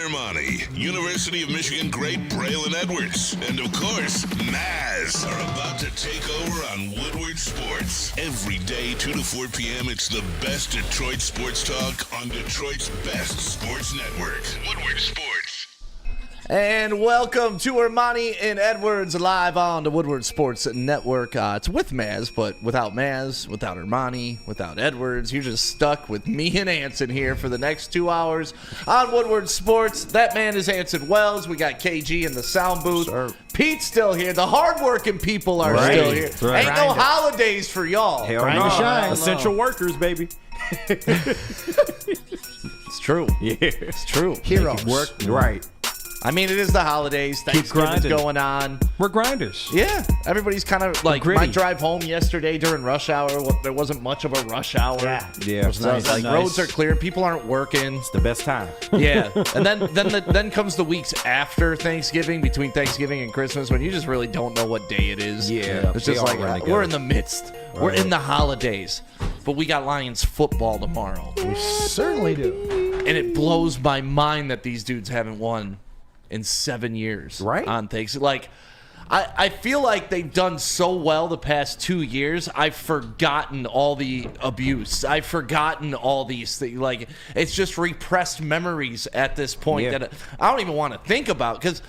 Ermanni, University of Michigan great Braylon Edwards, and of course, Maz are about to take over on Woodward Sports. Every day, 2 to 4 p.m., it's the best Detroit sports talk on Detroit's best sports network, Woodward Sports. And welcome to Ermanni and Edwards live on the Woodward Sports Network. It's with Maz, but without Maz, without Ermanni, without Edwards. You're just stuck with me and Anson here for the next 2 hours on Woodward Sports. That man is Anson Wells. We got KG in the sound booth. Sure. Pete's still here. The hardworking people are still here. Right. Ain't no holidays for y'all. Hell no. Shine. Essential workers, baby. It's true. Yeah. It's true. Heroes. Work right. I mean, it is the holidays. Thanksgiving's going on. We're grinders. Yeah, everybody's kind of like my drive home yesterday during rush hour. There wasn't much of a rush hour. Yeah, it was So nice. like roads are clear, people aren't working. It's the best time. Yeah, and then comes the weeks after Thanksgiving, between Thanksgiving and Christmas, when you just really don't know what day it is. Yeah, it's just like we're in the midst. Right. We're in the holidays, but we got Lions football tomorrow. We certainly do, and it blows my mind that these dudes haven't won in 7 years, right? On Thanksgiving. Like, I feel like they've done so well the past 2 years. I've forgotten all the abuse. I've forgotten all these things. Like, it's just repressed memories at this point that I don't even want to think about. Because,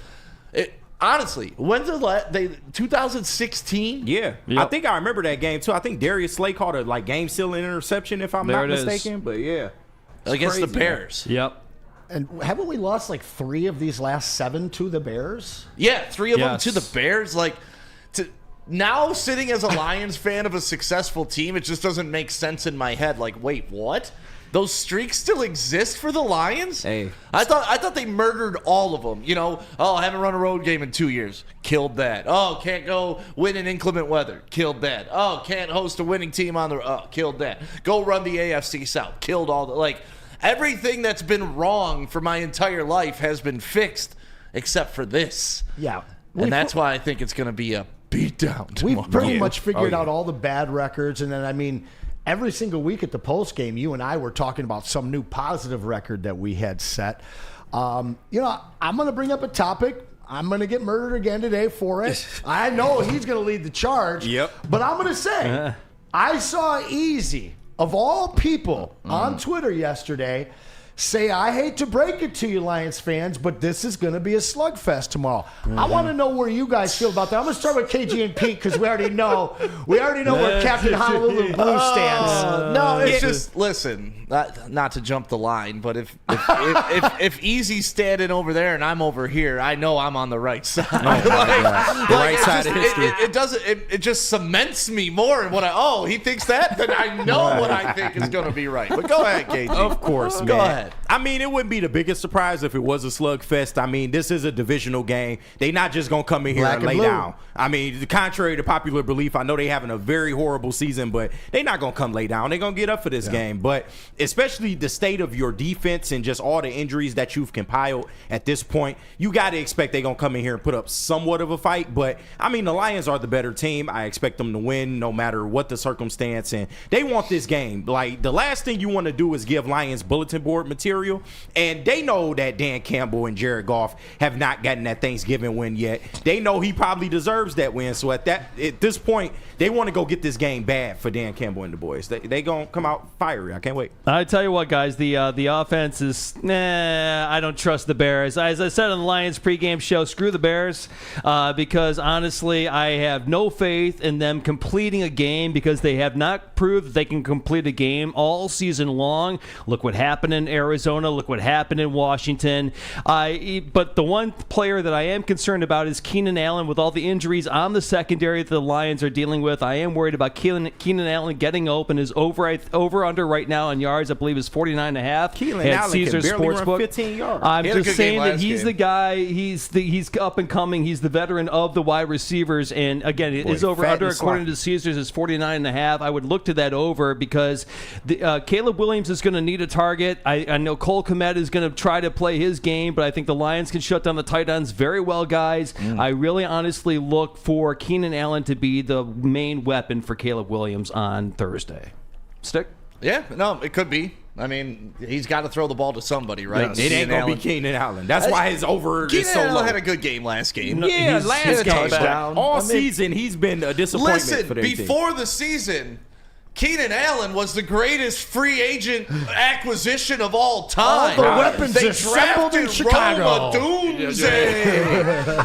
honestly, when's the 2016? Yeah. Yep. I think I remember that game, too. I think Darius Slay called a game-sealing interception, if I'm not mistaken. But, yeah. Against the Bears. Man. Yep. And haven't we lost like 3 of these last 7 to the Bears? Yeah, 3 of them to the Bears. Like, now sitting as a Lions fan of a successful team, it just doesn't make sense in my head. Like, wait, what? Those streaks still exist for the Lions? Hey, I thought they murdered all of them. You know, I haven't run a road game in 2 years. Killed that. Oh, can't go win in inclement weather. Killed that. Oh, can't host a winning team on the killed that. Go run the AFC South. Killed all the everything that's been wrong for my entire life has been fixed except for this. Yeah. And that's why I think it's going to be a beatdown tomorrow. We've pretty much figured out all the bad records. And then, I mean, every single week at the post game, you and I were talking about some new positive record that we had set. I'm going to bring up a topic. I'm going to get murdered again today for it. I know he's going to lead the charge. Yep. But I'm going to say, I saw Easy, of all people, on Twitter yesterday, say, I hate to break it to you, Lions fans, but this is going to be a slugfest tomorrow. I want to know where you guys feel about that. I'm going to start with KG and Pete because we already know where Captain Honolulu Blue stands. No, it's just, listen, not to jump the line, but if Easy's standing over there and I'm over here, I know I'm on the right side. The right side of history. It just cements me more in what he thinks that, then I know what I think is going to be right. But go ahead, KG. Of course, man. Go ahead. I mean, it wouldn't be the biggest surprise if it was a slugfest. I mean, this is a divisional game. They not just going to come in here and lay down. I mean, contrary to popular belief, I know they having a very horrible season, but they not going to come lay down. They're going to get up for this game. But especially the state of your defense and just all the injuries that you've compiled at this point, you got to expect they're going to come in here and put up somewhat of a fight. But, I mean, the Lions are the better team. I expect them to win no matter what the circumstance. And they want this game. Like, the last thing you want to do is give Lions bulletin board material, and they know that Dan Campbell and Jared Goff have not gotten that Thanksgiving win yet. They know he probably deserves that win, so at this point, they want to go get this game bad for Dan Campbell and the boys. They gonna come out fiery. I can't wait. I tell you what, guys, the offense is I don't trust the Bears. As I said on the Lions pregame show, screw the Bears, because honestly, I have no faith in them completing a game because they have not proved that they can complete a game all season long. Look what happened in Arizona. Look what happened in Washington. But the one player that I am concerned about is Keenan Allen. With all the injuries on the secondary that the Lions are dealing with, I am worried about Keenan Allen getting open. His over-under right now on yards, I believe, is 49.5. Keenan Allen Caesars can barely Sportsbook. run 15 yards. I'm just saying that he's the guy. He's up and coming. He's the veteran of the wide receivers. And again, his over-under according to Caesars is 49.5. I would look to that over because Caleb Williams is going to need a target. I know Cole Kmet is going to try to play his game, but I think the Lions can shut down the tight ends very well, guys. I really honestly look for Keenan Allen to be the main weapon for Caleb Williams on Thursday. Stick? Yeah, no, it could be. I mean, he's got to throw the ball to somebody, right? Yes. It ain't going to be Keenan Allen. That's why his over is so Keenan low. Allen had a good game last game. Yeah, He's last hit a game. touchdown. All season, he's been a disappointment Listen, for their team. before the season, Keenan Allen was the greatest free agent acquisition of all time. All the weapons they assembled in drafted Chicago. Roma Doomsday.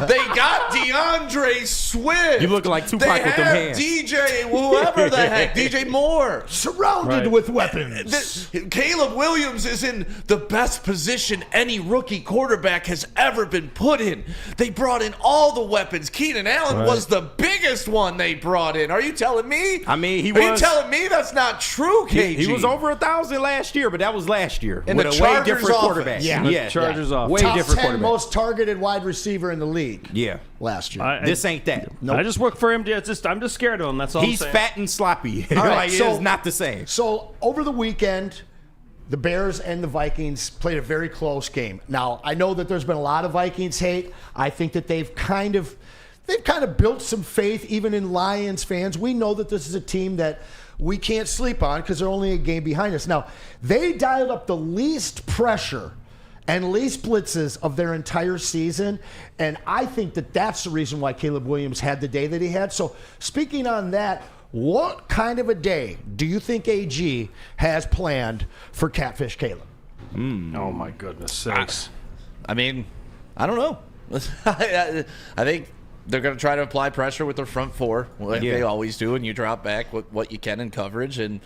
They got DeAndre Swift. You look like Tupac they with them have hands. DJ, whoever the heck, DJ Moore. Surrounded with weapons. Caleb Williams is in the best position any rookie quarterback has ever been put in. They brought in all the weapons. Keenan Allen was the biggest one they brought in. Are you telling me? I mean, he Are you was. telling me that's not true, KG? He was over 1,000 last year, but that was last year And with the a way Chargers different offense. quarterback. Yeah. Chargers off. Way Top different 10 quarterback. most targeted wide receiver in the league. Yeah. Last year. This ain't that. I just work for him. I'm just scared of him. That's all He's I'm saying. fat and sloppy. All right, like, so- it's not the same. So over the weekend, the Bears and the Vikings played a very close game. Now, I know that there's been a lot of Vikings hate. I think that they've kind of built some faith even in Lions fans. We know that this is a team that we can't sleep on because they're only a game behind us. Now, they dialed up the least pressure and least blitzes of their entire season, and I think that that's the reason why Caleb Williams had the day that he had. So speaking on that, what kind of a day do you think AG has planned for Catfish Caleb? Oh my goodness sakes! I mean, I don't know. I think they're going to try to apply pressure with their front four, like they always do, and you drop back what you can in coverage, and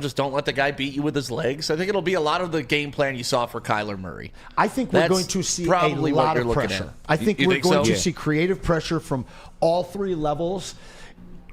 just don't let the guy beat you with his legs. I think it'll be a lot of the game plan you saw for Kyler Murray. I think we're That's going to see a probably what lot you're of looking pressure. at. I think You we're think going so? to see creative pressure from all three levels,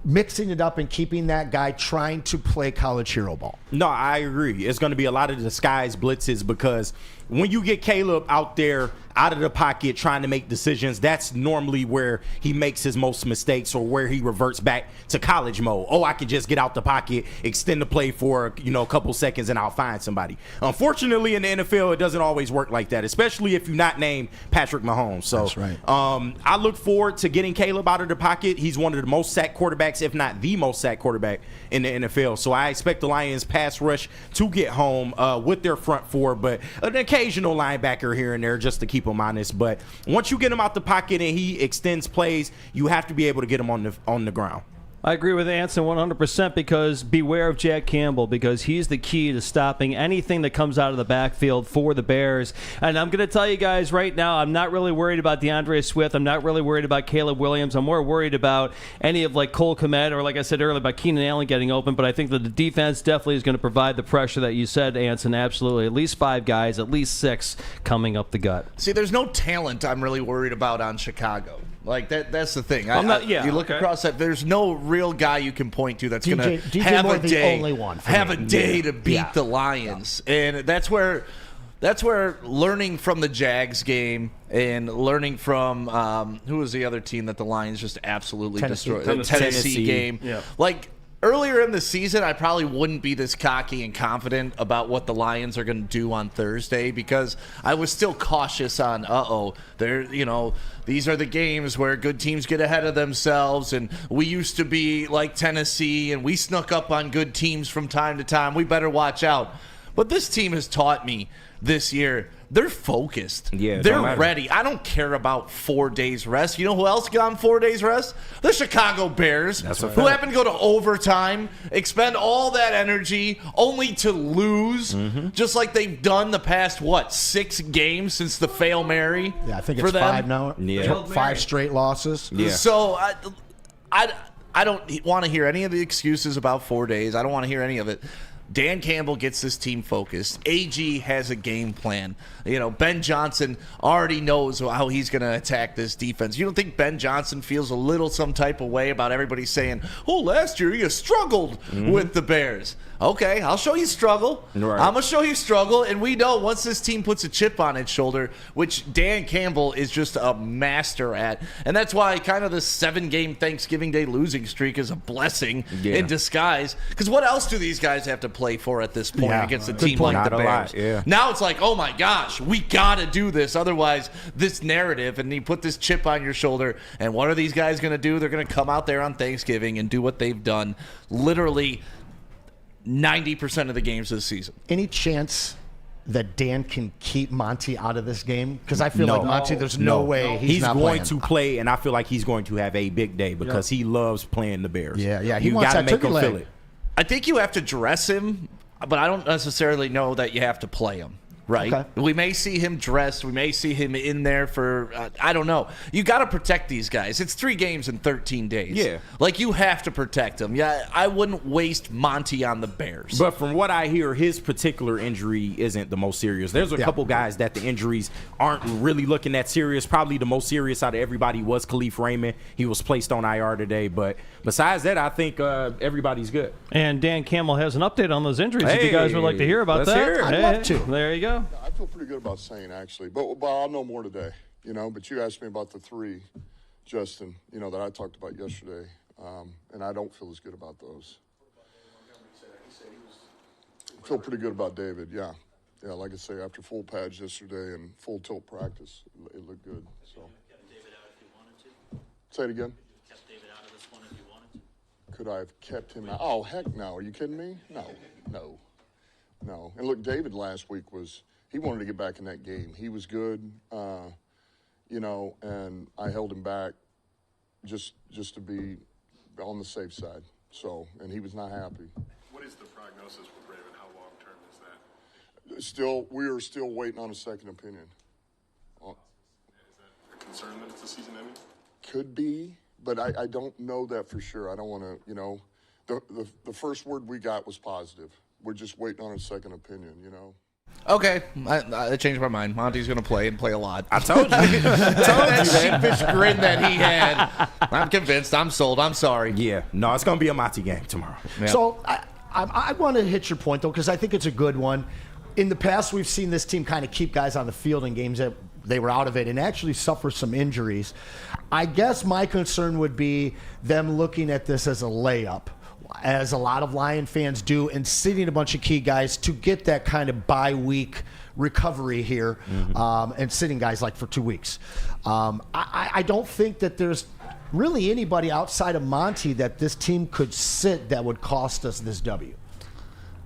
mixing it up and keeping that guy trying to play college hero ball. No, I agree. It's going to be a lot of disguised blitzes because when you get Caleb out there, out of the pocket, trying to make decisions, that's normally where he makes his most mistakes or where he reverts back to college mode. Oh, I can just get out the pocket, extend the play for a couple seconds, and I'll find somebody. Unfortunately, in the NFL, it doesn't always work like that, especially if you're not named Patrick Mahomes. So That's right. I look forward to getting Caleb out of the pocket. He's one of the most sacked quarterbacks, if not the most sacked quarterback in the NFL. So I expect the Lions pass rush to get home with their front four, but an occasional linebacker here and there just to keep him honest. But once you get him out the pocket and he extends plays, you have to be able to get him on the ground. I agree with Anson 100% because beware of Jack Campbell because he's the key to stopping anything that comes out of the backfield for the Bears. And I'm going to tell you guys right now, I'm not really worried about DeAndre Swift. I'm not really worried about Caleb Williams. I'm more worried about any of like Cole Kmet or like I said earlier about Keenan Allen getting open. But I think that the defense definitely is going to provide the pressure that you said, Anson. Absolutely. At least 5 guys, at least 6 coming up the gut. See, there's no talent I'm really worried about on Chicago. Like that's the thing. You look across that. There's no real guy you can point to that's going to have Moore a the day, only one for have me. a day to beat the Lions, and that's where learning from the Jags game and learning from who was the other team that the Lions just absolutely destroyed? The Tennessee game. Yeah. Like earlier in the season, I probably wouldn't be this cocky and confident about what the Lions are going to do on Thursday because I was still cautious on, these are the games where good teams get ahead of themselves, and we used to be like Tennessee, and we snuck up on good teams from time to time. We better watch out. But this team has taught me this year, they're focused. Yeah, they're ready. I don't care about 4 days rest. You know who else got on 4 days rest? The Chicago Bears, who happen to go to overtime, expend all that energy only to lose, just like they've done the past, 6 games since the Fail Mary? Yeah, I think for it's them? 5 now. Yeah. 5 straight losses. Yeah. So I don't want to hear any of the excuses about 4 days. I don't want to hear any of it. Dan Campbell gets this team focused. AG has a game plan. Ben Johnson already knows how he's going to attack this defense. You don't think Ben Johnson feels a little some type of way about everybody saying, last year you struggled with the Bears? Okay, I'll show you struggle. Right. I'm going to show you struggle. And we know once this team puts a chip on its shoulder, which Dan Campbell is just a master at, and that's why kind of the 7-game Thanksgiving Day losing streak is a blessing in disguise. Because what else do these guys have to play for at this point against a team like the Bears? Not a lot, Now it's like, oh my gosh, we got to do this. Otherwise, this narrative, and you put this chip on your shoulder, and what are these guys going to do? They're going to come out there on Thanksgiving and do what they've done literally 90% of the games this season. Any chance that Dan can keep Monty out of this game? Because I feel like Monty, there's no way he's not going playing. to play, and I feel like he's going to have a big day because he loves playing the Bears. Yeah. He You wants got to that make turkey him leg. feel it. I think you have to dress him, but I don't necessarily know that you have to play him. Right. Okay. We may see him dressed. We may see him in there for, I don't know. You got to protect these guys. It's 3 games in 13 days. Yeah. Like, you have to protect them. Yeah, I wouldn't waste Monty on the Bears. But from what I hear, his particular injury isn't the most serious. There's a couple guys that the injuries aren't really looking that serious. Probably the most serious out of everybody was Khalif Raymond. He was placed on IR today. But besides that, I think everybody's good. And Dan Campbell has an update on those injuries. If you guys would like to hear about let's that, hear it. I'd love to. There you go. I feel pretty good about saying, actually, but I'll know more today, But you asked me about the 3, Justin, that I talked about yesterday, and I don't feel as good about those. I feel pretty good about David, yeah. Yeah, like I say, after full pads yesterday and full tilt practice, it looked good. So. Say it again. Could I have kept him out? Oh, heck no. Are you kidding me? No. And look, David last week he wanted to get back in that game. He was good, and I held him back just to be on the safe side. So, and he was not happy. What is the prognosis with Raven? How long-term is that? We are still waiting on a second opinion. Is that a concern that it's a season ending? Could be, but I don't know that for sure. I don't want to, the first word we got was positive. We're just waiting on a second opinion, Okay, I changed my mind. Monty's going to play and play a lot. I told you. That sheepish grin that he had. I'm convinced. I'm sold. I'm sorry. Yeah. No, it's going to be a Monty game tomorrow. Yeah. So I want to hit your point, though, because I think it's a good one. In the past, we've seen this team kind of keep guys on the field in games that they were out of it and actually suffer some injuries. I guess my concern would be them looking at this as a layup, as a lot of Lion fans do, and sitting a bunch of key guys to get that kind of bye-week recovery here, and sitting guys like for 2 weeks. I don't think that there's really anybody outside of Monty that this team could sit that would cost us this W.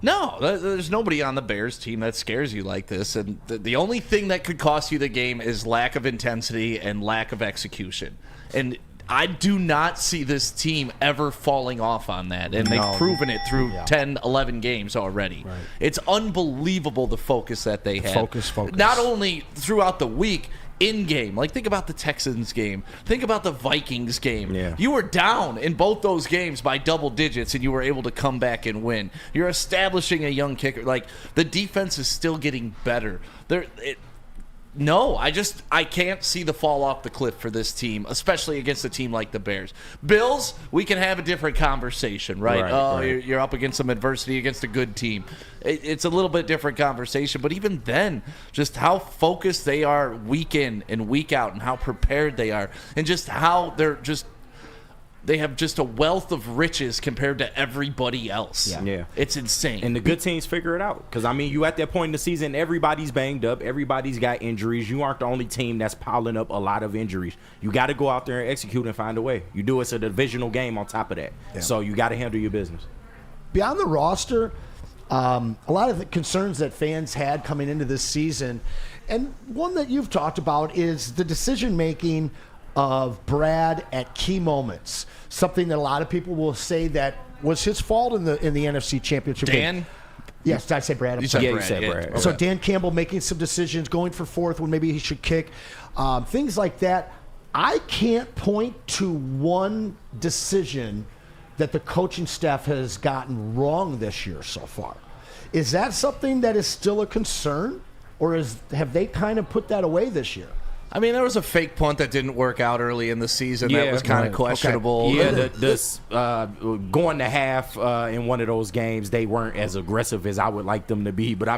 No, there's nobody on the Bears team that scares you like this. And the only thing that could cost you the game is lack of intensity and lack of execution. And I do not see this team ever falling off on that. And they've proven it through 10, 11 games already. Right. It's unbelievable the focus that they have. Focus. Not only throughout the week, in-game. Like, think about the Texans game. Think about the Vikings game. Yeah. You were down in both those games by double digits, and you were able to come back and win. You're establishing a young kicker. Like, the defense is still getting better. I can't see the fall off the cliff for this team, especially against a team like the Bears. Bills, we can have a different conversation, right? Right. You're up against some adversity against a good team. It's a little bit different conversation, but even then, just how focused they are week in and week out, and how prepared they are, and just how they have just a wealth of riches compared to everybody else. Yeah. It's insane. And the good teams figure it out. Because, you at that point in the season, everybody's banged up. Everybody's got injuries. You aren't the only team that's piling up a lot of injuries. You got to go out there and execute and find a way. You do it's a divisional game on top of that. Yeah. So you got to handle your business. Beyond the roster, a lot of the concerns that fans had coming into this season, and one that you've talked about, is the decision-making of Brad at key moments. Something that a lot of people will say that was his fault in the NFC Championship game. Dan? Yes, did I say Brad? You said Yeah, Brad. you said Brad. Okay. So Dan Campbell making some decisions, going for fourth when maybe he should kick, things like that. I can't point to one decision that the coaching staff has gotten wrong this year so far. Is that something that is still a concern, or have they kind of put that away this year? I mean, there was a fake punt that didn't work out early in the season that was kind of questionable. Yeah, going to half in one of those games, they weren't as aggressive as I would like them to be. But,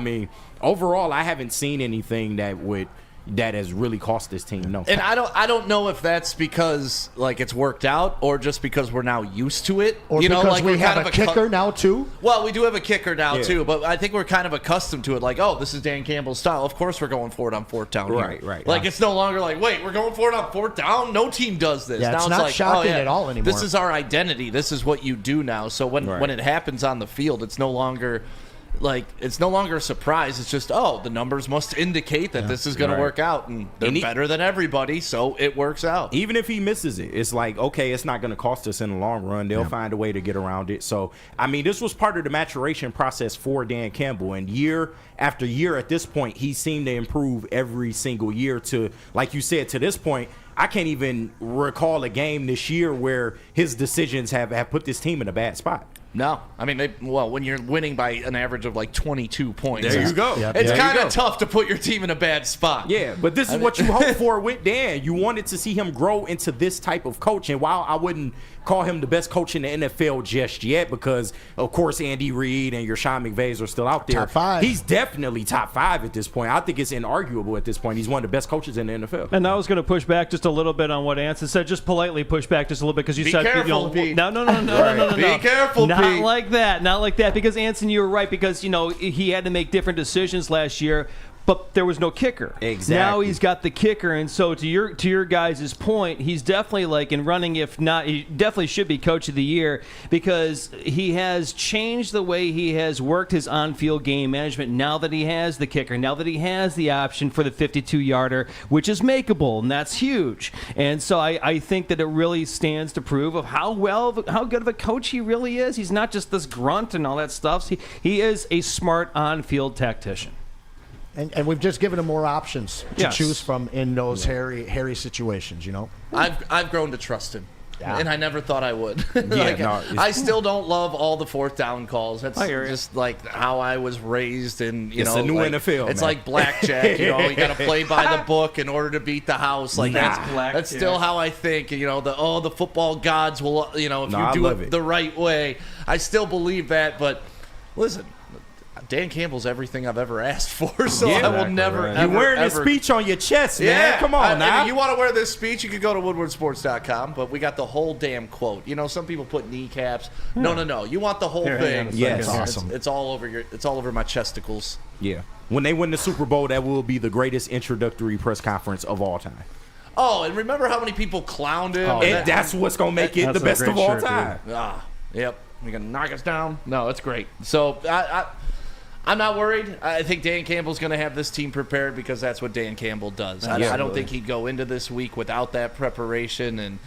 overall, I haven't seen anything that would, that has really cost this team. No. And I don't know if that's because like it's worked out or just because we're now used to it. Or you know, because like we we're have kind a of kicker now, too? Well, we do have a kicker now Yeah. too, but I think we're kind of accustomed to it. Like, oh, this is Dan Campbell's style. Of course, we're going for it on fourth down. Right, here. right. Like it's no longer like, wait, we're going for it on fourth down. No team does this. Yeah, now it's it's not like, shocking oh, yeah, at all anymore. This is our identity. This is what you do now. So when it happens on the field, it's no longer. Like, it's no longer a surprise. It's just, oh, the numbers must indicate that this is going to work out, and they're better than everybody, so it works out. Even if he misses it, it's like, okay, it's not going to cost us in the long run. They'll find a way to get around it. So, I mean, this was part of the maturation process for Dan Campbell. And year after year at this point, he seemed to improve every single year to, like you said, to this point, I can't even recall a game this year where his decisions have put this team in a bad spot. No. I mean, when you're winning by an average of like 22 points. There you go. It's kind of tough to put your team in a bad spot. Yeah, but this is what you hope for with Dan. You wanted to see him grow into this type of coach. And while I wouldn't call him the best coach in the NFL just yet, because, of course, Andy Reid and your Sean McVays are still out there. Top 5. He's definitely top 5 at this point. I think it's inarguable at this point. He's one of the best coaches in the NFL. And I was going to push back just a little bit on what Anson said. Just politely push back just a little bit because you said, careful, Pete. No. Be careful, not Pete. like that. Not like that. Because Anson, you were right. Because he had to make different decisions last year. But there was no kicker. Exactly. Now he's got the kicker, and so to your guys' point, he's definitely like in running. If not, he definitely should be coach of the year because he has changed the way he has worked his on-field game management. Now that he has the kicker, now that he has the option for the 52-yarder, which is makeable, and that's huge. And so I think that it really stands to prove of how good of a coach he really is. He's not just this grunt and all that stuff. He is a smart on-field tactician. And we've just given him more options to Yes. choose from in those hairy situations, I've grown to trust him. Yeah. And I never thought I would. Yeah, I still don't love all the fourth down calls. That's I hear you. just like how I was raised, and It's a new NFL, It's man. like blackjack. You got to play by the book in order to beat the house. Like that's still how I think. The football gods will. If you do it the right way, I still believe that. But listen. Dan Campbell's everything I've ever asked for, so I will never, ever, You're wearing ever, this speech on your chest, man. Yeah, Come on now. If you want to wear this speech, you can go to woodwardsports.com, but we got the whole damn quote. Some people put kneecaps. No. You want the whole thing. Yes. Awesome. It's all over my chesticles. Yeah. When they win the Super Bowl, that will be the greatest introductory press conference of all time. Oh, and remember how many people clowned him? That's what's going to make it the best of all time. Yep. You gonna knock us down? No, it's great. So I'm not worried. I think Dan Campbell's going to have this team prepared because that's what Dan Campbell does. I don't think he'd go into this week without that preparation, and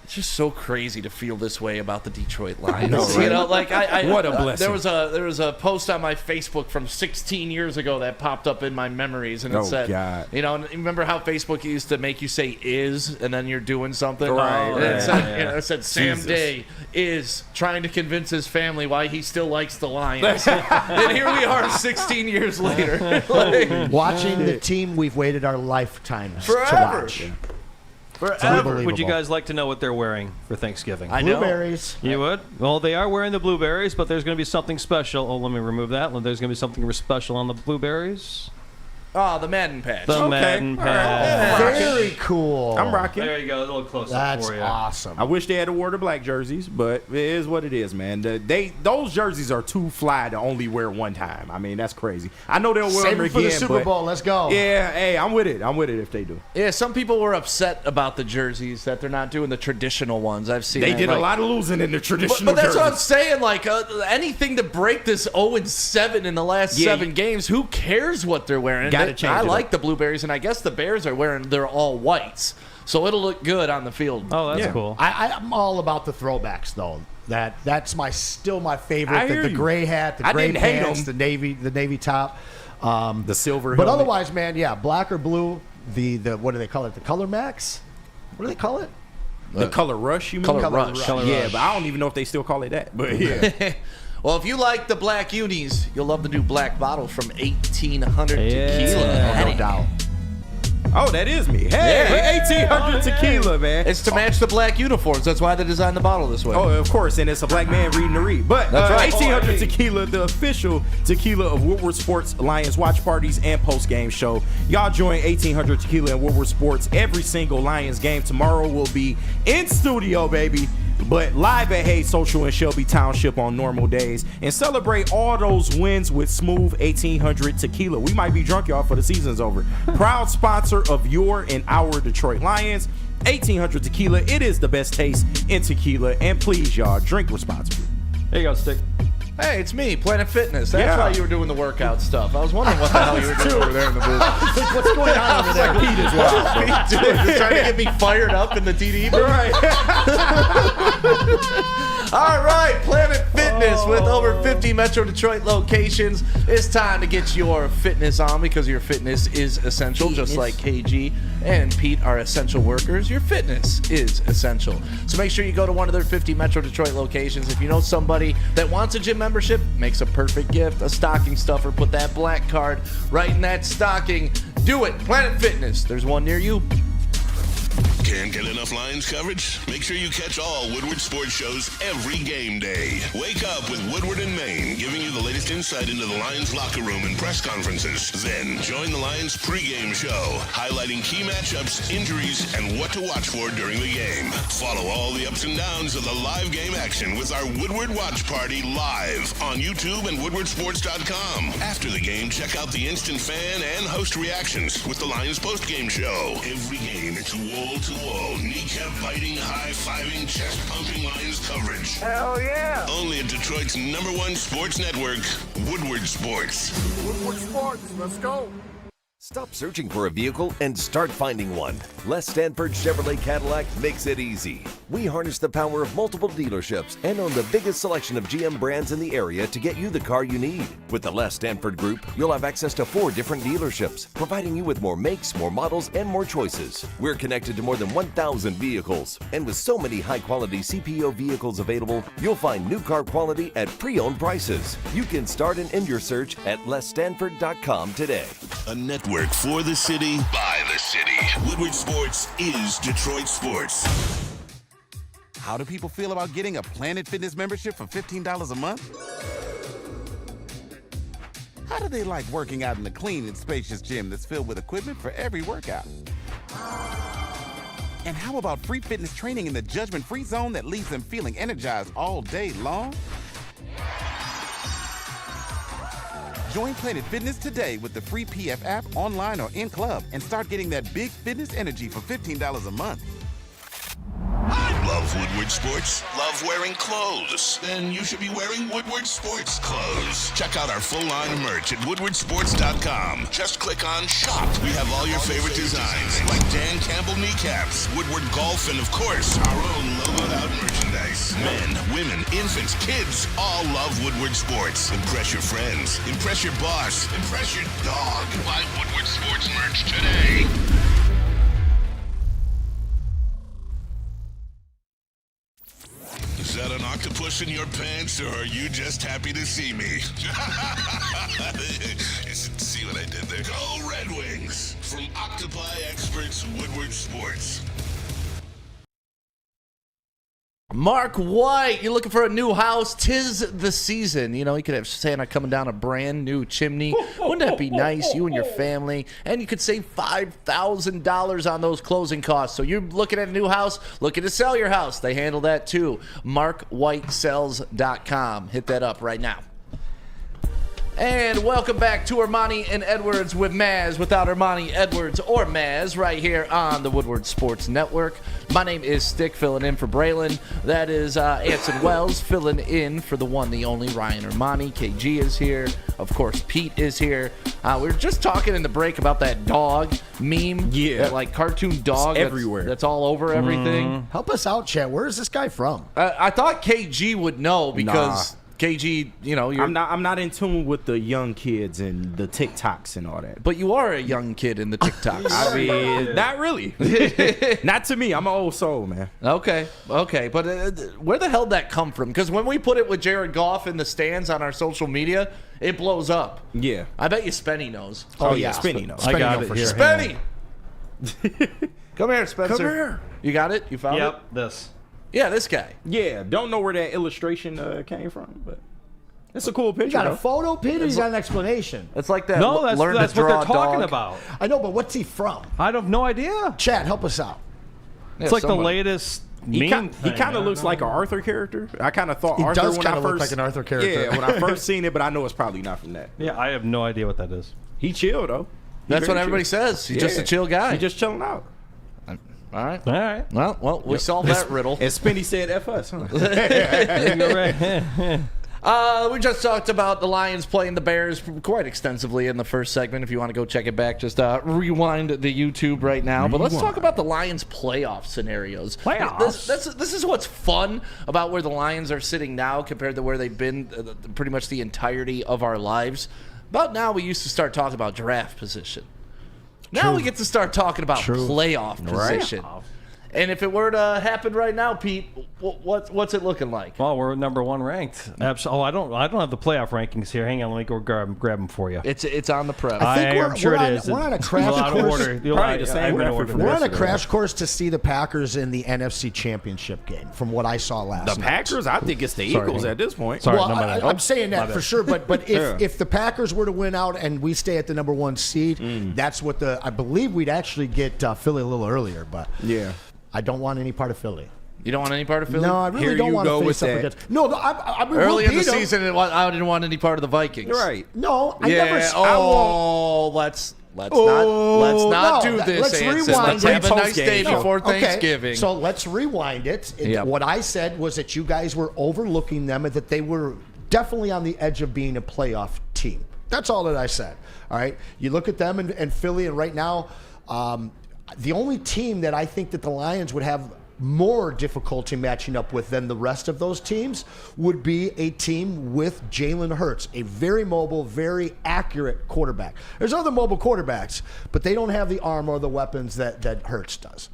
it's just so crazy to feel this way about the Detroit Lions. I know, right? What a blessing. There was a post on my Facebook from 16 years ago that popped up in my memories, and it said, God. and remember how Facebook used to make you say "is" and then you're doing something, Right, And it right. said Sam Jesus. Day is trying to convince his family why he still likes the Lions. And here we are 16 years later. Watching the team we've waited our lifetimes to Forever. watch. Forever. Would you guys like to know what they're wearing for Thanksgiving? I know. Blueberries. You would? Well, they are wearing the blueberries, but there's going to be something special. Oh, let me remove that. There's going to be something special on the blueberries. Oh, the Madden patch. The Madden All right. patch. Very cool. I'm rocking. There you go. A little close up That's for you. awesome. I wish they had wore the black jerseys, but it is what it is, man. Those jerseys are too fly to only wear one time. I mean, that's crazy. I know they'll wear Save them it for again, the Super but Bowl. Let's go. yeah, hey, I'm with it. I'm with it if they do. Yeah, some people were upset about the jerseys, that they're not doing the traditional ones. I've seen They that, did a like- lot of losing in the traditional But that's what I'm jerseys. saying. Like anything to break this 0-7 in the last 7 games, who cares what they're wearing? Gotta change I it like up. the blueberries, and I guess the Bears are wearing their all whites, so it'll look good on the field. Oh, that's Yeah. cool. I'm all about the throwbacks though. That's still my favorite. I hear The you. gray hat, the I gray didn't hate pants, the 'em. navy top, The silver But helmet. otherwise, man, yeah, black or blue. The what do they call it? The color max. What do they call it? The color rush, you mean? Color rush. Yeah, but I don't even know if they still call it that. But yeah. Well, if you like the black unis, you'll love the new black bottle from 1800 Yeah. Tequila. No doubt. Oh, that is me. Hey, 1800 tequila, man. It's to match the black uniforms. That's why they designed the bottle this way. Oh, of course, and it's a black man reading the read. But That's right. 1800 Tequila, the official tequila of Woodward Sports Lions watch parties and post-game show. Y'all join 1800 Tequila and Woodward Sports every single Lions game. Tomorrow will be in studio, baby, but live at Hayes Social in Shelby Township on normal days. And celebrate all those wins with smooth 1800 Tequila. We might be drunk, y'all, for the season's over. Proud sponsor of your and our Detroit Lions. 1800 Tequila, it is the best taste in tequila. And please, y'all, drink responsibly. There you go, Stick. Hey, it's me, Planet Fitness. That's Yeah. why you were doing the workout stuff. I was wondering what the hell you were doing over there in the booth. What's going on over there? Pete is wild. Dude, just trying to get me fired up in the TD booth. Right. All right, Planet Fitness with over 50 Metro Detroit locations. It's time to get your fitness on because your fitness is essential, just like KG and Pete are essential workers. Your fitness is essential. So make sure you go to one of their 50 Metro Detroit locations. If you know somebody that wants a gym membership, makes a perfect gift, a stocking stuffer. Put that black card right in that stocking. Do it. Planet Fitness. There's one near you. Can't get enough Lions coverage? Make sure you catch all Woodward sports shows every game day. Wake up with Woodward and Maine, giving you the latest insight into the Lions locker room and press conferences. Then join the Lions pregame show, highlighting key matchups, injuries, and what to watch for during the game. Follow all the ups and downs of the live game action with our Woodward Watch Party live on YouTube and WoodwardSports.com. After the game, check out the instant fan and host reactions with the Lions postgame show. Every game, it's wall-to-wall, kneecap-biting, high-fiving, chest-pumping Lions coverage. Hell yeah! Only at Detroit's #1 sports network, Woodward Sports. Woodward Sports, let's go. Stop searching for a vehicle and start finding one. Les Stanford Chevrolet Cadillac makes it easy. We harness the power of multiple dealerships and own the biggest selection of GM brands in the area to get you the car you need. With the Les Stanford Group, you'll have access to 4 different dealerships, providing you with more makes, more models, and more choices. We're connected to more than 1,000 vehicles. And with so many high-quality CPO vehicles available, you'll find new car quality at pre-owned prices. You can start and end your search at lesstanford.com today. A network for the city, by the city. Woodward Sports is Detroit sports. How do people feel about getting a Planet Fitness membership for $15 a month? How do they like working out in a clean and spacious gym that's filled with equipment for every workout? And how about free fitness training in the judgment-free zone that leaves them feeling energized all day long? Join Planet Fitness today with the free PF app, online or in club, and start getting that big fitness energy for $15 a month. Love Woodward Sports? Love wearing clothes? Then you should be wearing Woodward Sports clothes. Check out our full line of merch at woodwardsports.com. Just click on shop. We have all your favorite designs, like Dan Campbell kneecaps, Woodward golf, and of course, our own logoed out merchandise. Men, women, infants, kids all love Woodward Sports. Impress your friends. Impress your boss. Impress your dog. Buy Woodward Sports merch today. Is that an octopus in your pants, or are you just happy to see me? See what I did there? Go Red Wings! From Octopi Experts, Woodward Sports. Mark White, you're looking for a new house? 'Tis the season. You know, you could have Santa coming down a brand new chimney. Wouldn't that be nice? You and your family. And you could save $5,000 on those closing costs. So you're looking at a new house, looking to sell your house. They handle that too. MarkWhiteSells.com. Hit that up right now. And welcome back to Ermanni and Edwards with Maz, without Ermanni, Edwards, or Maz, right here on the Woodward Sports Network. My name is Stick, filling in for Braylon. That is Anson Wells, filling in for the one, the only Ryan Ermanni. KG is here. Of course, Pete is here. We were just talking in the break about that dog meme. Yeah. That, like, cartoon dog. Everywhere. That's all over everything. Help us out, Chad. Where is this guy from? I thought KG would know because... KG, you know, I'm not in tune with the young kids and the TikToks and all that. But you are a young kid in the TikToks. I mean, not really. Not to me. I'm an old soul, man. Okay. But where the hell did that come from? Because when we put it with Jared Goff in the stands on our social media, it blows up. Yeah. I bet you Spenny knows. Oh yeah, Spinny knows. I got it for here. sure. Spenny! Come here, Spencer. Come here. You got it? You found it? Yep, this. Yeah, this guy. Yeah, don't know where that illustration came from, but it's a cool You picture. got a though. photo, Peter? You got an explanation? It's like that. No, that's learn what to draw they're talking dog. about. I know, but what's he from? I have no idea. Chad, help us out. It's Yeah, like the somebody. latest He meme. kind of looks like an Arthur character. I kind of thought He Arthur does when I kinda first look like an Arthur character. Yeah, when I first seen it, but I know it's probably not from that. Yeah, I have no idea what that is. He chill though. He That's very what everybody chill. says. He's just a chill guy. He just chilling out. All right. All right. Well, we solved that riddle. And Spinny said F us. Huh? You're right. We just talked about the Lions playing the Bears quite extensively in the first segment. If you want to go check it back, just rewind the YouTube right now. But let's talk about the Lions playoff scenarios. Playoffs? This is what's fun about where the Lions are sitting now compared to where they've been pretty much the entirety of our lives. About now, we used to start talking about draft position. Now we get to start talking about playoff position. And if it were to happen right now, Pete, what's it looking like? Well, we're number 1 ranked. Oh, I don't have the playoff rankings here. Hang on, let me go grab them for you. It's on the prep. I think I'm sure we're it is. We're on a It's crash out of course. order. Probably the same I'm in record order. for the We're rest on a of crash course to see the Packers in the NFC Championship game, from what I saw last The night. Packers, I think it's the Eagles at this point. Sorry, Well, no, my bad. I'm saying My that bad. for sure, but if the Packers were to win out and we stay at the number 1 seed, that's what I believe we'd actually get Philly a little earlier, but Yeah. I don't want any part of Philly. You don't want any part of Philly? No, I really Here don't you want go to with face up that. against. No, I mean, Early we'll in the beat 'em. season, I didn't want any part of the Vikings. Right. No, I Yeah. never. I won't. Let's not do this. Let's Anson. rewind Let's it. have a nice day No, before Okay, Thanksgiving. so let's rewind it. Yep. What I said was that you guys were overlooking them and that they were definitely on the edge of being a playoff team. That's all that I said. All right. You look at them and Philly, and right now, the only team that I think that the Lions would have more difficulty matching up with than the rest of those teams would be a team with Jalen Hurts, a very mobile, very accurate quarterback. There's other mobile quarterbacks, but they don't have the arm or the weapons that Hurts does.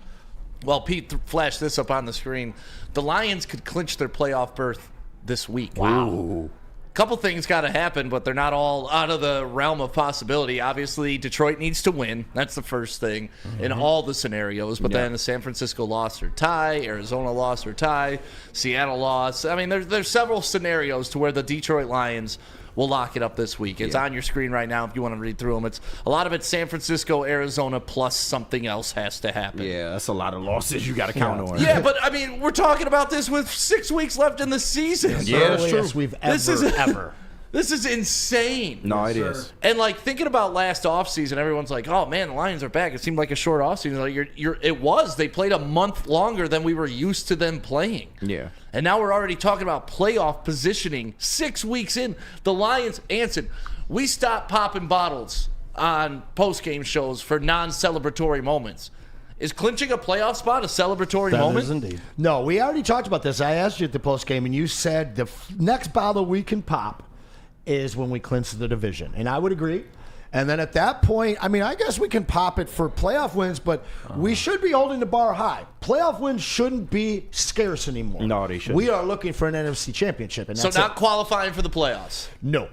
Well, Pete flashed this up on the screen. The Lions could clinch their playoff berth this week. Wow. Couple things got to happen, but they're not all out of the realm of possibility. Obviously, Detroit needs to win. That's the first thing in all the scenarios. But then the San Francisco loss or tie, Arizona loss or tie, Seattle loss. I mean, there's several scenarios to where the Detroit Lions will lock it up this week. It's on your screen right now if you want to read through them. It's a lot of it's San Francisco, Arizona, plus something else has to happen. Yeah, that's a lot of losses you got to count on. Yeah, but I mean, we're talking about this with 6 weeks left in the season. Yeah, that's true. Earliest we've This is ever. This is insane. No, it is. And like thinking about last offseason, everyone's like, "Oh man, the Lions are back." It seemed like a short offseason. Like it was. They played a month longer than we were used to them playing. Yeah. And now we're already talking about playoff positioning 6 weeks in. The Lions, Anson, we stopped popping bottles on post-game shows for non-celebratory moments. Is clinching a playoff spot a celebratory That moment? is indeed. No, we already talked about this. I asked you at the post game, and you said the next bottle we can pop is when we clinch the division, and I would agree. And then at that point, I mean, I guess we can pop it for playoff wins, but we should be holding the bar high. Playoff wins shouldn't be scarce anymore. No, they shouldn't. We are looking for an NFC championship, and So that's not it. qualifying for the playoffs. No,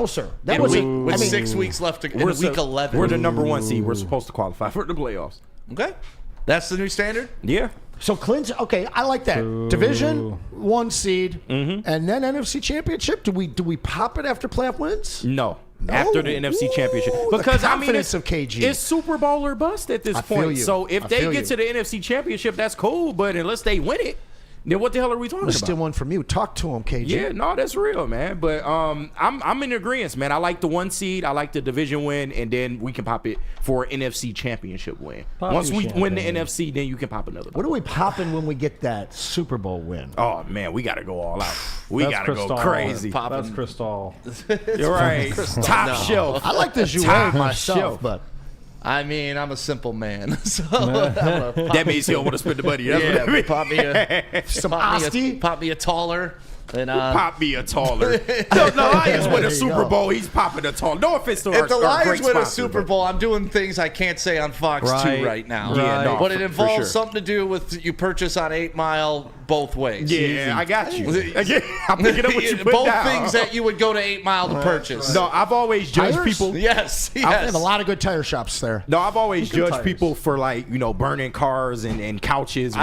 sir. That And was with 6 weeks left in week 11. We're the number 1 seed. We're supposed to qualify for the playoffs. Okay. That's the new standard? Yeah. So clinch. Okay, I like that. Division 1 seed, and then NFC championship. Do we pop it after playoff wins? No. No. After the NFC Championship. Ooh, Because, the I mean, confidence of KG. It's Super Bowl or bust at this I feel point. you. So if I they feel get you. to the NFC Championship, that's cool. But unless they win it, then what the hell are we talking Let's about? steal one from you. Talk to him, KG. Yeah, no, that's real, man. But I'm in agreement, man. I like the 1 seed. I like the division win, and then we can pop it for an NFC championship win. Pop Once your we win the champagne. NFC, then you can pop another. What are we popping when we get that Super Bowl win? Oh man, we gotta go all out. We That's gotta Cristal. go crazy. That's Cristal. You're right. Top shelf. I like the Top Jouet myself, shelf. but I mean, I'm a simple man. So I'm gonna pop That means he don't want to spend the money. That's what yeah, that means. pop me a some Asti. pop me a taller And Pop me a taller. The Lions win a Super Bowl. He's popping a taller. No offense to our if the our Lions great win a sponsor, Super but- Bowl, I'm doing things I can't say on Fox 2 right now. Yeah, no, but it for involves sure. something to do with you purchase on 8 Mile both ways. Yeah, I got you. I'm picking up what you put both down. things that you would go to 8 Mile to purchase. No, I've always judged Tires? people. Yes, They have yes. a lot of good tire shops there. No, I've always judged tires. people for burning cars and couches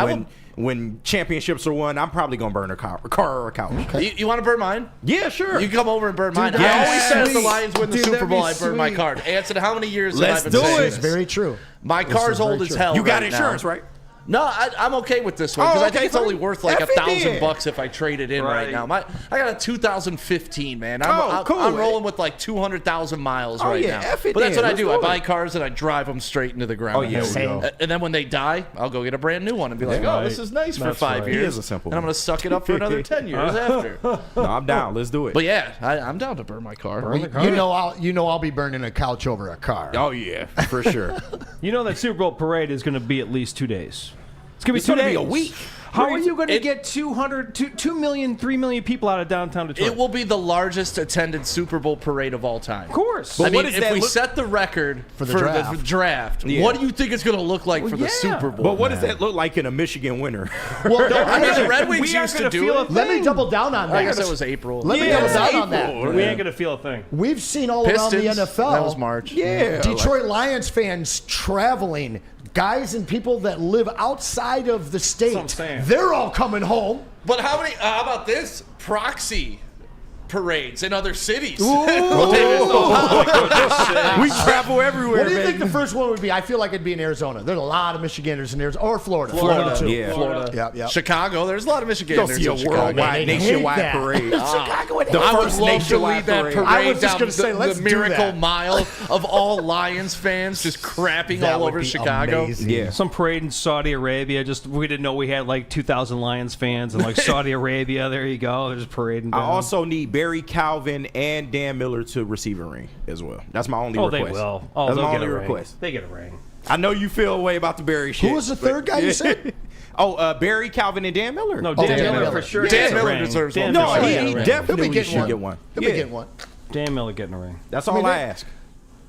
when championships are won. I'm probably gonna burn a car or a couch. You want to burn mine? Yeah, sure. You come over and burn mine. that'd I be always said if the sweet. Lions win the Dude, Super that'd Bowl, be I burn my sweet. card. Anson, how many years Let's have I been do saying it. It's this? very true. My car's very old as true. hell. You got right insurance, now. right? No, I'm okay with this one because I think okay, it's only fine. worth like F it then. $1,000 if I trade it in right now. I got a 2015, man. I'm cool. rolling with like 200,000 miles Oh, right yeah, now. F it But that's then. what I Let's do. do I it. buy cars and I drive them straight into the ground. Oh, yeah, we go. And then when they die, I'll go get a brand new one and be like, Yeah, oh, this is nice for 5 right. years. He is a simple and I'm one. going to suck it up for another 10 years after. No, I'm down. Let's do it. But yeah, I'm down to burn my car. I'll be burning a couch over a car. Oh yeah, for sure. You know that Super Bowl parade is going to be at least 2 days. It's going to be It's 2 gonna days. be a week. How are you going to It- get 2 million, 3 million people out of downtown Detroit? It will be the largest attended Super Bowl parade of all time. Of course. I But mean, what does if that we look- set the record for the the draft, Yeah. what do you think it's going to look like for the yeah. Super Bowl? But what does that look like in a Michigan winter? Well, I mean, the Red Wings We aren't used to gonna do feel it. a let me thing. double down on that. I guess it was April. Let me Yeah, double down April. on that. We ain't going to feel a thing. We've seen all Pistons, around the NFL. that was March. Yeah, Detroit Lions fans traveling, guys and people that live outside of the state. That's what I'm saying. They're all coming home. But how about this? Proxy parades in other cities. we travel everywhere. What do you man. think the first one would be? I feel like it'd be in Arizona. There's a lot of Michiganders in Arizona. Or Florida. Florida. too. Yeah. Florida. Yep. Chicago. There's a lot of You'll Michiganders see a in Chicago. worldwide, They hate nationwide that. parade. Chicago would The I would first love to nationwide lead that parade. parade I was just down gonna say, let's the do Miracle that. Mile of all Lions fans just crapping That all would over be Chicago. amazing. Yeah. Some parade in Saudi Arabia. We didn't know we had like 2,000 Lions fans in like Saudi Arabia. There you go. There's a parading I down. also need Barry Calvin and Dan Miller to receive a ring as well. That's my only Oh, request. they will. Oh, That's they'll my get only a ring. request. They get a ring. I know you feel a way about the Barry shit. Who was the third guy you said? Barry Calvin and Dan Miller. No, Dan, Dan Miller Miller. for sure. Dan gets a Miller ring. deserves Dan one. No, Miller he gets a ring. definitely getting should one. get one. He'll be getting one. Dan Miller getting a ring. That's all I ask.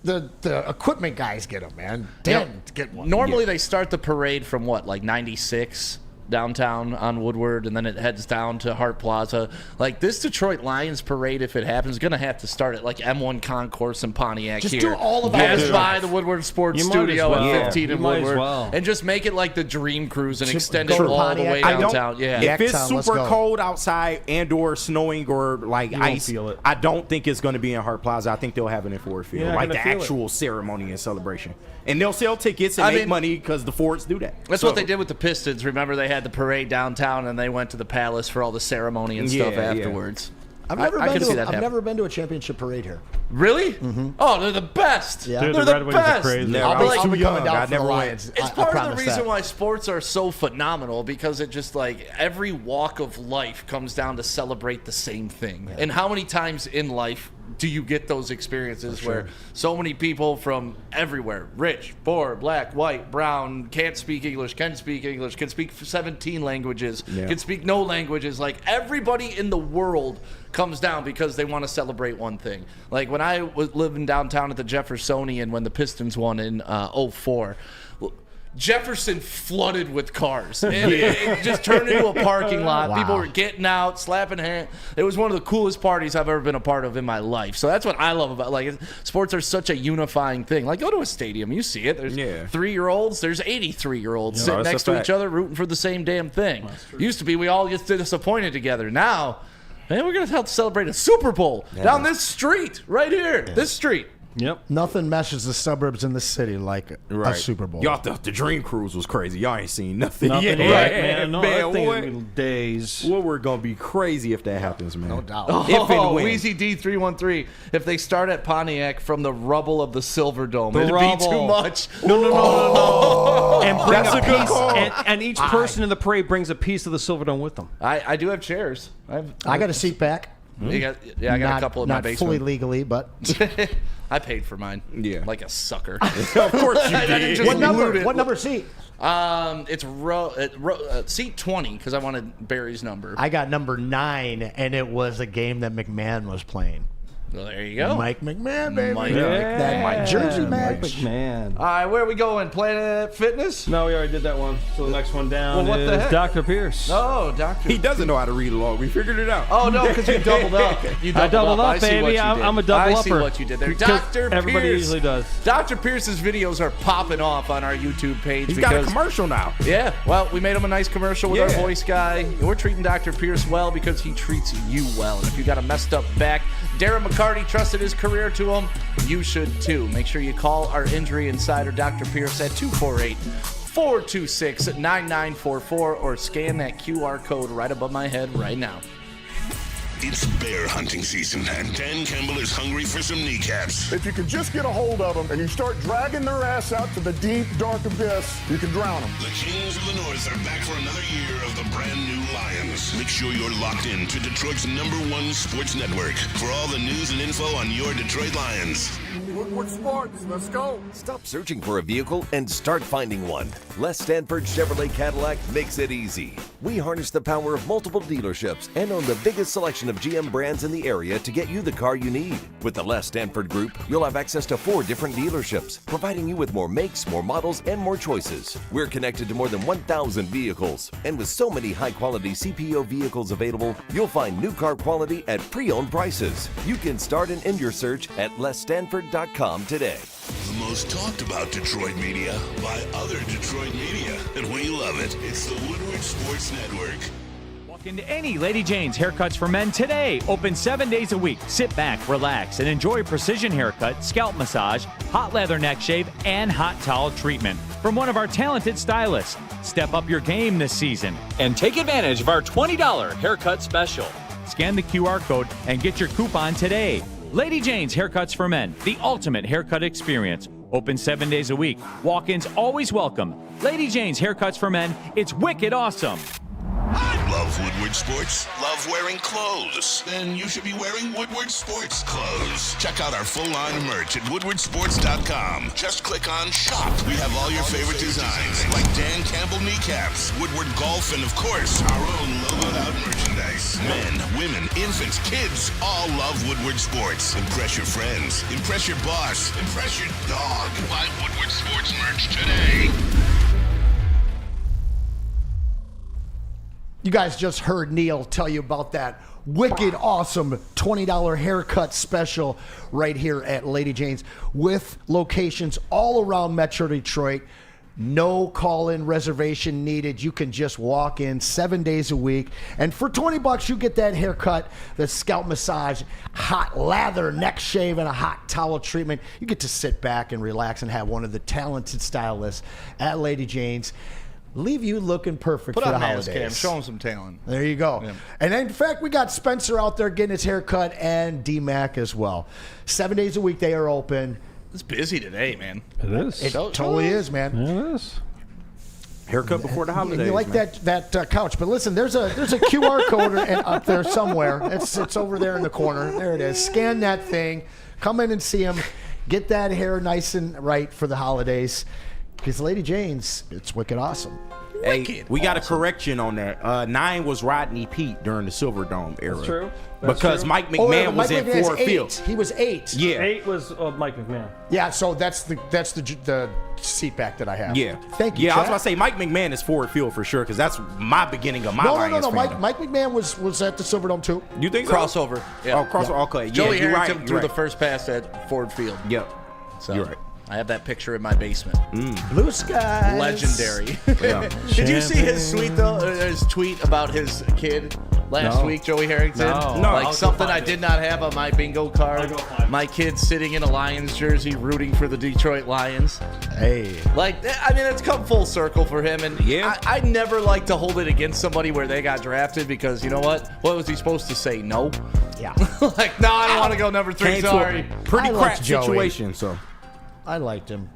The equipment guys get them, man. Dan, get one. Normally they start the parade from like 96 downtown on Woodward, and then it heads down to Hart Plaza. Like this Detroit Lions parade, if it happens, is going to have to start at like M1 Concourse in Pontiac Just here. do all of Pass that. by the Woodward Sports You might as Studio well. at 15 You in might as Woodward, well. and just make it like the Dream Cruise and extend go it to all the Pontiac. way I don't- downtown. Yeah. If it's Jacktown, let's super go. cold outside and or snowing or like You won't ice, feel it. I don't think it's going to be in Hart Plaza. I think they'll have it in Ford Field, You're not like the gonna feel it. actual ceremony and celebration. And they'll sell tickets and I make mean- money because the Fords do that. That's So- what they did with the Pistons. Remember, they had the parade downtown, and they went to the Palace for all the ceremony and stuff Yeah, yeah. afterwards. I've never, I been could see to, that I've happen. never been to a championship parade here. Really? Oh, they're the best. Yeah. They're Dude, the Red Wings are best. crazy. Yeah, I'll I be, was I'll too be coming young. I down for the never went. Lions. It's I part of the promise reason that. why sports are so phenomenal because it just like every walk of life comes down to celebrate the same thing. And how many times in life do you get those experiences where so many people from everywhere, rich, poor, black, white, brown, can't speak English, can speak English, can speak 17 languages, can speak no languages, like everybody in the world comes down because they want to celebrate one thing. Like when I was living downtown at the Jeffersonian when the Pistons won in 04, Jefferson flooded with cars. And it just turned into a parking lot. Wow. People were getting out, slapping hands. It was one of the coolest parties I've ever been a part of in my life. So that's what I love about sports are such a unifying thing. Like go to a stadium, you see it. There's 3-year-olds, there's 83-year-olds sitting that's next a to fact. each other rooting for the same damn thing. Used to be we all get disappointed together. Now, man, we're going to have to celebrate a Super Bowl down this street right here. This street. Yep. Nothing meshes the suburbs in the city like a Super Bowl. Y'all thought the Dream Cruise was crazy. Y'all ain't seen nothing, Nothing yet. yet, man. No, that thing what? is days. What we're going to be crazy if that happens, man. No doubt. If and when. Wheezy D313. If they start at Pontiac from the rubble of the Silver Dome, it'd be rubble. too much. Oh. And bring That's a a good piece, call. and each person in the parade brings a piece of the Silverdome with them. I do have chairs. I got a seat back. I got a couple in my not basement. fully legally, but I paid for mine. Yeah. Like a sucker. Of course you I didn't did. just what number? loot it. What number seat? It's seat 20 because I wanted Barry's number. I got number 9, and it was a game that McMahon was playing. Well, there you go. Mike McMahon, baby. That Jersey match. Man. All right, where are we going? Planet Fitness? No, we already did that one. So the next one down Well, what the is heck? Dr. Pierce. Oh, Doctor. He doesn't know how to read along. We figured it out. Oh, no, because you doubled up. I doubled up, I see what baby. you did. I'm a double upper. I see what you did there. Because Dr. everybody Pierce. usually does. Dr. Pierce's videos are popping off on our YouTube page. He's got a commercial now. Yeah, well, we made him a nice commercial with our Yeah. voice guy. We're treating Dr. Pierce well because he treats you well. And if you got a messed up back, Darren McCarty trusted his career to him. You should too. Make sure you call our injury insider, Dr. Pierce, at 248-426-9944 or scan that QR code right above my head right now. It's bear hunting season, and Dan Campbell is hungry for some kneecaps. If you can just get a hold of them and you start dragging their ass out to the deep, dark abyss, you can drown them. The Kings of the North are back for another year of the brand new Lions. Make sure you're locked in to Detroit's #1 sports network for all the news and info on your Detroit Lions. Woodward Sports, let's go. Stop searching for a vehicle and start finding one. Les Stanford Chevrolet Cadillac makes it easy. We harness the power of multiple dealerships and own the biggest selection of GM brands in the area to get you the car you need. With the Les Stanford Group, you'll have access to 4 different dealerships, providing you with more makes, more models, and more choices. We're connected to more than 1,000 vehicles. And with so many high-quality CPO vehicles available, you'll find new car quality at pre-owned prices. You can start and end your search at lesstanford.com today. The most talked about Detroit media by other Detroit media, and we love it. It's the Woodward Sports Network. Walk into any Lady Jane's Haircuts for Men today. Open 7 days a week. Sit back, relax, and enjoy precision haircut, scalp massage, hot leather neck shave, and hot towel treatment from one of our talented stylists. Step up your game this season and take advantage of our $20 haircut special. Scan the QR code and get your coupon today. Lady Jane's Haircuts for Men, the ultimate haircut experience. Open 7 days a week. Walk-ins always welcome. Lady Jane's Haircuts for Men, it's wicked awesome. Love Woodward Sports? Love wearing clothes? Then you should be wearing Woodward Sports clothes. Check out our full line of merch at woodwardsports.com. Just click on Shop. We have all your favorite designs, like Dan Campbell kneecaps, Woodward Golf, and of course, our own logoed out merchandise. Men, women, infants, kids all love Woodward Sports. Impress your friends. Impress your boss. Impress your dog. Buy Woodward Sports merch today. You guys just heard Neil tell you about that wicked awesome $20 haircut special right here at Lady Jane's with locations all around Metro Detroit. No call-in reservation needed. You can just walk in 7 days a week. And for $20, you get that haircut, the scalp massage, hot lather neck shave, and a hot towel treatment. You get to sit back and relax and have one of the talented stylists at Lady Jane's leave you looking perfect Put for the on holidays. Cam. Show him some talent. There you go. Yeah. And in fact, we got Spencer out there getting his haircut and D-Mac as well. 7 days a week they are open. It's busy today, man. It is. It totally is, man. It is. Haircut before the holidays. You like man. that couch, but listen, there's a QR code up there somewhere. It's over there in the corner. There it is. Scan that thing. Come in and see him. Get that hair nice and right for the holidays. Because Lady Jane's, it's wicked awesome. Hey, we got a correction on that. 9 was Rodney Pete during the Silver Dome era. That's true. Because Mike McMahon was Mike in McMahon's Ford 8. Field. He was 8. Yeah. 8 was Mike McMahon. Yeah, so that's the seat back that I have. Yeah. Thank you, Yeah, I was Chad. about to say Mike McMahon is Ford Field for sure because that's my beginning of my No. Lions fandom. Mike McMahon was at the Silverdome too. You think so? Crossover. Yeah. Oh, crossover. Okay. Yeah, Joey you're Harrington right. threw You're the right. first pass at Ford Field. Yep. So You're right. I have that picture in my basement. Blue skies. Legendary. Yeah. Did you see his tweet about his kid last week, Joey Harrington? No. No. Like I'll go something find I it. did not have on my bingo card. I'll go find it. My kid sitting in a Lions jersey rooting for the Detroit Lions. Hey. Like, I mean, it's come full circle for him. And Yeah. I never like to hold it against somebody where they got drafted because, you know what? What was he supposed to say? No? Yeah. Like, no, I don't want to go number 3. Came to Sorry. a pretty I crap liked Joey. situation. So I liked him.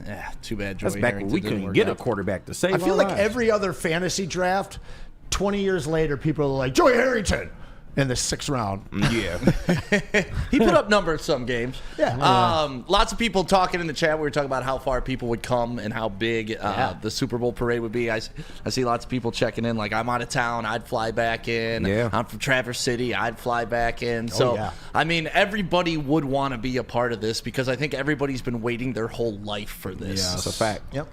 Yeah, too bad Joey that's back when Harrington we didn't couldn't work get a out. quarterback to save I feel our like lives. every other fantasy draft, 20 years later, people are like, Joey Harrington. in the 6th round. Yeah. He put up numbers some games. Yeah. Lots of people talking in the chat. We were talking about how far people would come and how big the Super Bowl parade would be. I see lots of people checking in. Like, I'm out of town, I'd fly back in. Yeah. I'm from Traverse City, I'd fly back in. So, I mean, everybody would want to be a part of this because I think everybody's been waiting their whole life for this. Yeah, that's a fact. Yep.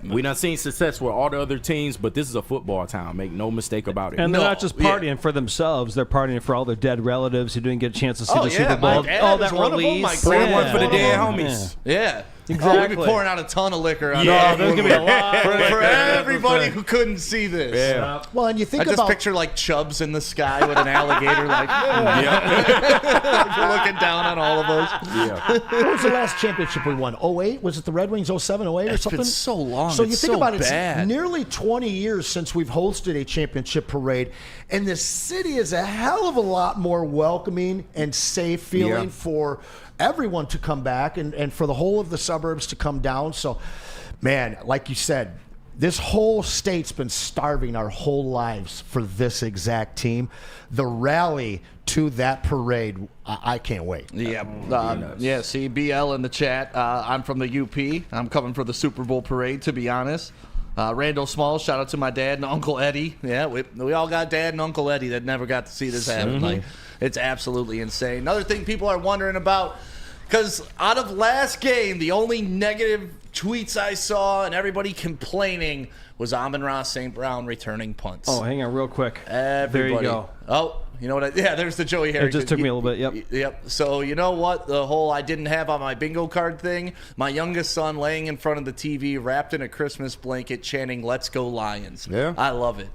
We done seen success with all the other teams, but this is a football town. Make no mistake about it. And they're not just partying for themselves; they're partying for all their dead relatives who didn't get a chance to see the Super Bowl. All that release, pouring one for the dead homies. Yeah. Exactly. We'll be pouring out a ton of liquor. On there's going to be a lot. for everybody who couldn't see this. Yeah. Well, and you think I just about picture like Chubbs in the sky with an alligator, like looking down on all of us. Yeah. what was the last championship we won? 08? Was it the Red Wings 07, 08 or It's something? been so long. So you It's think so about it, bad. it's nearly 20 years since we've hosted a championship parade, and the city is a hell of a lot more welcoming and safe feeling for everyone to come back and for the whole of the suburbs to come down. So, man, like you said, this whole state's been starving our whole lives for this exact team. The rally to that parade, I can't wait. Yeah. See, BL in the chat. I'm from the UP. I'm coming for the Super Bowl parade, to be honest. Randall Smalls, shout out to my dad and Uncle Eddie. Yeah, we all got Dad and Uncle Eddie that never got to see this happen. Like, it's absolutely insane. Another thing people are wondering about, because out of last game, the only negative tweets I saw and everybody complaining was Amon-Ra St. Brown returning punts. Oh, hang on real quick. Everybody. There you go. Oh, you know what? There's the Joey Harrington. It just took me a little bit, yep. Yep. So, you know what? The whole I didn't have on my bingo card thing, my youngest son laying in front of the TV, wrapped in a Christmas blanket, chanting, "Let's go Lions." Yeah. I love it.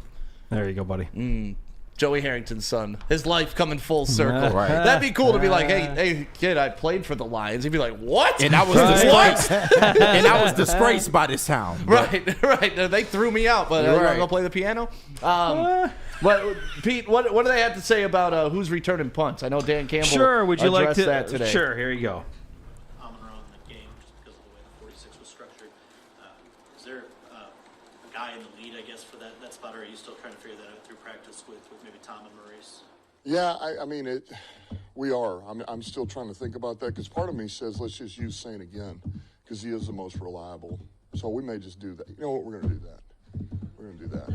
There you go, buddy. Joey Harrington's son. His life coming full circle. Right. That'd be cool to be like, hey, kid, I played for the Lions. He'd be like, what? And I was disgraced. And I was disgraced by this town. Right. They threw me out, but I'm going to play the piano. But Pete, what do they have to say about who's returning punts? I know Dan Campbell. Sure. Would you like to? That today. Sure. Here you go. Amon-Ra in the game, just because of the way the 46 was structured. Is there a guy in the lead, I guess, for that spot, or are you still trying to figure that out through practice with maybe Tom and Maurice? Yeah, I mean, we are. I'm still trying to think about that because part of me says let's just use Saint again because he is the most reliable. So we may just do that. You know what? We're going to do that. We're going to do that.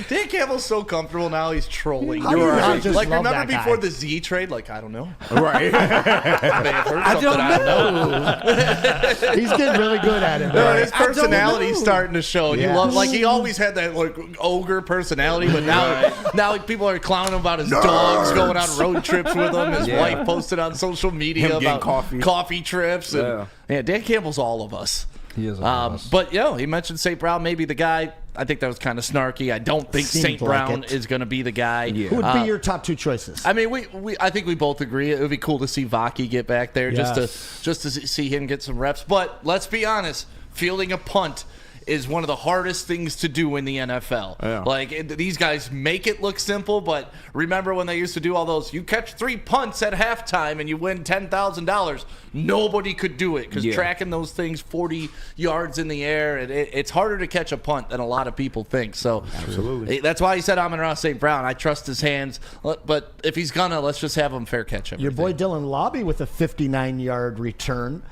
Dan Campbell's so comfortable now, he's trolling. How do you not just like, love remember that before guy? the Z trade? Like, I don't know. Right. I may have heard something I don't know. He's getting really good at it. No, man. his personality's starting to show. And Yeah. you love, like, he always had that like ogre personality, but now like, people are clowning him about his dogs going on road trips with him. His wife posted on social media Him getting about coffee trips. And, yeah, Dan Campbell's all of us. He is all of us. But he mentioned St. Brown, maybe the guy. I think that was kind of snarky. I don't think Seemed St. like Brown it. is going to be the guy. Yeah. Who would be your top two choices? I mean, I think we both agree it would be cool to see Vaki get back there just to see him get some reps. But let's be honest, fielding a punt is one of the hardest things to do in the NFL. Yeah. Like, these guys make it look simple, but remember when they used to do all those, you catch 3 punts at halftime and you win $10,000. Nobody could do it because tracking those things 40 yards in the air, it's harder to catch a punt than a lot of people think. So absolutely, that's why he said Amon-Ra St. Brown. I trust his hands, but if he's gonna, let's just have him fair catch everything. Your boy Dylan Lobby with a 59-yard return.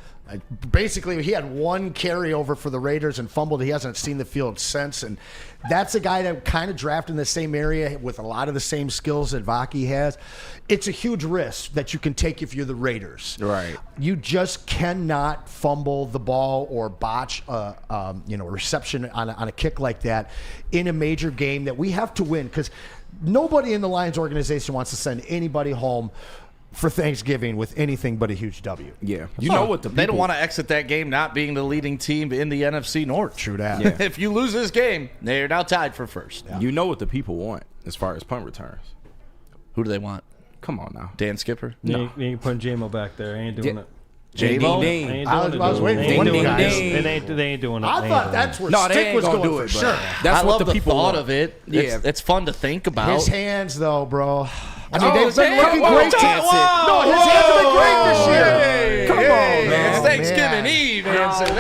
Basically, he had one carryover for the Raiders and fumbled. He hasn't seen the field since. And that's a guy that kind of drafted in the same area with a lot of the same skills that Vaki has. It's a huge risk that you can take if you're the Raiders. Right. You just cannot fumble the ball or botch a reception on a kick like that in a major game that we have to win, because nobody in the Lions organization wants to send anybody home for Thanksgiving with anything but a huge W. Yeah. You know what they don't want to exit that game not being the leading team in the NFC North. True that. Yeah. If you lose this game, they're now tied for first. Yeah. You know what the people want as far as punt returns. Who do they want? Come on now. Dan Skipper? No. You ain't putting J-Mo back there. I ain't doing it. J-Mo? I was waiting for one of you guys. They ain't doing it. I thought that's where they Stick ain't was gonna going do for it, sure. That's I what love the people thought want. of it. Yeah. It's fun to think about. His hands, though, bro. I mean, they've been looking great. No, his hands have been great this year. Come on, man. It's Thanksgiving Eve, Hanson.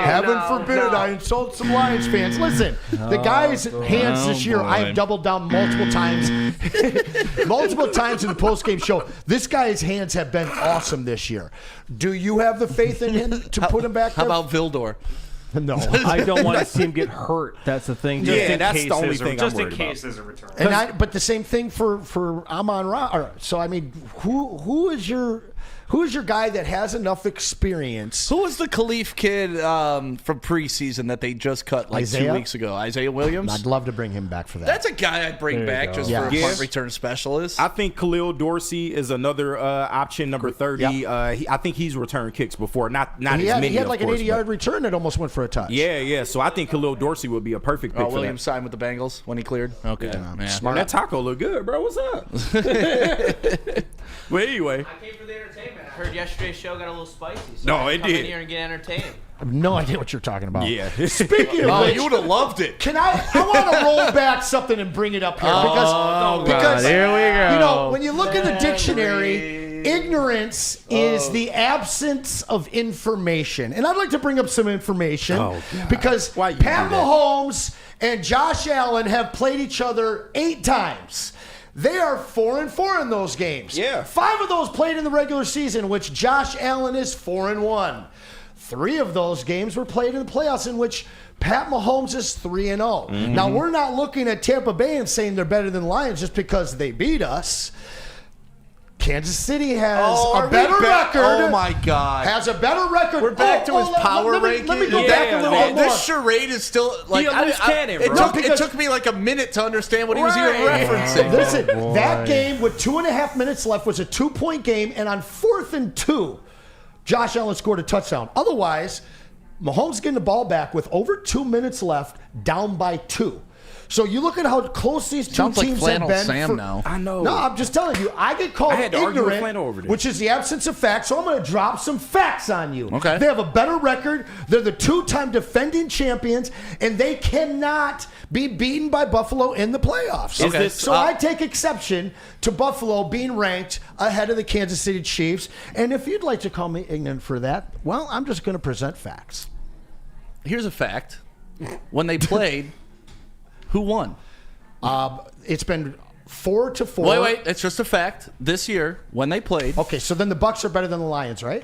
Heaven forbid I insult some Lions fans. Listen, the guy's hands this year, I have doubled down multiple times. Multiple times in the postgame show. This guy's hands have been awesome this year. Do you have the faith in him to put him back there? How about Vildor? No, I don't want to see him get hurt. That's the thing. That's the only thing I'm worried about. There's a return. But the same thing for Amon-Ra. So I mean, who is your guy that has enough experience? Who was the Khalif kid from preseason that they just cut like Isaiah? 2 weeks ago? Isaiah Williams? I'd love to bring him back for that. That's a guy I'd bring back just for a punt return specialist. I think Khalil Dorsey is another option, number 30. Yep. I think he's returned kicks before, not as many. He had like of course, an 80-yard return that almost went for a touch. Yeah. So I think Khalil Dorsey would be a perfect pick for Williams that. signed with the Bengals when he cleared. Okay, Smart. That taco look good, bro. What's up? Well, anyway. I came for the entertainment. I heard yesterday's show got a little spicy. So No, I it come in did. here and get entertained. I have no idea what you're talking about. Yeah. Speaking of which, you would have loved it. I want to roll back something and bring it up here because here we go. You know, when you look in the dictionary, ignorance is the absence of information. And I'd like to bring up some information because Why you Pat do that? Mahomes and Josh Allen have played each other 8 times. They are 4-4 in those games. Yeah. 5 of those played in the regular season, which Josh Allen is 4-1. 3 of those games were played in the playoffs, in which Pat Mahomes is 3-0. Mm-hmm. Now, we're not looking at Tampa Bay and saying they're better than the Lions just because they beat us. Kansas City has a better record. Oh, my God. Has a better record. We're back to his power ranking. Let me go back a little bit more. This charade is still like a loose cannon, bro. It took me like a minute to understand what he was even referencing. Listen, that game with 2.5 minutes left was a 2-point game, and on 4th and 2, Josh Allen scored a touchdown. Otherwise, Mahomes getting the ball back with over 2 minutes left, down by 2. So you look at how close these two teams have been. Sam now. I know. No, I'm just telling you. I get called had to argue with ignorant, Flano over this. which is the absence of facts. So I'm going to drop some facts on you. Okay. They have a better record. They're the 2-time defending champions, and they cannot be beaten by Buffalo in the playoffs. Okay. So I take exception to Buffalo being ranked ahead of the Kansas City Chiefs. And if you'd like to call me ignorant for that, well, I'm just going to present facts. Here's a fact. When they played, who won? It's been 4-4. Wait. It's just a fact. This year, when they played. Okay, so then the Bucs are better than the Lions, right?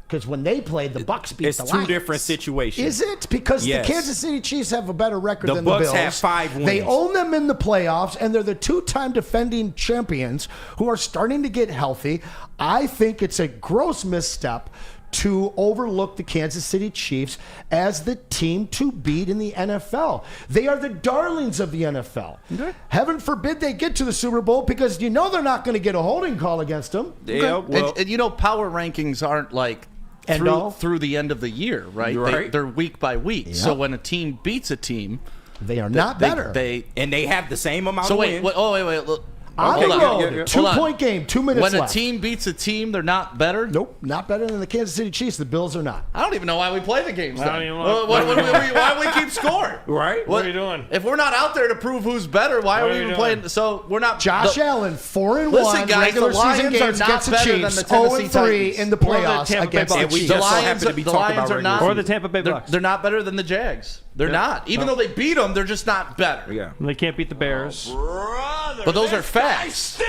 Because when they played, the Bucs beat the Lions. It's two different situations. Is it? Because Yes. the Kansas City Chiefs have a better record The than the Bucs Bills. have 5 wins. They own them in the playoffs, and they're the 2-time defending champions who are starting to get healthy. I think it's a gross misstep to overlook the Kansas City Chiefs as the team to beat in the NFL. They are the darlings of the NFL. Okay. Heaven forbid they get to the Super Bowl because you know they're not going to get a holding call against them. Yeah, well, And you know, power rankings aren't like through the end of the year, right? Right. They're week by week. Yep. So when a team beats a team, they are not better. and they have the same amount So of wait, wins. wait. Look. On the Hold road, on. Hold on. 2-point game, 2 minutes When left. a team beats a team, they're not better? Nope, not better than the Kansas City Chiefs. The Bills are not. I don't even know why we play the games. I don't then. even know. Why do we keep scoring? Right? What are you doing? If we're not out there to prove who's better, why are What we are you even doing? playing? So we're not. Josh Allen, 4-1. Listen, guys, regular the Lions season are games not against the better than Chiefs. the Tennessee 0-3 Titans. in the Or the playoffs Tampa Bay against the Bucks. we Chiefs. just so happen to be the talking Lions about are not. Or the Tampa Bay Bucks. They're not better than the Jags. They're not. Even though they beat them, they're just not better. Yeah. They can't beat the Bears. But those are facts.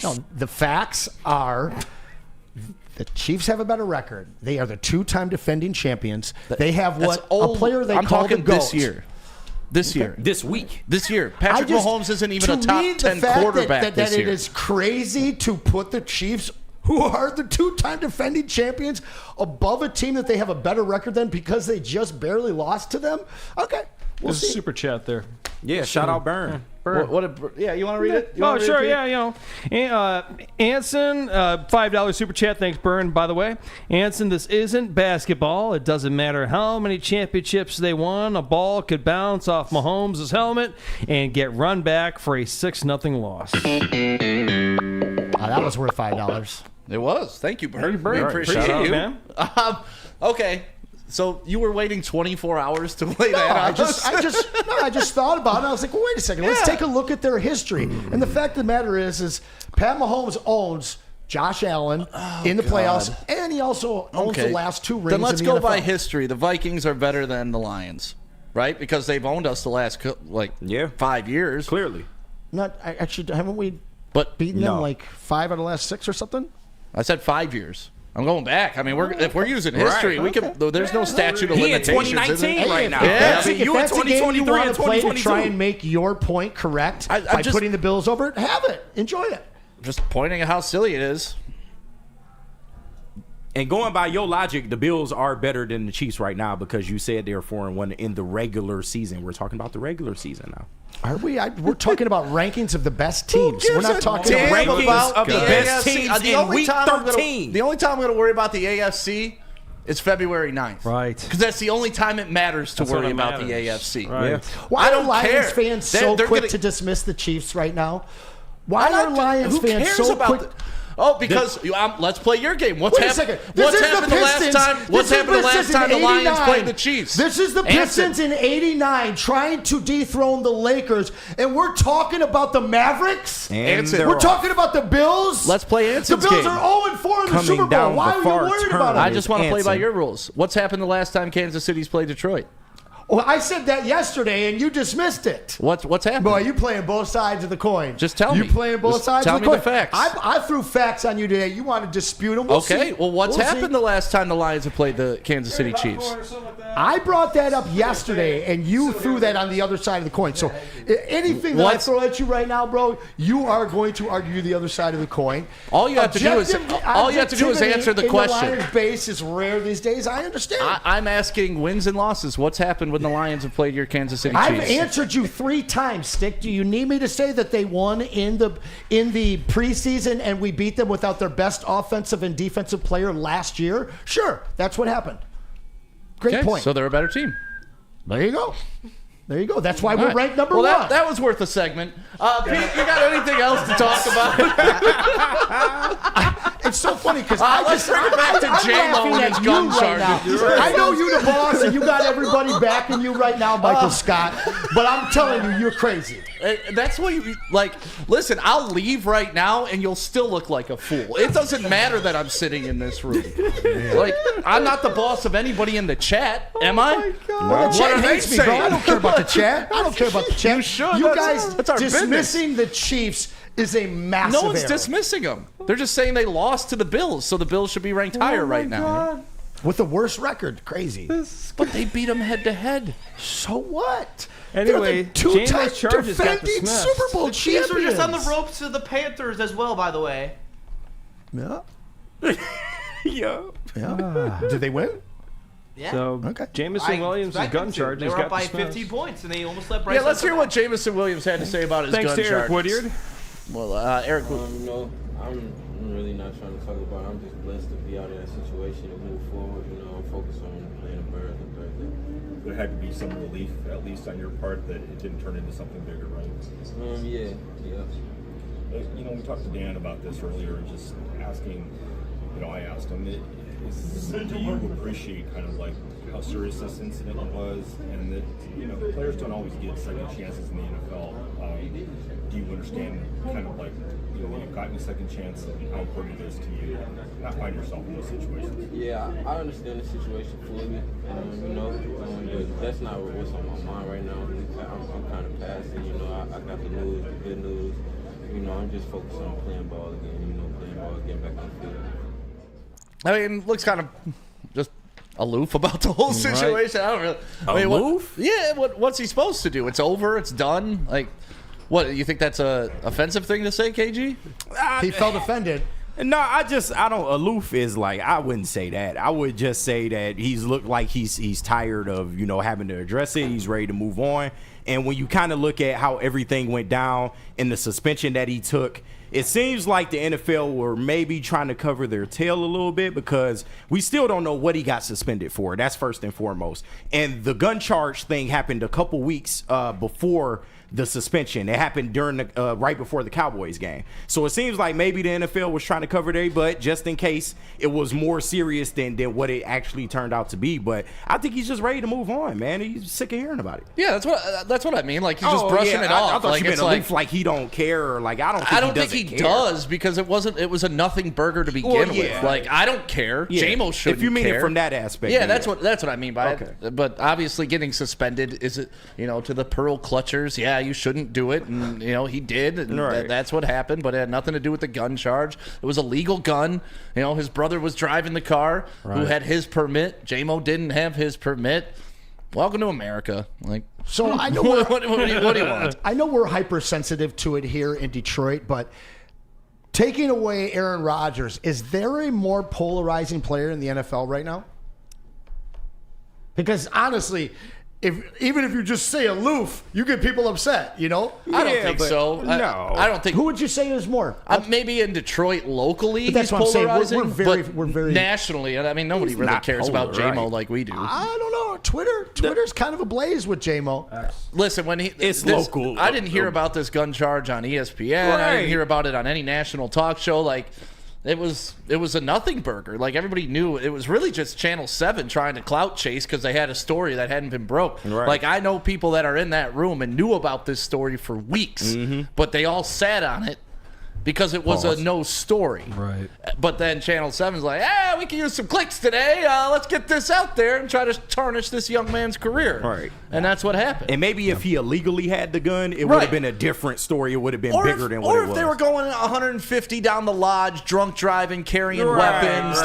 No, the facts are the Chiefs have a better record. They are the 2-time defending champions. They have That's a old. player they I'm call talking the GOAT. this year. This year. This week. This year. Patrick Mahomes isn't even to a top me, the 10 fact quarterback that this year. it is crazy to put the Chiefs, who are the 2-time defending champions, above a team that they have a better record than because they just barely lost to them. Okay. We'll There's a see. super chat there. Yeah, shout out Burn. You want to read it? You Oh, wanna read it, sure, Pete? yeah, Anson, $5 super chat. Thanks, Burn, by the way. Anson, this isn't basketball. It doesn't matter how many championships they won. A ball could bounce off Mahomes' helmet and get run back for a 6-0 loss. That was worth $5. It was. Thank you, Bert. Bert. We appreciate Appreciate you. it, man. Okay. So you were waiting 24 hours to lay that I out? just thought about it. I was like, well, wait a second. Let's take a look at their history. And the fact of the matter is Pat Mahomes owns Josh Allen in the playoffs, and he also owns the last 2 rings. Then let's in the go NFL. by history. The Vikings are better than the Lions, right? Because they've owned us the last 5 years. Clearly. Haven't we beaten them like 5 out of the last 6 or something? I said 5 years. I'm going back. I mean, if we're using history, we can. There's no statute of limitations. He in 2019 right now. Yeah. I mean, you in 2023 and 2022. To try and make your point correct by putting the Bills over it, have it. Enjoy it. Just pointing at how silly it is. And going by your logic, the Bills are better than the Chiefs right now because you said they're 4-1 in the regular season. We're talking about the regular season now. Are we? We're talking about rankings of the best teams. We're not talking about rankings of the best teams in week 13. The only time I'm going to worry about the AFC is February 9th. Right. Because that's the only time it matters to worry about the AFC. Right. Yeah. Why I don't are Lions care. fans so quick to dismiss the Chiefs right now? Why are Lions who fans cares so about quick? Because let's play your game. What's Wait a second. What's happened the last time? What's happened the last time the Lions played the Chiefs? This is the Pistons in '89 trying to dethrone the Lakers, and we're talking about the Mavericks. We're talking about the Bills. Let's play Anson's The Bills game. are 0-4 in the Super Bowl. Why are you worried about it? I just want to play by your rules. What's happened the last time Kansas City's played Detroit? Well, I said that yesterday, and you dismissed it. What's happened? Boy, you playing both sides of the coin. Just tell me. You playing both Just sides tell of the me coin. the facts. I threw facts on you today. You want to dispute them? What's see. happened the last time the Lions have played the Kansas City Chiefs? I brought that up yesterday, and you threw that on the other side of the coin. So anything that I throw at you right now, bro, you are going to argue the other side of the coin. All you have to do is answer the question. The Lions base is rare these days. I understand. I'm asking wins and losses. What's happened when the Lions have played your Kansas City Chiefs? I've answered you 3 times, Stick. Do you need me to say that they won in the preseason and we beat them without their best offensive and defensive player last year? Sure, that's what happened. Great point. So they're a better team. There you go. There you go. That's why we're ranked number 1. That was worth a segment. Pete, you got anything else to talk about? It's so funny because let's bring it back to J-Lo and his gun sergeant. I know you the boss and you got everybody backing you right now, Michael Scott. But I'm telling you, you're crazy. That's what you like. Listen, I'll leave right now and you'll still look like a fool. It doesn't matter that I'm sitting in this room. Like, I'm not the boss of anybody in the chat, am I? My God. Well, the chat hates me, bro. I don't care about the chat. I don't care about the chat. You should. You guys that's our dismissing the Chiefs is a massive No one's error. dismissing them. They're just saying they lost to the Bills, so the Bills should be ranked higher right now. With the worst record. Crazy. But they beat them head to head. So what? Anyway, They're the 2-time Chargers got defending dismissed. Super Bowl The Chiefs were just on the champions. ropes to the Panthers as well, by the way. Yeah. Yeah. Did they win? Yeah. So Jamison Williams' gun charges They were got up by dismissed. 50 points, and they almost let Bryce. Yeah, let's hear what Jamison Williams had to say about his Thanks gun to Eric charges. Woodyard. Well, Eric. I'm really not trying to talk about it. I'm just blessed to be out in that situation and move forward. I'm focused on playing the Bears on Thursday. There had to be some relief, at least on your part, that it didn't turn into something bigger, right? Yeah. We talked to Dan about this earlier, and just asking, I asked him, do you appreciate kind of like how serious this incident was, and that, players don't always get second chances in the NFL. Do you understand kind of like, you've gotten a second chance and how important it is to you not find yourself in those situations? Yeah, I understand the situation fully, but that's not what's on my mind right now. I'm kind of past it, I got the news, the good news. I'm just focused on playing ball again, getting back on the field. I mean, looks kind of just aloof about the whole situation. Right. I don't really. Aloof? What's he supposed to do? It's over. It's done. Like, what? You think that's a offensive thing to say, KG? He felt offended. No, I don't. Aloof is like, I wouldn't say that. I would just say that he's looked like he's tired of having to address it. He's ready to move on. And when you kind of look at how everything went down and the suspension that he took, it seems like the NFL were maybe trying to cover their tail a little bit because we still don't know what he got suspended for. That's first and foremost. And the gun charge thing happened a couple weeks before the suspension. It happened during the right before the Cowboys game. So it seems like maybe the NFL was trying to cover their butt just in case it was more serious than what it actually turned out to be. But I think he's just ready to move on, man. He's sick of hearing about it. Yeah, that's what I mean. Like he's just brushing it off. I thought like, you meant like he don't care, or like I don't think he does, because it was a nothing burger to begin with. Like I don't care. J-Mo shouldn't. If you mean care. it from that aspect. Yeah, that's what I mean by it. But obviously getting suspended is, to the pearl clutchers. Yeah, you shouldn't do it, and he did, and that's what happened. But it had nothing to do with the gun charge. It was a legal gun. His brother was driving the car, who had his permit. J-Mo didn't have his permit. Welcome to America. Like, so I know what do you want? I know we're hypersensitive to it here in Detroit, but taking away Aaron Rodgers, is there a more polarizing player in the NFL right now? Because honestly, even if you just say aloof, you get people upset, I don't think so. No. I don't think. Who would you say is more? Maybe in Detroit locally, but that's he's what I'm saying. polarizing. We're very nationally. I mean, nobody really cares about J-Mo like we do. I don't know. Twitter's kind of ablaze with J-Mo. Listen, it's local. I didn't hear about this gun charge on ESPN. I didn't hear about it on any national talk show. Like, it was a nothing burger. Like, everybody knew it was really just Channel 7 trying to clout chase because they had a story that hadn't been broke. Right. Like, I know people that are in that room and knew about this story for weeks, but they all sat on it because it was a no story. Right. But then Channel 7's like, we can use some clicks today. Let's get this out there and try to tarnish this young man's career. Right. And that's what happened. And maybe if he illegally had the gun, it would have been a different story. It would have been bigger than what it was. Or if they were going 150 down the lodge, drunk driving, carrying weapons.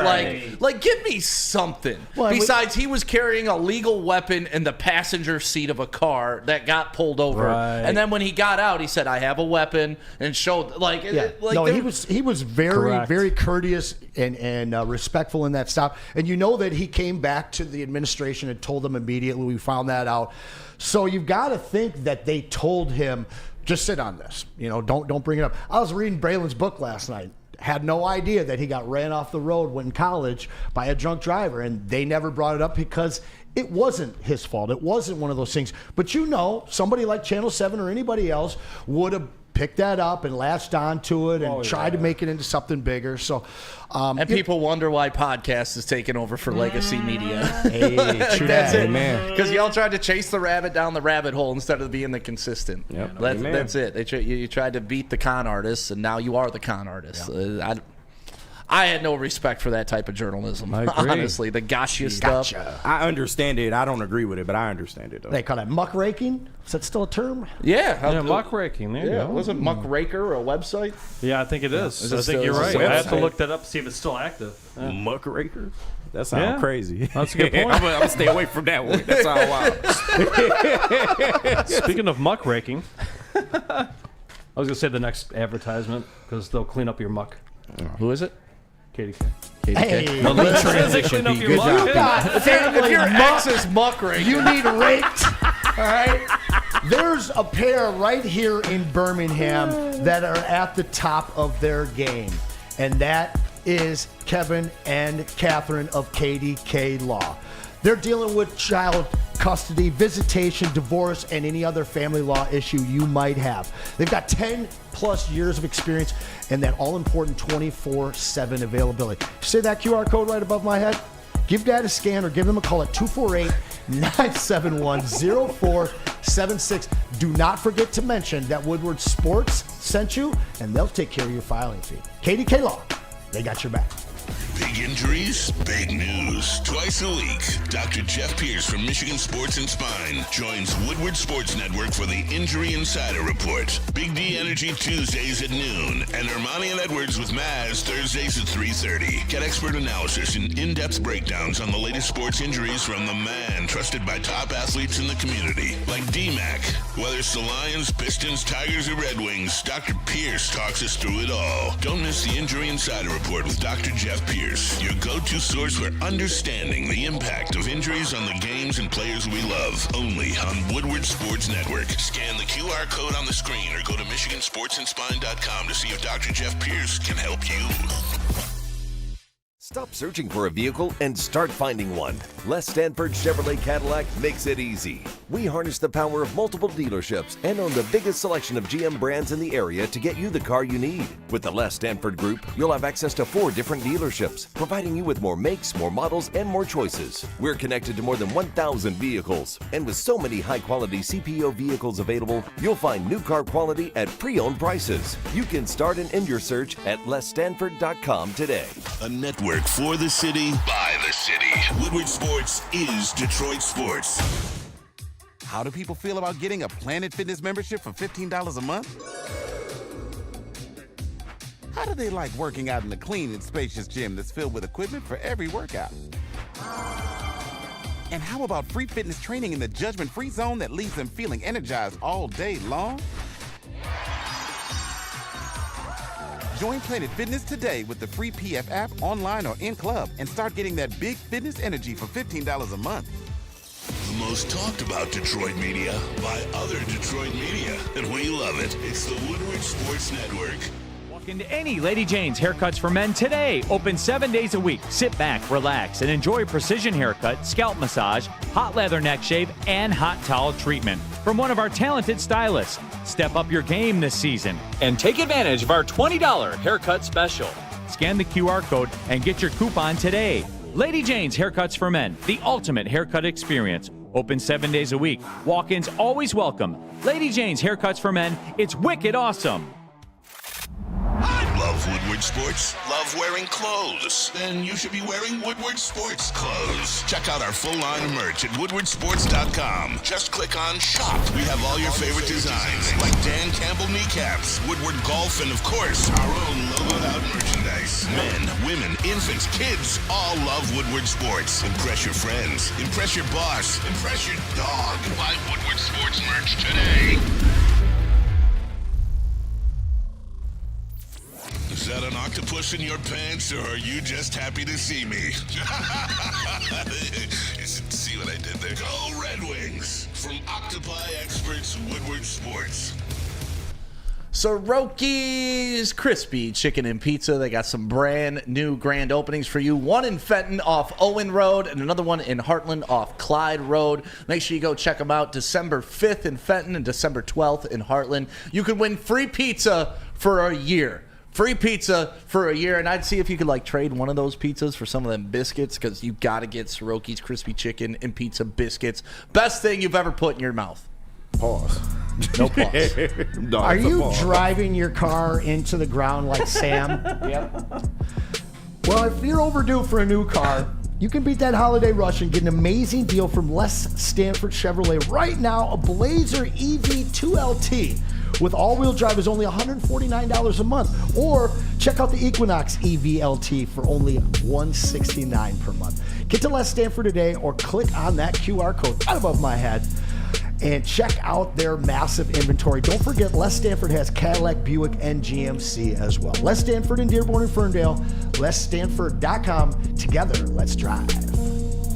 Like, give me something. Besides, he was carrying a legal weapon in the passenger seat of a car that got pulled over. Right. And then when he got out, he said, I have a weapon, and showed, he was very, very courteous and respectful in that stop. And that he came back to the administration and told them immediately. We found that out. So you've got to think that they told him, just sit on this. Don't bring it up. I was reading Braylon's book last night. Had no idea that he got ran off the road when in college by a drunk driver, and they never brought it up because it wasn't his fault. It wasn't one of those things. But somebody like Channel 7 or anybody else would have picked that up and latched onto it and tried to make it into something bigger. So, and people wonder why podcast is taking over for legacy media. Hey, true that's that, it, man. Because y'all tried to chase the rabbit down the rabbit hole instead of being the consistent. Yep. That's it. You tried to beat the con artists, and now you are the con artists. Yep. I had no respect for that type of journalism. I agree. Honestly, the gotcha stuff. I understand it. I don't agree with it, but I understand it, though. They call that muckraking. Is that still a term? Yeah. Muckraking. There you go. Wasn't Muckraker a website? Yeah, I think it is. I think still you're a right. website? I have to look that up to see if it's still active. Yeah. Muckraker? That sounds crazy. That's a good point. I'm going to stay away from that one. That sounds wild. Speaking of muckraking, I was going to say the next advertisement because they'll clean up your muck. Who is it? KDK. Hey, The lead transition. Clean up your muck. If your ex is muckraking, you need raked. All right. There's a pair right here in Birmingham that are at the top of their game, and that is Kevin and Catherine of KDK Law. They're dealing with child custody, visitation, divorce, and any other family law issue you might have. They've got 10 plus years of experience and that all-important 24/7 availability. See that QR code right above my head? Give Dad a scan or give them a call at 248-971-0476. Do not forget to mention that Woodward Sports sent you, and they'll take care of your filing fee. KDK Law, they got your back. Big injuries, big news. Twice a week, Dr. Jeff Pierce from Michigan Sports and Spine joins Woodward Sports Network for the Injury Insider Report. Big D Energy Tuesdays at noon, and Ermanni and Edwards with Maz Thursdays at 3:30. Get expert analysis and in-depth breakdowns on the latest sports injuries from the man trusted by top athletes in the community, like D-Mac. Whether it's the Lions, Pistons, Tigers, or Red Wings, Dr. Pierce talks us through it all. Don't miss the Injury Insider Report with Dr. Jeff Pierce, your go-to source for understanding the impact of injuries on the games and players we love. Only on Woodward Sports Network. Scan the QR code on the screen or go to MichiganSportsandSpine.com to see if Dr. Jeff Pierce can help you. Stop searching for a vehicle and start finding one. Les Stanford Chevrolet Cadillac makes it easy. We harness the power of multiple dealerships and own the biggest selection of GM brands in the area to get you the car you need. With the Les Stanford Group, you'll have access to 4 different dealerships, providing you with more makes, more models, and more choices. We're connected to more than 1,000 vehicles. And with so many high-quality CPO vehicles available, you'll find new car quality at pre-owned prices. You can start and end your search at lesstanford.com today. A network for the city, by the city. Woodward Sports is Detroit Sports. How do people feel about getting a Planet Fitness membership for $15 a month? How do they like working out in a clean and spacious gym that's filled with equipment for every workout? And how about free fitness training in the judgment-free zone that leaves them feeling energized all day long? Join Planet Fitness today with the free PF app, online or in club, and start getting that big fitness energy for $15 a month. The most talked about Detroit media by other Detroit media, and we love it. It's the Woodward Sports Network. Walk into any Lady Jane's Haircuts for Men today. Open 7 days a week. Sit back, relax, and enjoy precision haircut, scalp massage, hot leather neck shave, and hot towel treatment from one of our talented stylists. Step up your game this season and take advantage of our $20 haircut special. Scan the QR code and get your coupon today. Lady Jane's Haircuts for Men, the ultimate haircut experience. Open 7 days a week. Walk-ins always welcome. Lady Jane's Haircuts for Men, it's wicked awesome. Love Woodward Sports? Love wearing clothes? Then you should be wearing Woodward Sports clothes. Check out our full line of merch at woodwardsports.com. Just click on shop. We have all your favorite designs, like Dan Campbell kneecaps, Woodward golf, and of course, our own logoed out merchandise. Men, women, infants, kids all love Woodward Sports. Impress your friends. Impress your boss. Impress your dog. Buy Woodward Sports merch today. Is that an octopus in your pants, or are you just happy to see me? See what I did there? Go Red Wings! From Octopi Experts, Woodward Sports. Soroki's Crispy Chicken and Pizza. They got some brand new grand openings for you. One in Fenton off Owen Road and another one in Heartland off Clyde Road. Make sure you go check them out. December 5th in Fenton and December 12th in Heartland. You can win free pizza for a year. Free pizza for a year, and I'd see if you could like trade one of those pizzas for some of them biscuits, because you got to get Soroki's Crispy Chicken and Pizza biscuits. Best thing you've ever put in your mouth. Pause. No pause. No, Are you pause. driving your car into the ground like Sam? Yep. Well, if you're overdue for a new car, you can beat that holiday rush and get an amazing deal from Les Stanford Chevrolet. Right now, a Blazer EV2LT with all-wheel drive is only $149 a month. Or check out the Equinox EVLT for only $169 per month. Get to Les Stanford today or click on that QR code right above my head and check out their massive inventory. Don't forget, Les Stanford has Cadillac, Buick, and GMC as well. Les Stanford in Dearborn and Ferndale. LesStanford.com. Together, let's drive.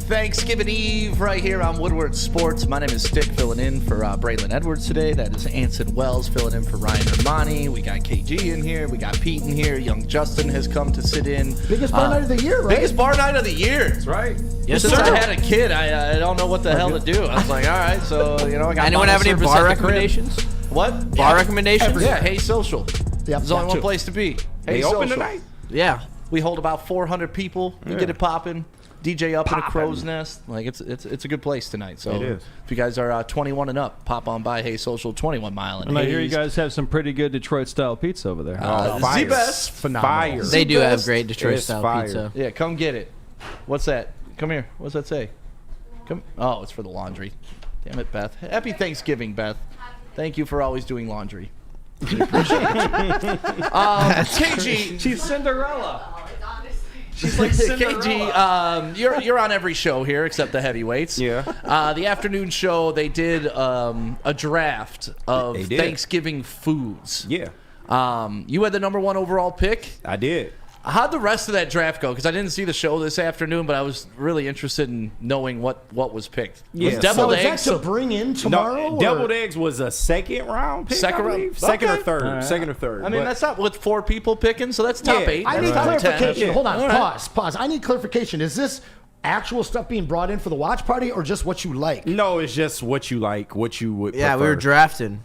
Thanksgiving Eve right here on Woodward Sports. My name is Stick, filling in for Braylon Edwards today. That is Anson Wells filling in for Ryan Ermanni. We got KG in here. We got Pete in here. Young Justin has come to sit in. Biggest bar night of the year, right? Biggest bar night of the year. That's right. Yes, Since I had a kid, I don't know what the hell to do. I was like, all right, so, I got Anyone have any bar recommendations? What? Bar recommendations? Yeah, Hey Social. Yep, There's only one place to be. They open tonight? Yeah. We hold about 400 people. We get it popping. DJ up in a crow's nest. Like it's a good place tonight. So it is. If you guys are 21 and up, pop on by Hey Social 21 Mile. And I hear you guys have some pretty good Detroit style pizza over there. Fire. Z-Best. Phenomenal. They do have great Detroit It's style fire. pizza. Yeah, come get it. What's that? Come here. What's that say? Come. Oh, it's for the laundry. Damn it, Beth. Happy Thanksgiving, Beth. Thank you for always doing laundry. We appreciate it. KG. She's Cinderella. She's like Cinderella. KG, you're on every show here except the heavyweights. Yeah. The afternoon show, they did a draft of They did. Thanksgiving foods. Yeah. You had the number one overall pick. I did. How'd the rest of that draft go? Because I didn't see the show this afternoon, but I was really interested in knowing what was picked. Yeah. Was deviled So is eggs that to bring in tomorrow? No, or- deviled eggs was a second round pick. Second I round? believe. Second or Okay. third. All right. Second or third. I mean, But- that's not with 4 people picking, so that's top Yeah. 8. I That's need top 10. clarification. Hold on. All right. Pause. I need clarification. Is this actual stuff being brought in for the watch party or just what you like? No, it's just what you like, what you would Yeah, we prefer. were drafting.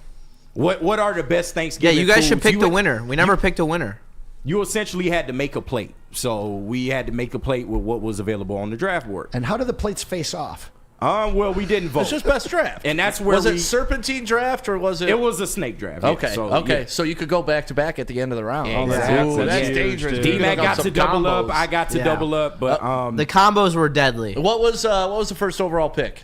What are the best Yeah, Thanksgiving you guys should foods? pick You the would- winner. We never picked a winner. You essentially had to make a plate. So we had to make a plate with what was available on the draft board. And how do the plates face off? Well, we didn't vote. It's just best draft. And that's where was it serpentine draft or was it? It was a snake draft. yeah. Okay. So, okay. yeah. So you could go back to back at the end of the round. Yeah, Ooh, that's huge, dangerous. dude. You could D-Mac hook up got to some double up. combos. I got to Yeah. double up. But The combos were deadly. What was the first overall pick?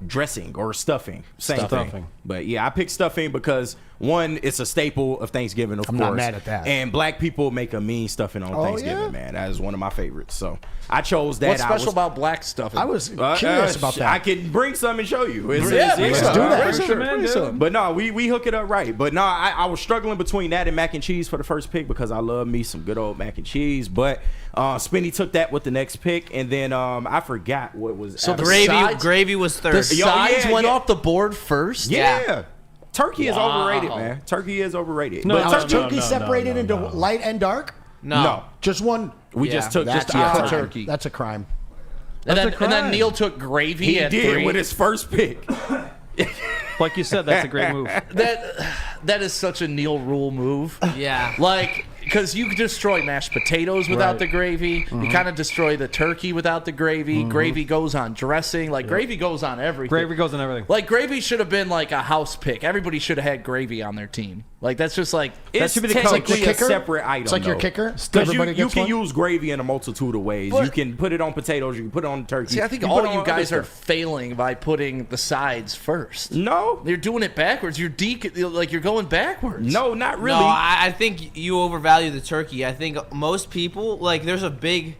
dressing or stuffing. Same Stuffing. thing. But yeah, I picked stuffing because one, it's a staple of Thanksgiving, of I'm course. not mad at that. And black people make a mean stuffing on Thanksgiving, yeah? man. That is one of my favorites. So I chose that. What's I special was- about black stuffing? I was curious about that. I can bring some and show you. It's, Yeah, bring it's- some. do that. Bring for some, sure. bring some. But no, we hook it up right. But no, I was struggling between that and mac and cheese for the first pick because I love me some good old mac and cheese. But Spinny took that with the next pick, and then I forgot what was. So after- the Gravy, sides- was the third. sides yeah, went yeah. off the board first. yeah. Turkey is Wow. overrated, man. Turkey is overrated. No, But Now, no, is turkey, turkey separated into light and dark? No. Just one. we Yeah, just took that's just a crime. turkey. That's a crime. And then, That's a and then crime. Neil took gravy He at did 3. with his first pick. Like you said, that's a great move. That is such a Neil Rule move. Yeah. Like, because you could destroy mashed potatoes without Right. the gravy. You kind of destroy the turkey without the gravy. Gravy goes on dressing. Like, gravy goes on everything. Gravy goes on everything. Like, gravy should have been like a house pick. Everybody should have had gravy on their team. Like, that's just like... It's should be the technically kicker? a separate item. It's like your though. kicker? 'Cause Everybody you gets can one? use gravy in a multitude of ways. But- you can put it on potatoes. You can put it on turkey. See, I think you all put it you on guys other are stuff. failing by putting the sides first. No, You're doing it backwards. You're you're going backwards. no, not really. No, I think you overvalue the turkey. I think most people, like, there's a big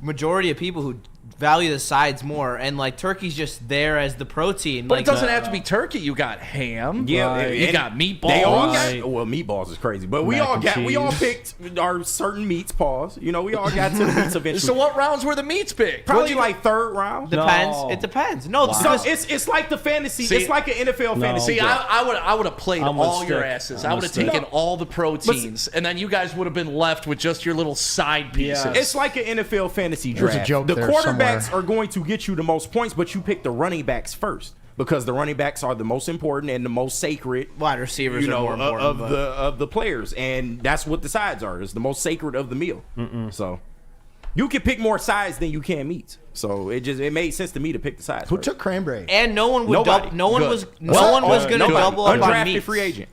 majority of people who value the sides more, and like turkey's just there as the protein. But like, it doesn't have to be turkey. You got ham. Yeah, You and got meatballs. They all Right. got, well, meatballs is crazy, but we Mac all and got we all cheese. picked our certain meats. Pause. You know, we all got to the meats eventually. So what rounds were the meats picked? Probably like third round. depends. No. It depends. No, So because it's like the fantasy. See- it's like an NFL fantasy. See, draft. I would have played I'm all with your stick. asses. I'm I with would have stick. taken all the proteins, and then you guys would have been left with just your little side pieces. Yeah. It's like an NFL fantasy There's draft. a joke the there quarterbacks somewhere. are going to get you the most points, but you pick the running backs first because the running backs are the most important and the most sacred. wide receivers You know, are more important. but- of the players, and that's what the sides are. It's the most sacred of the meal. So you can pick more sides than you can meats. So it made sense to me to pick the sides. Who first. took cranberry? and no one would. Nobody. No one Good. was. No one was going to Nobody. double up on Undrafted meats. free agent.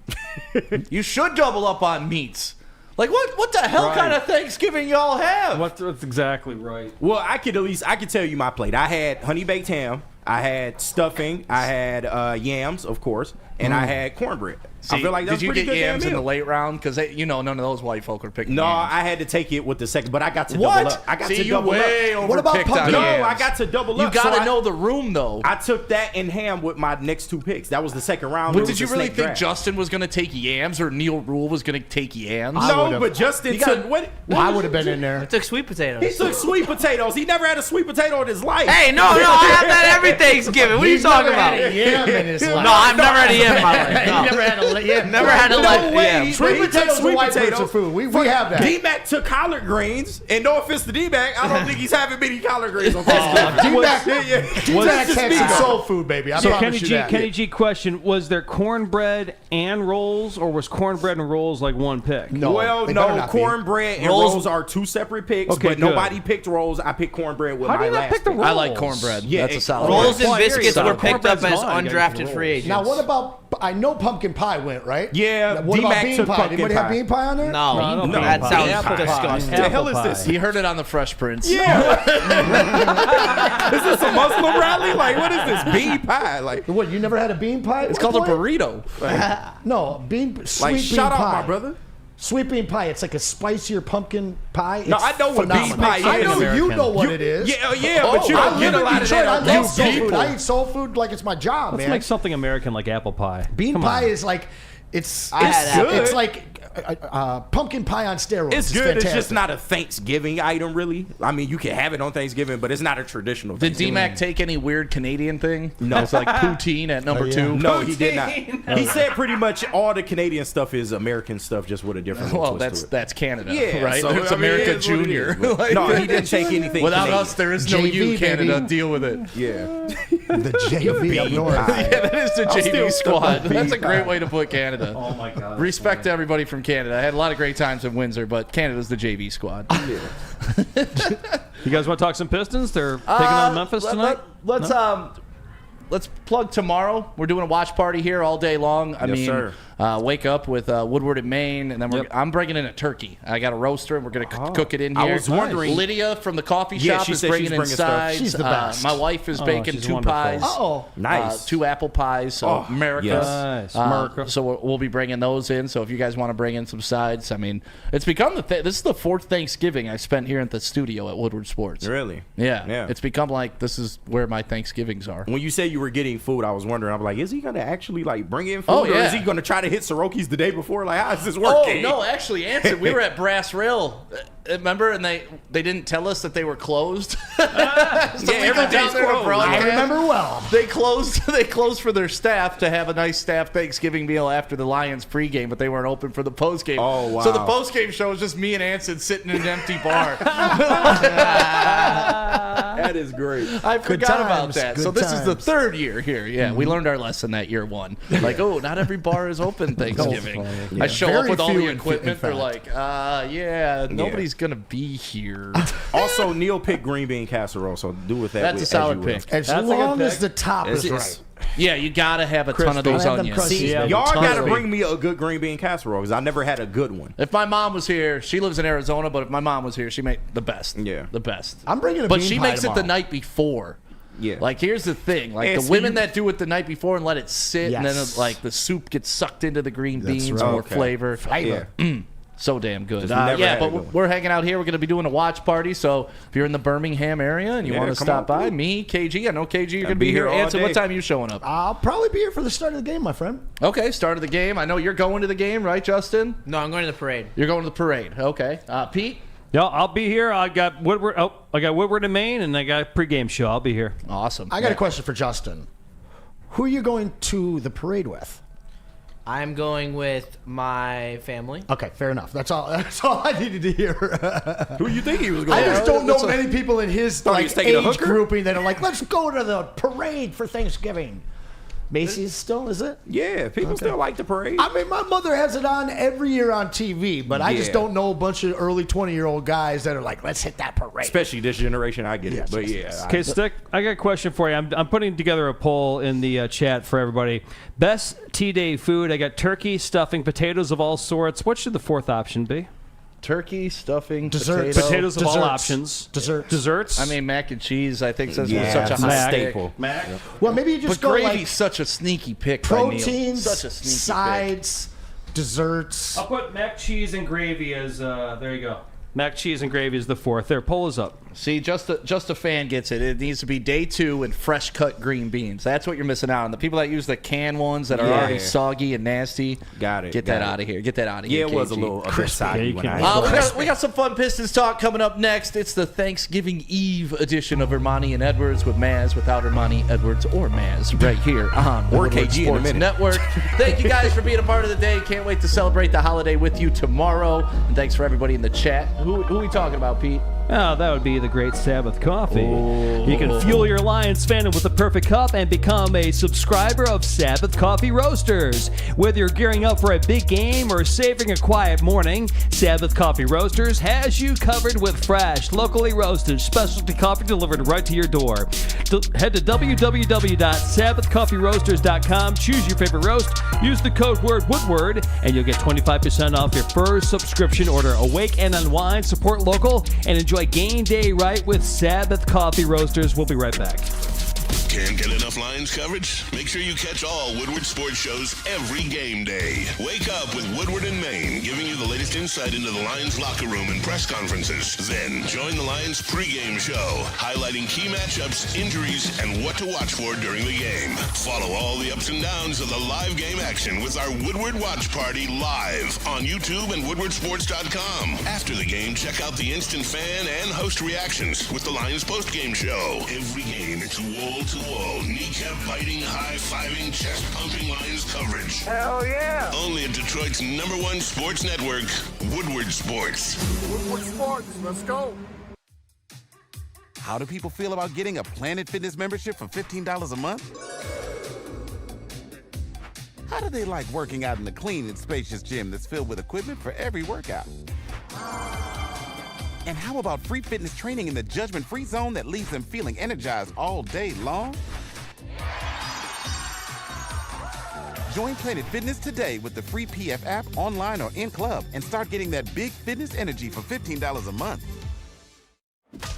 You should double up on meats. Like what the hell Right. kind of Thanksgiving y'all have? That's exactly right. Well, I could tell you my plate. I had honey baked ham, I had stuffing, I had yams, of course, and I had cornbread. I feel like that's did you pretty get good damn yams in the meal. late round? Because none of those white folk were picking No, yams. I had to take it with the second, but I got to What? double up. I got See, to you double way up. What about overpicked pumpkin? on No, yams. I got to double You up. got so to know the room, though. I took that in ham with my next two picks. That was the second round. But It did was you a really snake think draft. Justin was going to take yams or Neil Rule was going to take yams? No, would've. but Justin You got- took what? I would have been in there. I took sweet potatoes. He took sweet potatoes. He never had a sweet potato in his life. Hey, no, I have that every Thanksgiving. What are you talking about? Yam in his life. No, I've never had a yam in my life. He No. never had a yam. Never had a No life. way. Yeah. He Sweet took potatoes are sweet white potatoes. person food. We have that. D-Mac took collard greens, and no offense to D-Mac, I don't think he's having many collard greens on Thanksgiving. D-Mac That's just me, Texas though. soul food, baby. I So promise you that. Kenny G question, was there cornbread and rolls, or was cornbread and rolls like one pick? No, Well, they better no, not be. cornbread and Rolls- rolls are two separate picks, Okay, but good. nobody picked rolls. I picked cornbread with How my did you not last pick the pick. rolls? I like cornbread. Yeah, That's a it- solid Rolls pick. and biscuits solid. were picked up Cornbread's as gone. You gotta get undrafted the free rolls. agents. Now, what about? I know pumpkin pie went right. Yeah, What about D-Mac bean took pie? pumpkin Anybody have pie. bean pie on there? No, I don't No, that pie. sounds Apple pie. disgusting. The hell Apple is this? pie. He heard it on the Fresh Prince. Yeah. Is this a Muslim rally? Like, what is this? Bean pie? Like, What? You never had a bean pie? It's called a burrito. No, sweet like bean shout pie. out, my brother. Sweet bean pie. It's like a spicier pumpkin pie. No, It's I know what bean phenomenal. pie is. I know you American. know what it is. Yeah, but you I don't live get a in lot of Detroit. that. I on love soul Thanksgiving. food. I eat soul food like it's my job, Let's man. make something American like apple pie. Bean Come pie on. is like it's I had good. it's like pumpkin pie on steroids. It's good. Fantastic. It's just not a Thanksgiving item, really. I mean, you can have it on Thanksgiving, but it's not a traditional. Did D-Mac take any weird Canadian thing? No. It's like poutine at number 2. No, he did not. He said pretty much all the Canadian stuff is American stuff, just with a different. Well, twist to it. that's Canada, Yeah, right? so, It's I mean, America it is what it Junior. is, but- Like, no, he didn't take anything. Without Canadian. us, there is no JV, you, Canada. baby. Deal with it. Yeah. The JV up north. Yeah, that is the I'm JV still squad. stuck on That's a beef great pie. way to put Canada. Oh my God. Respect to everybody from Canada. I had a lot of great times in Windsor, but Canada's the JV squad. You guys want to talk some Pistons? They're taking on Memphis tonight. Let's plug tomorrow. We're doing a watch party here all day long. I Yes, mean, sir. wake up with Woodward and Maine, and then I'm bringing in a turkey. I got a roaster, and we're going to cook it in here. I was wondering- Lydia from the coffee Yeah, shop she is said bringing she's in bringing stuff. sides. She's the best. My wife is baking she's 2 wonderful. pies. Nice. 2 apple pies. So America. yes. Nice. America. So we'll be bringing those in. So if you guys want to bring in some sides, I mean, it's become this is the 4th Thanksgiving I spent here at the studio at Woodward Sports. Really? Yeah. Yeah. It's become like this is where my Thanksgivings are. When you said you were getting food, I was wondering. I'm like, is he gonna actually like bring in food, Oh, or yeah. is he gonna try to hit Soroki's the day before? Like, how is this Oh working? no, actually, Anson, we were at Brass Rail. Remember, and they didn't tell us that they were closed. So we every went down day's there to closed. broadcast. I remember well. They closed for their staff to have a nice staff Thanksgiving meal after the Lions pregame, but they weren't open for the postgame. Oh, wow. So the postgame show was just me and Anson sitting in an empty bar. That is great. I forgot about times, that. good So this is the times. 3rd year here. Yeah, we learned our lesson that year 1. Like, oh, not every bar is open Thanksgiving. I show Very up with all few the in equipment. They're fact. like, yeah, nobody's gonna be here. Also, Neil picked green bean casserole, so do with that. That's a as solid you will. pick. As That's a good long as pick. the top is It's- right. Yeah, you gotta have a ton of Crispy. those I have them onions. crusty. See, Yeah. Y'all ton gotta of bring me a good green bean casserole because I never had a good one. If my mom was here, she lives in Arizona, but if my mom was here, she made the best. Yeah. the best. I'm bringing a But bean she pie makes it the tomorrow. night before. Yeah. Like, here's the thing. Like, Yeah, the so women you- that do it the night before and let it sit, and then, Yes. like, the soup gets sucked into the green That's beans, right. more Okay. flavor. Yeah. So damn good. Just never Yeah, had but a good one. we're hanging out here. We're going to be doing a watch party. So if you're in the Birmingham area and you Yeah, want to come stop on by, through. me, KG, I know KG, you're going to be be here. here all Anson, what day. time are you showing up? I'll probably be here for the start of the game, my friend. Okay, start of the game. I know you're going to the game, right, Justin? No, I'm going to the parade. You're going to the parade. Okay. Pete? Yeah, I'll be here. I got Woodward. Oh, I got Woodward in Maine, and I got a pregame show. I'll be here. Awesome. I got a question for Justin. Who are you going to the parade with? I'm going with my family. Okay, fair enough. That's all I needed to hear. Who you think he was going? I just don't know that's a- many people in his Thought he like was taking a age hooker? grouping that are like, let's go to the parade for Thanksgiving. Macy's still, is it? Yeah, people still like the parade. I mean, my mother has it on every year on TV, but I just Yeah. don't know a bunch of early 20-year-old guys that are like, let's hit that parade. Especially this generation, I get Yes, it. But yes, yeah, yes. Okay, Stick, I got a question for you. I'm putting together a poll in the chat for everybody. Best T-Day food. I got turkey, stuffing, potatoes of all sorts. What should the 4th option be? Turkey, stuffing, Desserts. potato. Potatoes of all Desserts. options. Desserts. Desserts. I mean, mac and cheese, I think, since Yeah, we're such a it's hot a stick. staple. Mac. Well, maybe you just But go gravy's like such a sneaky pick by Neil. proteins, Such a sneaky pick. sides, desserts. I'll put mac, cheese, and gravy as, there you go. Mac, cheese, and gravy is the 4th. There, poll is up. See, just a fan gets it. It needs to be day 2 and fresh cut green beans. That's what you're missing out on. The people that use the canned ones that are Yeah. already soggy and nasty. Got it, Get got that it. out of here. Get that out of Yeah, here. it was a KG. little a bit soggy when I. We got some fun Pistons talk coming up next. It's the Thanksgiving Eve edition of Ermanni and Edwards with Maz, without Ermanni, Edwards, or Maz, right here on Or Woodward KG in a Sports minute. Network. Thank you guys for being a part of the day. Can't wait to celebrate the holiday with you tomorrow. And thanks for everybody in the chat. Who are we talking about, Pete? Oh, that would be the Great Sabbath Coffee. You can fuel your Lions fandom with the perfect cup and become a subscriber of Sabbath Coffee Roasters. Whether you're gearing up for a big game or savoring a quiet morning, Sabbath Coffee Roasters has you covered with fresh, locally roasted specialty coffee delivered right to your door. Head to www.sabbathcoffeeroasters.com, choose your favorite roast, use the code word Woodward, and you'll get 25% off your first subscription order. Awake and unwind, support local, and enjoy game day right with Sabbath Coffee Roasters. We'll be right back. Can't get enough Lions coverage? Make sure you catch all Woodward sports shows every game day. Wake up with Woodward and Maine, giving you the latest insight into the Lions locker room and press conferences. Then join the Lions pregame show, highlighting key matchups, injuries, and what to watch for during the game. Follow all the ups and downs of the live game action with our Woodward Watch Party live on YouTube and WoodwardSports.com. After the game, check out the instant fan and host reactions with the Lions postgame show. Every game, it's wall-to-wall, kneecap-biting, high-fiving, chest-pumping Lions coverage. Hell yeah! Only at Detroit's #1 sports network, Woodward Sports. Woodward Sports, let's go. How do people feel about getting a Planet Fitness membership for $15 a month? How do they like working out in the clean and spacious gym that's filled with equipment for every workout? And how about free fitness training in the judgment-free zone that leaves them feeling energized all day long? Join Planet Fitness today with the free PF app, online or in club, and start getting that big fitness energy for $15 a month.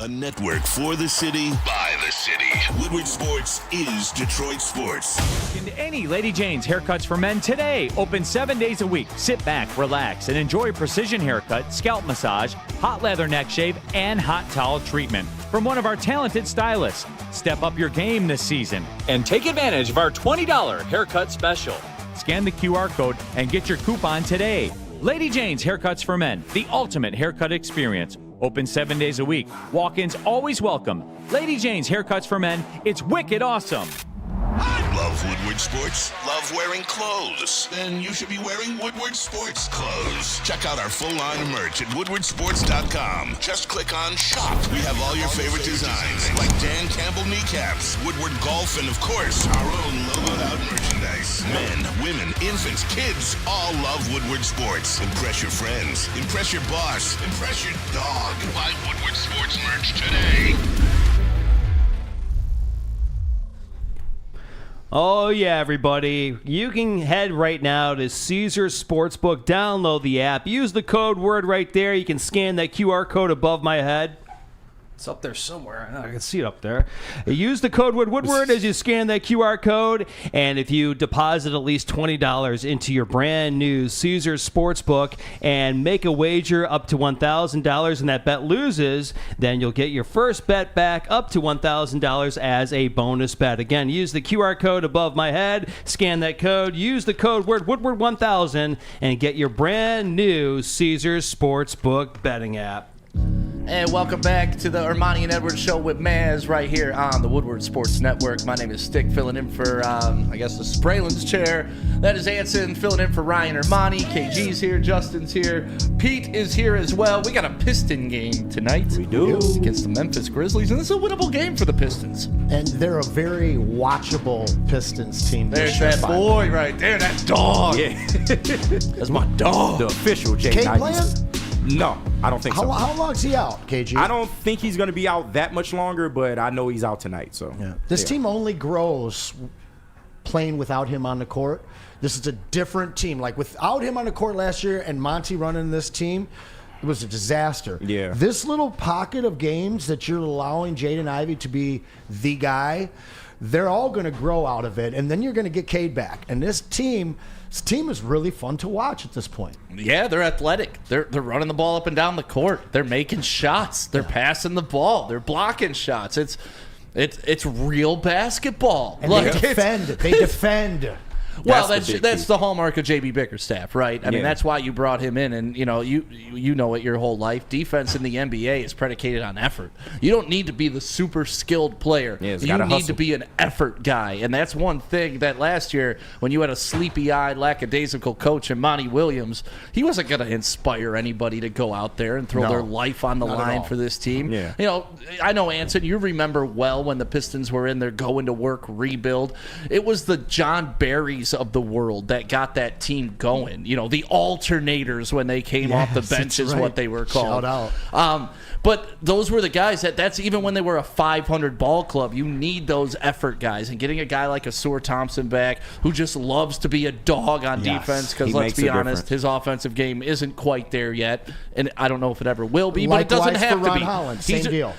A network for the city, by the city. Woodward Sports is Detroit Sports. In any Lady Jane's haircuts for men today. Open 7 days a week. Sit back, relax, and enjoy precision haircut, scalp massage, hot leather neck shave, and hot towel treatment from one of our talented stylists. Step up your game this season and take advantage of our $20 haircut special. Scan the QR code and get your coupon today. Lady Jane's Haircuts for Men, the ultimate haircut experience. Open 7 days a week. Walk-ins always welcome. Lady Jane's Haircuts for Men. It's wicked awesome. Love Woodward Sports? Love wearing clothes? Then you should be wearing Woodward Sports clothes. Check out our full line of merch at WoodwardSports.com. Just click on Shop. We have all your favorite designs, like Dan Campbell kneecaps, Woodward Golf, and of course, our own logoed out merchandise. Men, women, infants, kids, all love Woodward Sports. Impress your friends. Impress your boss. Impress your dog. Buy Woodward Sports merch today. Oh, yeah, everybody. You can head right now to Caesars Sportsbook, download the app, use the code word right there. You can scan that QR code above my head. It's up there somewhere. I can see it up there. Use the code Woodward as you scan that QR code. And if you deposit at least $20 into your brand new Caesars Sportsbook and make a wager up to $1,000 and that bet loses, then you'll get your first bet back up to $1,000 as a bonus bet. Again, use the QR code above my head, scan that code, use the code word Woodward1000 and get your brand new Caesars Sportsbook betting app. And welcome back to the Ermanni and Edwards show with Maz right here on the Woodward Sports Network. My name is Stick, filling in for, I guess, the Sprayland's chair. That is Anson, filling in for Ryan Ermanni. KG's here, Justin's here. Pete is here as well. We got a Piston game tonight. We do. Against the Memphis Grizzlies, and this is a winnable game for the Pistons. And they're a very watchable Pistons team. There's that boy right there, that dog. Yeah. That's my dog. The official Jay Cade Knight. playing? No, I don't think so. How long's he out, KG? I don't think he's going to be out that much longer, but I know he's out tonight. So This team only grows playing without him on the court. This is a different team. Like without him on the court last year and Monty running this team, it was a disaster. Yeah. This little pocket of games that you're allowing Jaden Ivey to be the guy, they're all going to grow out of it, and then you're going to get Cade back. And this team is really fun to watch at this point. Yeah, they're athletic. They're running the ball up and down the court. They're making shots. They're passing the ball. They're blocking shots. It's real basketball. And they defend. Well, that's the hallmark of JB Bickerstaff, right? I mean, that's why you brought him in, and you know it your whole life. Defense in the NBA is predicated on effort. You don't need to be the super skilled player. Yeah, you need to be an effort guy, and that's one thing that last year when you had a sleepy-eyed, lackadaisical coach in Monty Williams, he wasn't going to inspire anybody to go out there and throw their life on the line for this team. Yeah. You know, I know, Anson, you remember well when the Pistons were in their going-to-work rebuild. It was the John Barrys of the world that got that team going. You know, the alternators when they came off the bench is what they were called. Shout out. But those were the guys that's even when they were a 500 ball club. You need those effort guys, and getting a guy like a Seward Thompson back who just loves to be a dog on defense, because let's be honest, his offensive game isn't quite there yet, and I don't know if it ever will be. Likewise, but it doesn't have for Ron to be. Holland, same deal.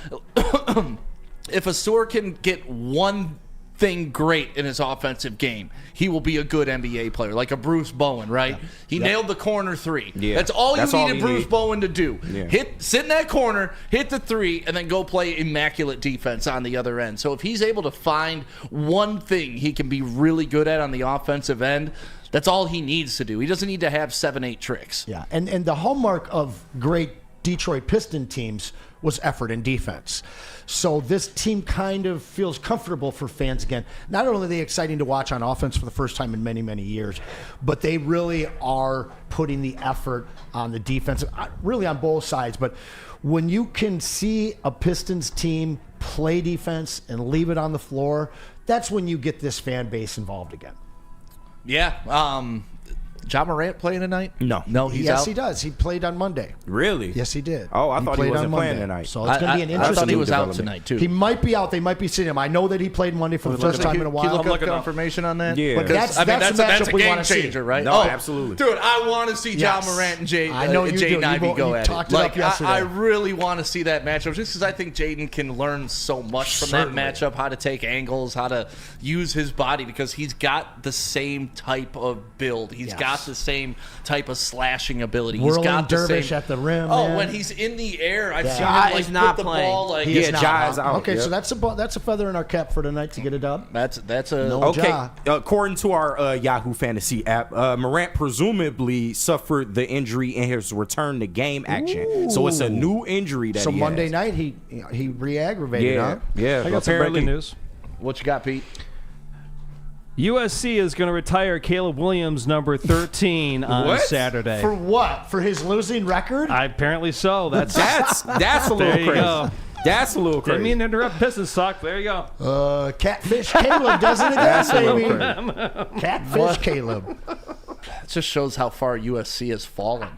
If a Seward can get one thing great in his offensive game, he will be a good NBA player, like a Bruce Bowen, right? Yeah. He nailed the corner three. Yeah. That's all you needed Bruce Bowen to do. Yeah. Sit in that corner, hit the three, and then go play immaculate defense on the other end. So if he's able to find one thing he can be really good at on the offensive end, that's all he needs to do. He doesn't need to have 7-8 tricks. Yeah, and the hallmark of great Detroit Piston teams was effort and defense. So this team kind of feels comfortable for fans again. Not only are they exciting to watch on offense for the first time in many, many years, but they really are putting the effort on the defense, really on both sides. But when you can see a Pistons team play defense and leave it on the floor, that's when you get this fan base involved again. Yeah. Ja Morant playing tonight? No, he's out. Yes, he does. He played on Monday. Really? Yes, he did. Oh, I thought he wasn't playing Monday. tonight. So it's going to be an interesting. I thought he was out tonight too. He might be out. They might be sitting him. I know that he played Monday for the first time in a while. Can you look up confirmation on that? Yeah. But that's a game changer, right? No, absolutely. Dude, I want to see Ja Morant and Jaden Ivey go at it. Like, I really want to see that matchup just because I think Jaden can learn so much from that matchup, how to take angles, how to use his body, because he's got the same type of build. He's got the same type of slashing ability. He's got the dervish same at the rim. Oh, man. when he's in the air, I've seen Ja him like is not put the playing. ball like Ja's out. Okay, so that's a feather in our cap for tonight to get it done. That's a Okay, Ja. according to our Yahoo Fantasy app, Morant presumably suffered the injury in his return to game action. So it's a new injury that So he Monday has. night he re-aggravated, huh? Yeah. I got some breaking news. What you got, Pete? USC is going to retire Caleb Williams, number 13, on Saturday. For what? For his losing record? Apparently so. That's a little there you crazy. go. That's a little crazy. Didn't mean to interrupt Pistons talk. There you go. Catfish Caleb does it again, That's a little baby. crazy. Catfish Caleb. It just shows how far USC has fallen,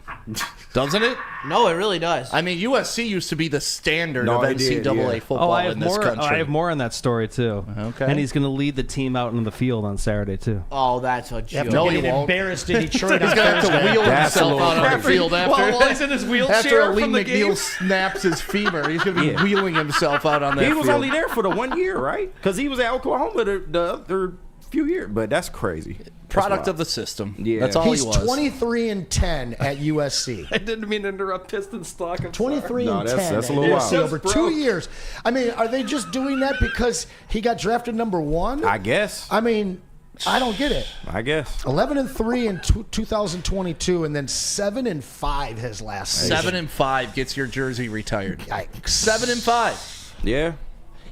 doesn't it? No, it really does. I mean, USC used to be the standard No, of it did, NCAA yeah. football in this country. I have more on that story, too. Okay. And he's going to lead the team out on the field on Saturday, too. Oh, that's a joke. No, he Get won't. embarrassed in Detroit. He's going to have to wheel That's a himself little out on the crazy. field after. While he's in his wheelchair after Ali from the McNeil game. snaps his femur, he's going to be Yeah. wheeling himself out on that He field. was only there for the 1 year, right? Because he was at Oklahoma the other few years. But that's crazy. Product of the system. Yeah. That's all He's he was. 23-10 at USC. I didn't mean to interrupt Pistons talk. 23-10 No, that's a at little USC wild. over Just 2 broke. years. I mean, are they just doing that because he got drafted number 1? I guess. I mean, I don't get it. I guess. 11-3 in 2022, and then 7-5 his last season. 7-5 gets your jersey retired. Yikes. 7-5. Yeah.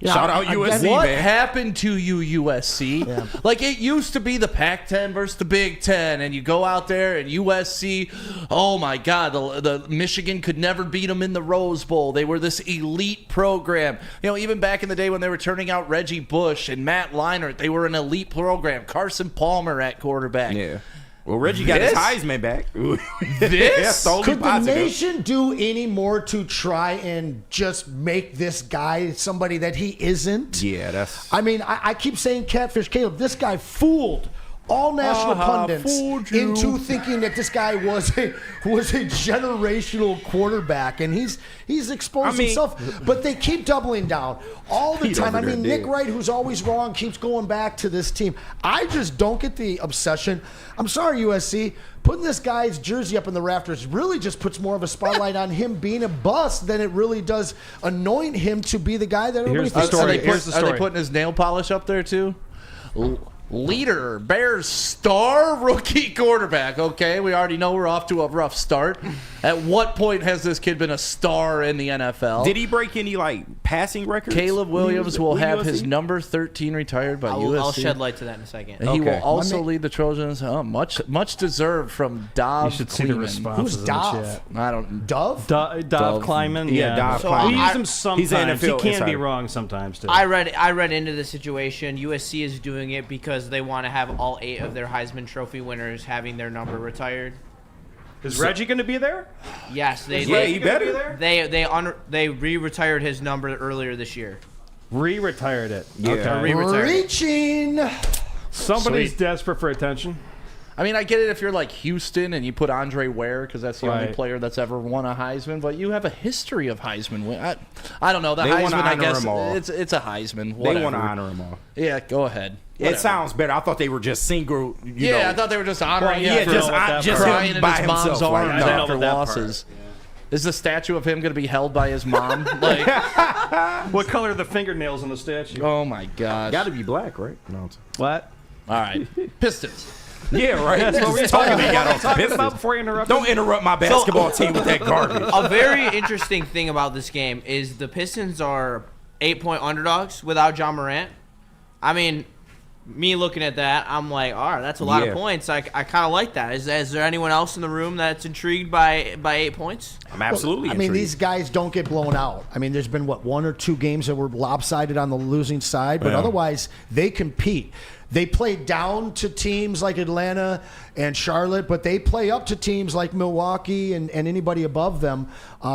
Yeah, Shout out USC, What man. happened to you, USC? Yeah. Like, it used to be the Pac-10 versus the Big Ten, and you go out there and USC, oh my God, the Michigan could never beat them in the Rose Bowl. They were this elite program. You know, even back in the day when they were turning out Reggie Bush and Matt Leinart, they were an elite program. Carson Palmer at quarterback. Yeah. Well, Reggie got his Heisman back. This? totally Could the positive. nation do any more to try and just make this guy somebody that he isn't? Yeah, that's. I mean, I keep saying Catfish Caleb. This guy fooled all national pundits fooled you. into thinking that this guy was a generational quarterback, and he's exposed himself. But they keep doubling down all the time. I mean, Nick Wright, who's always wrong, keeps going back to this team. I just don't get the obsession. I'm sorry, USC. Putting this guy's jersey up in the rafters really just puts more of a spotlight on him being a bust than it really does anoint him to be the guy that everybody Here's the thinks story. he Here's is. the Are story. they putting his nail polish up there too? Leader, Bears star rookie quarterback. Okay, we already know we're off to a rough start. At what point has this kid been a star in the NFL? Did he break any passing records? Caleb Williams will have his USC? number 13 retired by USC. I'll shed light to that in a second. And he will also lead the Trojans. Much deserved from Dov. You should see the Kleeman. responses Who's in the Dov? chat. I don't. Dove? Dov Kleiman. Yeah, Dov So Kleiman. We use him sometimes. He's an He NFL can be insider. wrong sometimes, too. I read into the situation. USC is doing it because they want to have all 8 of their Heisman Trophy winners having their number retired. Is Reggie going to be there? Yes, they he better. they re-retired his number earlier this year. Re-retired it. Yeah. Okay. Re-retired it. Reaching. Somebody's desperate for attention. I mean, I get it if you're like Houston and you put Andre Ware because that's the only Right. player that's ever won a Heisman, but you have a history of Heisman win. I don't know. The They wanna Heisman, I honor guess, them all. it's a Heisman. They Whatever. want to honor them all. Yeah, go ahead. It sounds better. I thought they were just single. I thought they were just honoring yeah, him just for crying him in by his mom's himself. Like, arms no. after losses. Is the statue of him going to be held by his mom? Like, What color are the fingernails on the statue? oh my gosh! Got to be black, right? No. What? All right, Pistons. Yeah, right. That's what we were Talking talking about about before you interrupted. Don't interrupt my basketball team with that garbage. A very interesting thing about this game is the Pistons are 8-point underdogs without John Morant. I mean, me looking at that, I'm like, all right, that's a lot of points. I kind of like that. Is there anyone else in the room that's intrigued by 8 points? I'm absolutely I mean, intrigued. these guys don't get blown out. I mean, there's been, 1 or 2 games that were lopsided on the losing side, but otherwise they compete. They play down to teams like Atlanta and Charlotte, but they play up to teams like Milwaukee and anybody above them.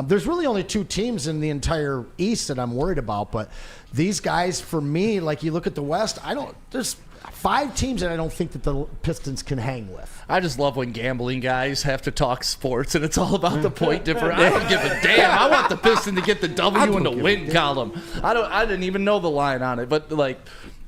There's really only 2 teams in the entire East that I'm worried about, but these guys, for me, like you look at the West, there's 5 teams that I don't think that the Pistons can hang with. I just love when gambling guys have to talk sports and it's all about the point difference. I don't give a damn. I want the Pistons to get the W in the win column. I didn't even know the line on it, but like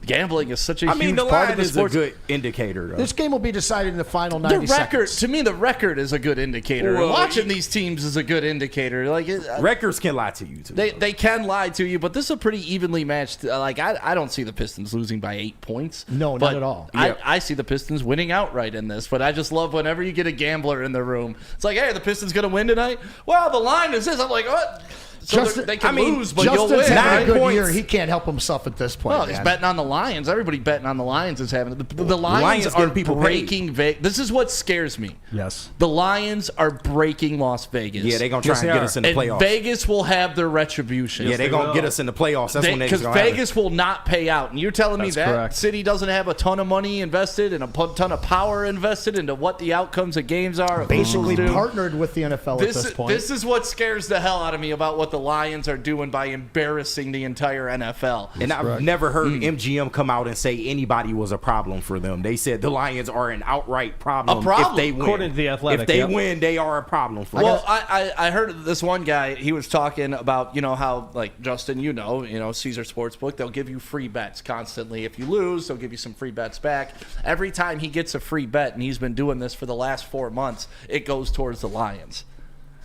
gambling is such a huge the part line of the is sports. a good indicator. Though. This game will be decided in the final 90 The record, seconds. to me, the record is a good indicator. Well, Watching these teams is a good indicator. Like records can lie to you too. They can lie to you, but this is a pretty evenly matched. Like I don't see the Pistons losing by 8 points. No, but not at all. I see the Pistons winning outright in this. But I just love whenever you get a gambler in the room. It's like, hey, the Pistons gonna win tonight. Well, the line is this. I'm like, what? So they can lose, but you'll Justin's win. having a 9 good year. points. He can't help himself at this point. Well, he's man. betting on the Lions. Everybody betting on the Lions is having the Lions Lions are getting people breaking Vegas. This is what scares me. Yes. The Lions are breaking Las Vegas. Yeah, they're gonna try and get us in the and playoffs. Vegas will have their retribution. Yeah, they're gonna get us in the playoffs. That's when they're because gonna Vegas will not pay out. And you're telling me That's that correct. city doesn't have a ton of money invested and a ton of power invested into what the outcomes of games are. Basically Dude, partnered with the NFL at this point. This is what scares the hell out of me about what the Lions are doing by embarrassing the entire NFL. And I've never heard MGM come out and say anybody was a problem for them. They said the Lions are an outright problem. A problem. If they win. According to The Athletic, If they yep. win, they are a problem for Well, them. I heard this one guy. He was talking about how like Justin, Caesar Sportsbook. They'll give you free bets constantly. If you lose, they'll give you some free bets back. Every time he gets a free bet, and he's been doing this for the last 4 months, it goes towards the Lions.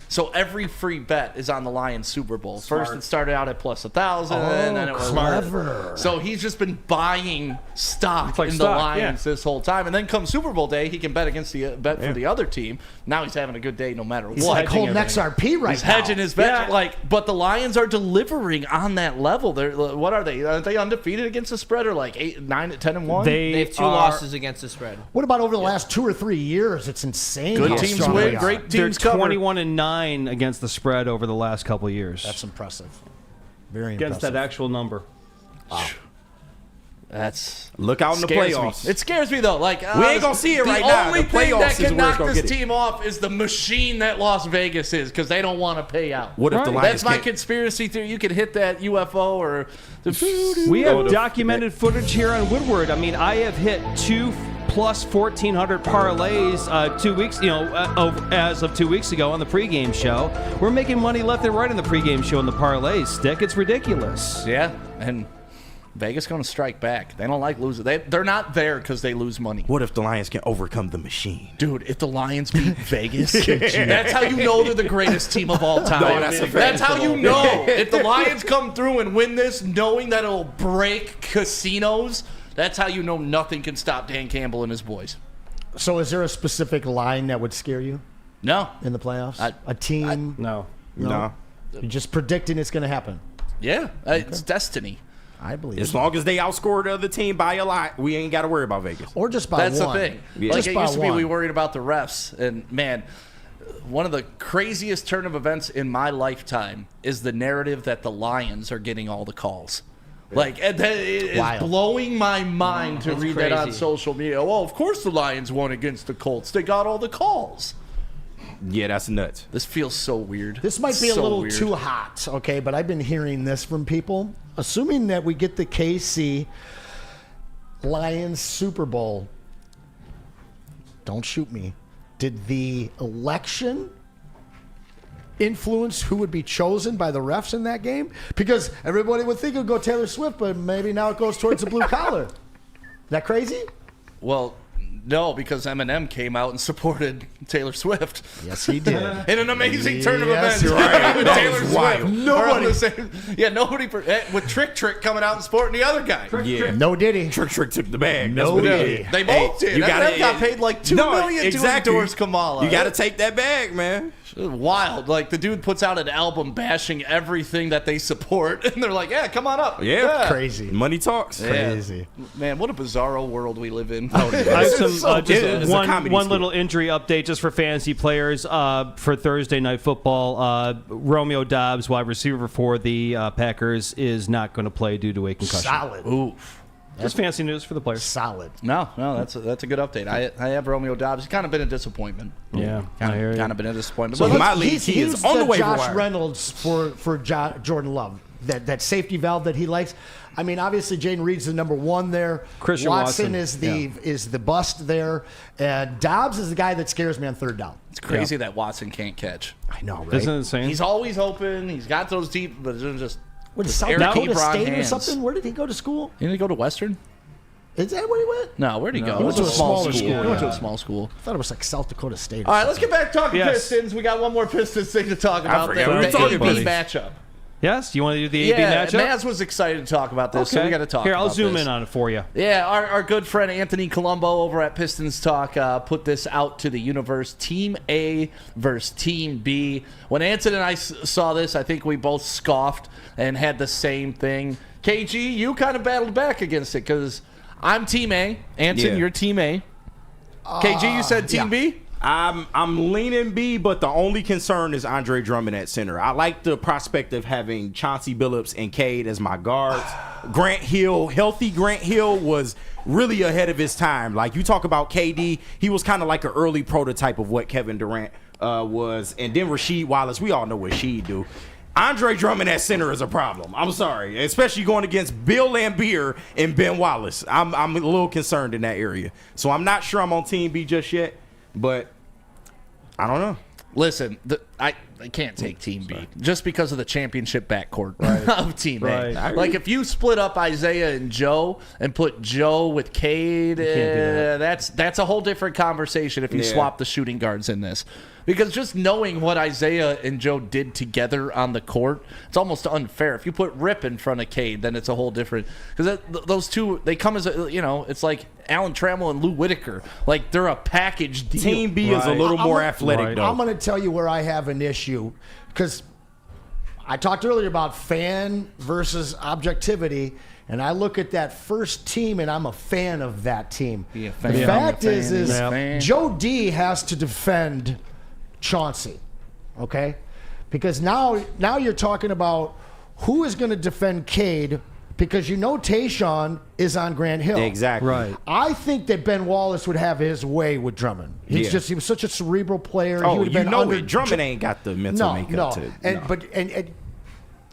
So every free bet is on the Lions Super Bowl. First, it started out at plus 1,000, and then it was clever. So he's just been buying stock like in the stock, Lions this whole time, and then come Super Bowl day, he can bet against the for the other team. Now he's having a good day no matter He's what. like holding XRP right He's now. hedging his bet, but the Lions are delivering on that level. What are they? Are they undefeated against the spread, or like 8, 9, 10-1? They have 2 losses against the spread. What about over the last 2 or 3 years? It's insane. Good how teams strong win, they are. great They're teams cover. 21-9 against the spread over the last couple of years. That's impressive. Very against impressive. that actual number. That's Look out in the scares playoffs. me. It scares me though. Like We ain't gonna see it right now. The only The thing playoffs that is can where knock it's gonna this get it. team off is the machine that Las Vegas is, because they don't want to pay out. What if the Lions That's my can't- conspiracy theory. You can hit that UFO or the. We have documented footage here on Woodward. I mean, I have hit 2 plus 1,400 parlays 2 weeks, as of 2 weeks ago on the pregame show. We're making money left and right on the pregame show on the parlays, Stick. It's ridiculous. Yeah, and Vegas going to strike back. They don't like losing. They're not there because they lose money. What if the Lions can overcome the machine? Dude, if the Lions beat Vegas, that's how you know they're the greatest team of all time. No, that's a fact. That's how you know. If the Lions come through and win this, knowing that it'll break casinos, that's how you know nothing can stop Dan Campbell and his boys. So is there a specific line that would scare you No. in the playoffs? A team? No. No. You're just predicting it's going to happen. Yeah, it's destiny. I believe As it. long as they outscore the other team by a lot, we ain't got to worry about Vegas. Or just by That's one. the thing. Yeah. Like Just it by used to be, one. we worried about the refs, and man, one of the craziest turn of events in my lifetime is the narrative that the Lions are getting all the calls. Like it is Wild. blowing my mind to It's read that on crazy. social media. Well, of course the Lions won against the Colts. They got all the calls. Yeah, that's nuts. This feels so weird. This might be a So little weird. too hot, okay? But I've been hearing this from people. Assuming that we get the KC Lions Super Bowl, don't shoot me. Did the election influence who would be chosen by the refs in that game? Because everybody would think it would go Taylor Swift, but maybe now it goes towards the blue collar. Is that crazy? Well, no, because Eminem came out and supported Taylor Swift. Yes, he did. In an amazing turn of Yes, events. you're right. That Taylor was Swift. wild. Nobody. Nobody. With Trick coming out and supporting the other guy. No Diddy. Trick took the bag. No Diddy. They both did. You Eminem got paid like $2 million to endorse Kamala. You got to take that bag, man. Wild. Like, the dude puts out an album bashing everything that they support, and they're like, yeah, come on up. Yeah. Crazy. Money talks. Crazy. Man, what a bizarro world we live in. I have some It's a comedy one school. little injury update just for fantasy players for Thursday Night Football. Romeo Doubs, wide receiver for the Packers, is not going to play due to a concussion. Solid. Oof. Just fancy news for the players. Solid. No, that's a good update. I have Romeo Doubs. He's kind of been a disappointment. Yeah, I hear you. Kind of been a disappointment. So But my league, He's he is on the the waiver Josh wire. Reynolds for Jordan Love. That safety valve that he likes. I mean, obviously, Jaden Reed's the number one there. Christian Watson Watson, is the bust there. And Dobbs is the guy that scares me on third down. it's crazy that Watson can't catch. I know, right? Isn't it insane? He's always open. He's got those deep, but they're just What, just South Eric Dakota Ebron State or hands. something? Where did he go to school? Didn't he go to Western? Is that where he went? No, where'd he go? He went to a smaller school. He went to a small school. I thought it was like South Dakota State. Or All right, let's get back to talking Yes. Pistons. We got one more Pistons thing to talk about. forgot The we were talking AB about it. matchup. Yes? You want to do the AB Yeah, matchup? Maz was excited to talk about this, so we got to talk Here, about I'll zoom this. in on it for you. Yeah, our good friend Anthony Colombo over at Pistons Talk put this out to the universe. Team A versus Team B. When Anthony and I saw this, I think we both scoffed and had the same thing. KG, you kind of battled back against it because I'm Team A. Anthony, Yeah. you're Team A. KG, you said Team B? I'm leaning B, but the only concern is Andre Drummond at center. I like the prospect of having Chauncey Billups and Cade as my guards. Grant Hill, healthy Grant Hill was really ahead of his time. Like, you talk about KD, he was kind of like an early prototype of what Kevin Durant was. And then Rasheed Wallace, we all know what Sheed do. Andre Drummond at center is a problem. I'm sorry, especially going against Bill Laimbeer and Ben Wallace. I'm a little concerned in that area. So I'm not sure I'm on Team B just yet, but I don't know. Listen, I can't take Team B just because of the championship backcourt of Team A. Right. Like, if you split up Isaiah and Joe and put Joe with Cade, that's a whole different conversation if you swap the shooting guards in this. Because just knowing what Isaiah and Joe did together on the court, it's almost unfair. If you put Rip in front of Cade, then it's a whole different. Because those two, they come as it's like Alan Trammell and Lou Whitaker. Like, they're a package deal. Team B is a little more athletic, though. I'm going to tell you where I have an issue because I talked earlier about fan versus objectivity, and I look at that first team, and I'm a fan of that team. Be a fan. The Yeah, fact I'm a is fan. Joe D has to defend Chauncey, okay? Because now you're talking about who is going to defend Cade because you know Tayshaun is on Grant Hill. Exactly. Right. I think that Ben Wallace would have his way with Drummond. He was such a cerebral player. Oh, he would have you been know under it. Drummond ain't got the mental makeup to.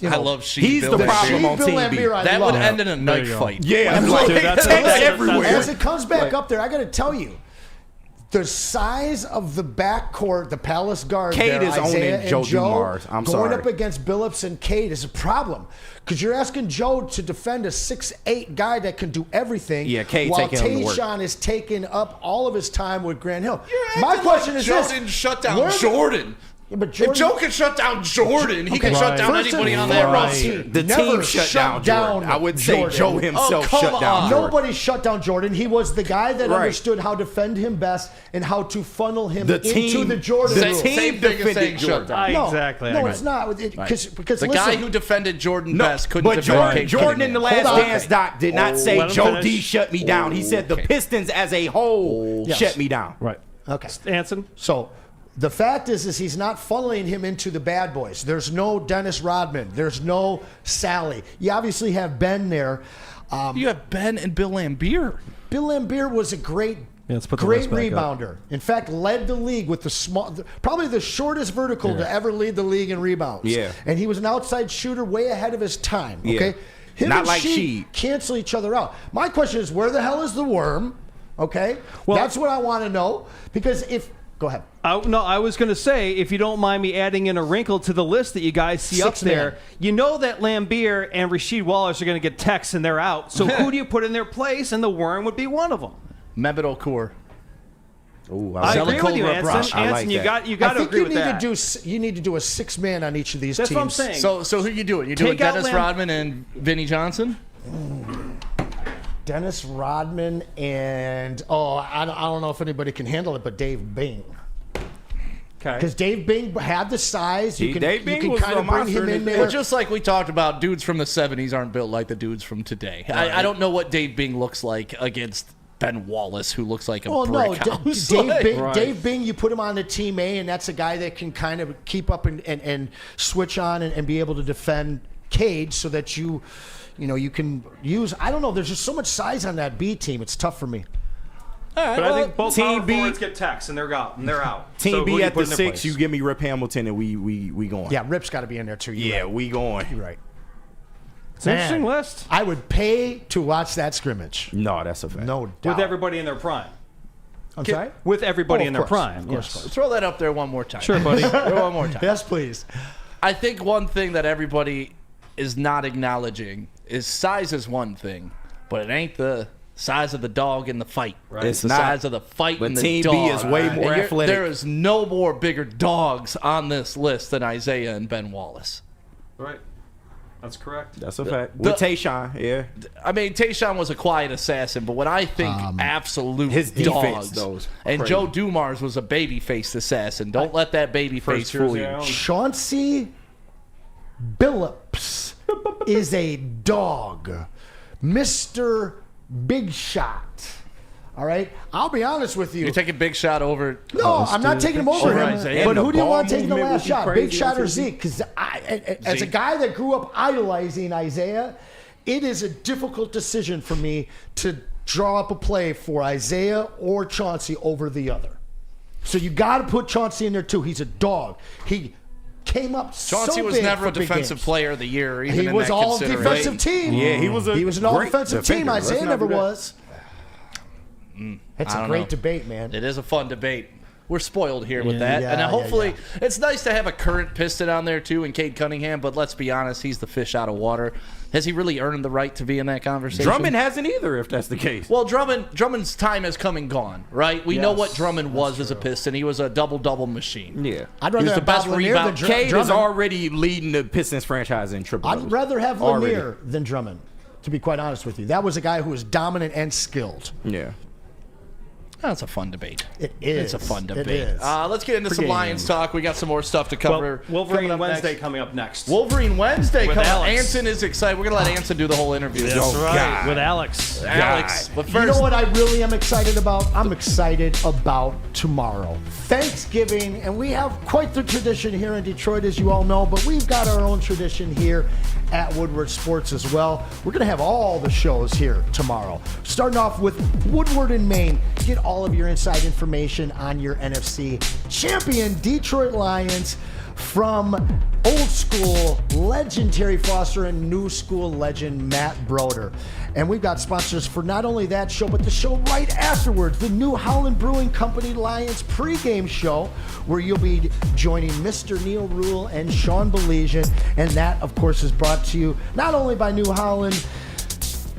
You I know, love Sheed. He's Bill the Laimbeer. problem on Bill Team B. Laimbeer, I That love. would end in a knife you go. fight. Yeah, Dude, like, that's everywhere. As it comes back up there, I got to tell you, the size of the backcourt, the Palace guard, Cade there, is owning Isaiah and Joe Joe Dumars. I'm going sorry. up against Billups and Cade is a problem because you're asking Joe to defend a 6'8" guy that can do everything. Yeah, Cade while taking him to work. Tayshaun is taking up all of his time with Grant Hill. You're My acting question like is Joe this: didn't shut down where- Jordan. Yeah, but If Jordan, Joe can shut down Jordan, he can Okay. shut down First and anybody on that foremost, roster. The never team shut down Jordan. I would say Jordan. Joe himself come shut down on. Jordan. Nobody shut down Jordan. He was the guy that Right. understood how to defend him best and how to funnel him The into team- the Jordan the rule. team Same thing as saying defended shut Jordan. down. No, Exactly. No, Right. it's not. Because The listen, guy who defended Jordan No, best couldn't but defend Cade Jordan in the Cunningham. Last Hold on. Dance doc did not say let him Joe finish. D shut me down. He said the Pistons as a whole Yes. shut me down. Right. Okay. Anson? So the fact is he's not funneling him into the bad boys. There's no Dennis Rodman. There's no Sally. You obviously have Ben there. You have Ben and Bill Laimbeer. Bill Laimbeer was a great let's put the great list back rebounder. In fact, led the league with probably the shortest vertical to ever lead the league in rebounds. Yeah. And he was an outside shooter way ahead of his time. Yeah. Okay. Him Not and like Sheed Sheed. cancel each other out. My question is, where the hell is the worm? Okay? Well, that's what I want to know. Because go ahead. I was going to say, if you don't mind me adding in a wrinkle to the list that you guys see up there, you know that Lambeer and Rasheed Wallace are going to get texts and they're out. So who do you put in their place? And the Warren would be one of them. Mehmet Okur. Ooh, I agree with you, Anson. Anson, you got to agree with that. You need to do a 6-man on each of these teams. That's what I'm saying. So who you doing? You doing Dennis Rodman and Vinny Johnson? Dennis Rodman and I don't know if anybody can handle it, but Dave Bing. Okay. Because Dave Bing had the size. You can kind of bring him in there. Well, just like we talked about, dudes from the 70s aren't built like the dudes from today. Right. I don't know what Dave Bing looks like against Ben Wallace, who looks like a brick house. Dave Bing, you put him on the Team A, and that's a guy that can kind of keep up and switch on and be able to defend Cage so that you can use. I don't know. There's just so much size on that B team. It's tough for me. All right, but I think both Team B forwards get texts and they're out. Team B at the 6, you give me Rip Hamilton and we going. Yeah, Rip's got to be in there too. We going. You're right. It's an interesting list. I would pay to watch that scrimmage. No, that's a fact. No doubt. With everybody in their prime. I'm sorry? With everybody in their prime. Yes. Throw that up there one more time. Sure, buddy. One more time. Yes, please. I think one thing that everybody is not acknowledging is size is one thing, but it ain't the size of the dog in the fight. Right? It's the size of the fight in the Team dog. B is way more athletic. There is no more bigger dogs on this list than Isaiah and Ben Wallace. Right. That's correct. That's a fact. With Tayshaun, yeah. I mean, Tayshaun was a quiet assassin, but when I think absolute his defense, dogs, and Joe Dumars was a baby-faced assassin. Don't let that baby face fool you. Chauncey Billups is a dog. Mr. Big Shot. All right? I'll be honest with you. You're taking Big Shot over... No, I'm not taking him over him. Isaiah. But who do you want taking the last shot? Crazy. Big Shot or Zeke? Because as a guy that grew up idolizing Isaiah, it is a difficult decision for me to draw up a play for Isaiah or Chauncey over the other. So you got to put Chauncey in there too. He's a dog. He came up Chauncey was never a defensive player of the year. Even he in was that all defensive team. Yeah, he was an all defensive team. Isaiah never was. It's a great debate, man. It is a fun debate. We're spoiled here with that. And hopefully, it's nice to have a current Piston on there, too, in Cade Cunningham. But let's be honest, he's the fish out of water. Has he really earned the right to be in that conversation? Drummond hasn't either, if that's the case. Well, Drummond's time has come and gone, right? We know what Drummond was as a Piston. He was a double-double machine. Yeah. I'd rather have Bob Lanier than Cade is already leading the Pistons franchise in triple doubles. I'd rather have Lanier than Drummond, to be quite honest with you. That was a guy who was dominant and skilled. Yeah. That's a fun debate. It is. It's a fun debate. It is. Let's get into some Lions talk. We got some more stuff to cover. Wolverine Wednesday coming up next. Wolverine Wednesday with coming up. Alex. Anson is excited. We're going to let Anson do the whole interview. That's right. With Alex. But first, you know what I really am excited about? I'm excited about tomorrow. Thanksgiving, and we have quite the tradition here in Detroit, as you all know, but we've got our own tradition here at Woodward Sports as well. We're going to have all the shows here tomorrow. Starting off with Woodward in Maine. Get all of your inside information on your NFC champion Detroit Lions from old school legend Terry Foster and new school legend Matt Broder. And we've got sponsors for not only that show, but the show right afterwards, the New Holland Brewing Company Lions pregame show, where you'll be joining Mr. Neil Rule and Sean Belizian. And that, of course, is brought to you not only by New Holland,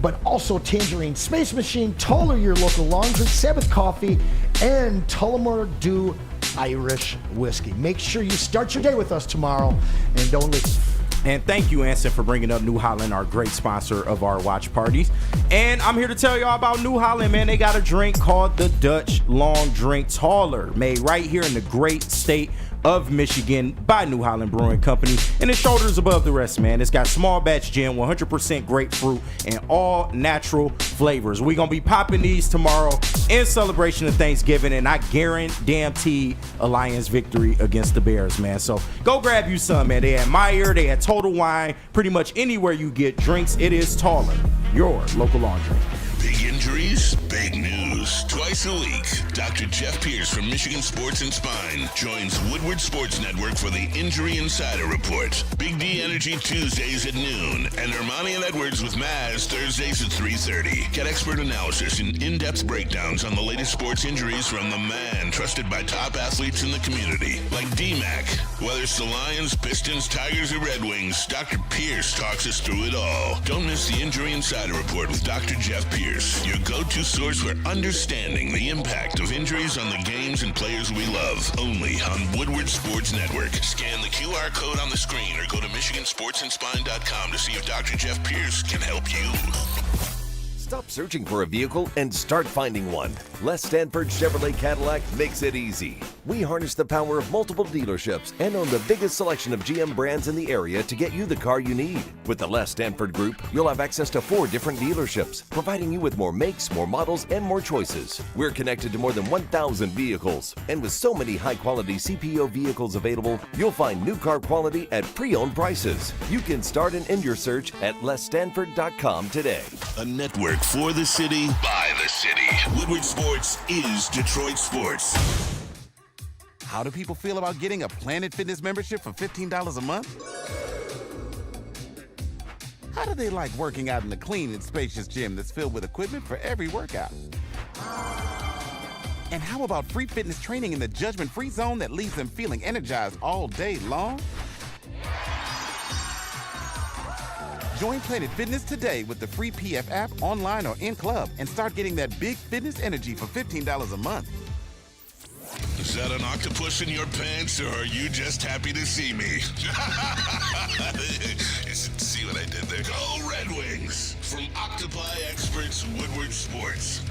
but also Tangerine Space Machine, Toller, your local long drink, Sabbath Coffee, and Tullamore Dew Irish Whiskey. Make sure you start your day with us tomorrow and don't leave. And thank you, Anson, for bringing up New Holland, our great sponsor of our watch parties. And I'm here to tell y'all about New Holland, man. They got a drink called the Dutch Long Drink Taller, made right here in the great state of Michigan by New Holland Brewing Company, and its shoulders above the rest, man. It's got small batch gin, 100% grapefruit, and all natural flavors. We're gonna be popping these tomorrow in celebration of Thanksgiving, and I guarantee a Lions victory against the Bears, man. So go grab you some, man. They at Meyer, they at Total Wine, pretty much anywhere you get drinks. It is Taller, your local laundry. Big injuries, big news. Twice a week, Dr. Jeff Pierce from Michigan Sports and Spine joins Woodward Sports Network for the Injury Insider Report. Big D Energy Tuesdays at noon, and Ermanni and Edwards with Maz Thursdays at 3:30. Get expert analysis and in-depth breakdowns on the latest sports injuries from the man trusted by top athletes in the community, like D-Mac. Whether it's the Lions, Pistons, Tigers, or Red Wings, Dr. Pierce talks us through it all. Don't miss the Injury Insider Report with Dr. Jeff Pierce, your go-to source for understanding the impact of injuries on the games and players we love. Only on Woodward Sports Network. Scan the QR code on the screen or go to MichiganSportsandSpine.com to see if Dr. Jeff Pierce can help you. Stop searching for a vehicle and start finding one. Les Stanford Chevrolet Cadillac makes it easy. We harness the power of multiple dealerships and own the biggest selection of GM brands in the area to get you the car you need. With the Les Stanford Group, you'll have access to 4 different dealerships, providing you with more makes, more models, and more choices. We're connected to more than 1,000 vehicles. And with so many high-quality CPO vehicles available, you'll find new car quality at pre-owned prices. You can start and end your search at lesstanford.com today. A network for the city, by the city. Woodward Sports is Detroit Sports. How do people feel about getting a Planet Fitness membership for $15 a month? How do they like working out in a clean and spacious gym that's filled with equipment for every workout? And how about free fitness training in the judgment-free zone that leaves them feeling energized all day long? Join Planet Fitness today with the free PF app, online or in club, and start getting that big fitness energy for $15 a month. Is that an octopus in your pants, or are you just happy to see me? See what I did there? Go Red Wings! From Octopi Experts, Woodward Sports.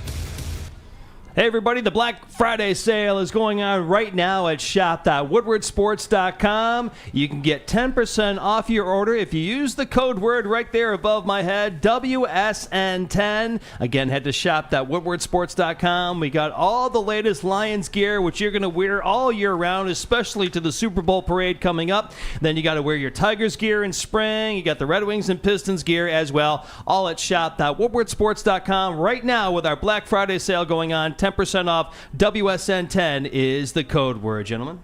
Hey everybody, the Black Friday sale is going on right now at shop.woodwardsports.com. You can get 10% off your order if you use the code word right there above my head, WSN10. Again, head to shop.woodwardsports.com. We got all the latest Lions gear, which you're going to wear all year round, especially to the Super Bowl parade coming up. Then you got to wear your Tigers gear in spring. You got the Red Wings and Pistons gear as well, all at shop.woodwardsports.com right now with our Black Friday sale going on. 10% off. WSN10 is the code word, gentlemen.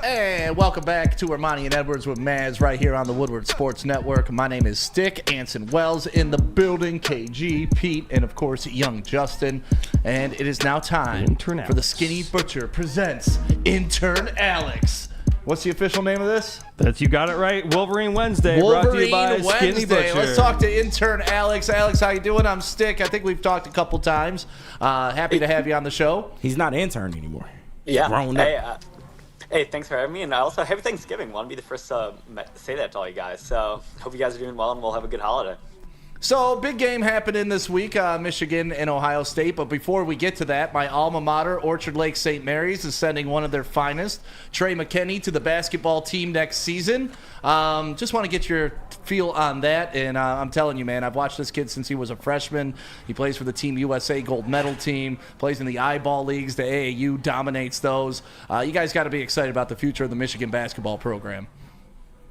And welcome back to Ermanni and Edwards with Maz right here on the Woodward Sports Network. My name is Stick. Anson Wells in the building. KG, Pete, and of course, young Justin. And it is now time for the Skinny Butcher presents Intern Alex. What's the official name of this? You got it right. Wolverine Wednesday. Wolverine brought to you by Wednesday. Skinny Butcher. Let's talk to intern Alex. Alex, how you doing? I'm Stick. I think we've talked a couple times. Happy to have you on the show. He's not an intern anymore. Yeah. Grown up. Hey, thanks for having me. And also, happy Thanksgiving. Want to be the first to say that to all you guys. So, hope you guys are doing well and we'll have a good holiday. So, big game happening this week, Michigan and Ohio State. But before we get to that, my alma mater, Orchard Lake St. Mary's, is sending one of their finest, Trey McKinney, to the basketball team next season. Just want to get your feel on that. And I'm telling you, man, I've watched this kid since he was a freshman. He plays for the Team USA gold medal team, plays in the eyeball leagues. The AAU dominates those. You guys got to be excited about the future of the Michigan basketball program.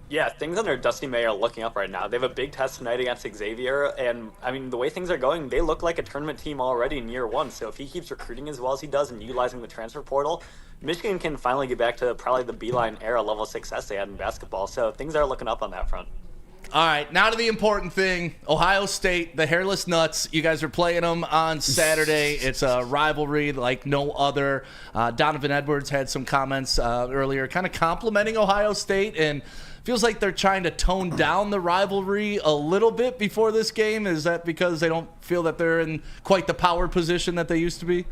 Yeah, things under Dusty May are looking up right now. They have a big test tonight against Xavier, and I mean, the way things are going, they look like a tournament team already in year one. So if he keeps recruiting as well as he does and utilizing the transfer portal, Michigan can finally get back to probably the Beeline era level of success they had in basketball. So things are looking up on that front. All right, now to the important thing. Ohio State, the Hairless Nuts. You guys are playing them on Saturday. It's a rivalry like no other. Donovan Edwards had some comments earlier kind of complimenting Ohio State, and feels like they're trying to tone down the rivalry a little bit before this game. Is that because they don't feel that they're in quite the power position that they used to be?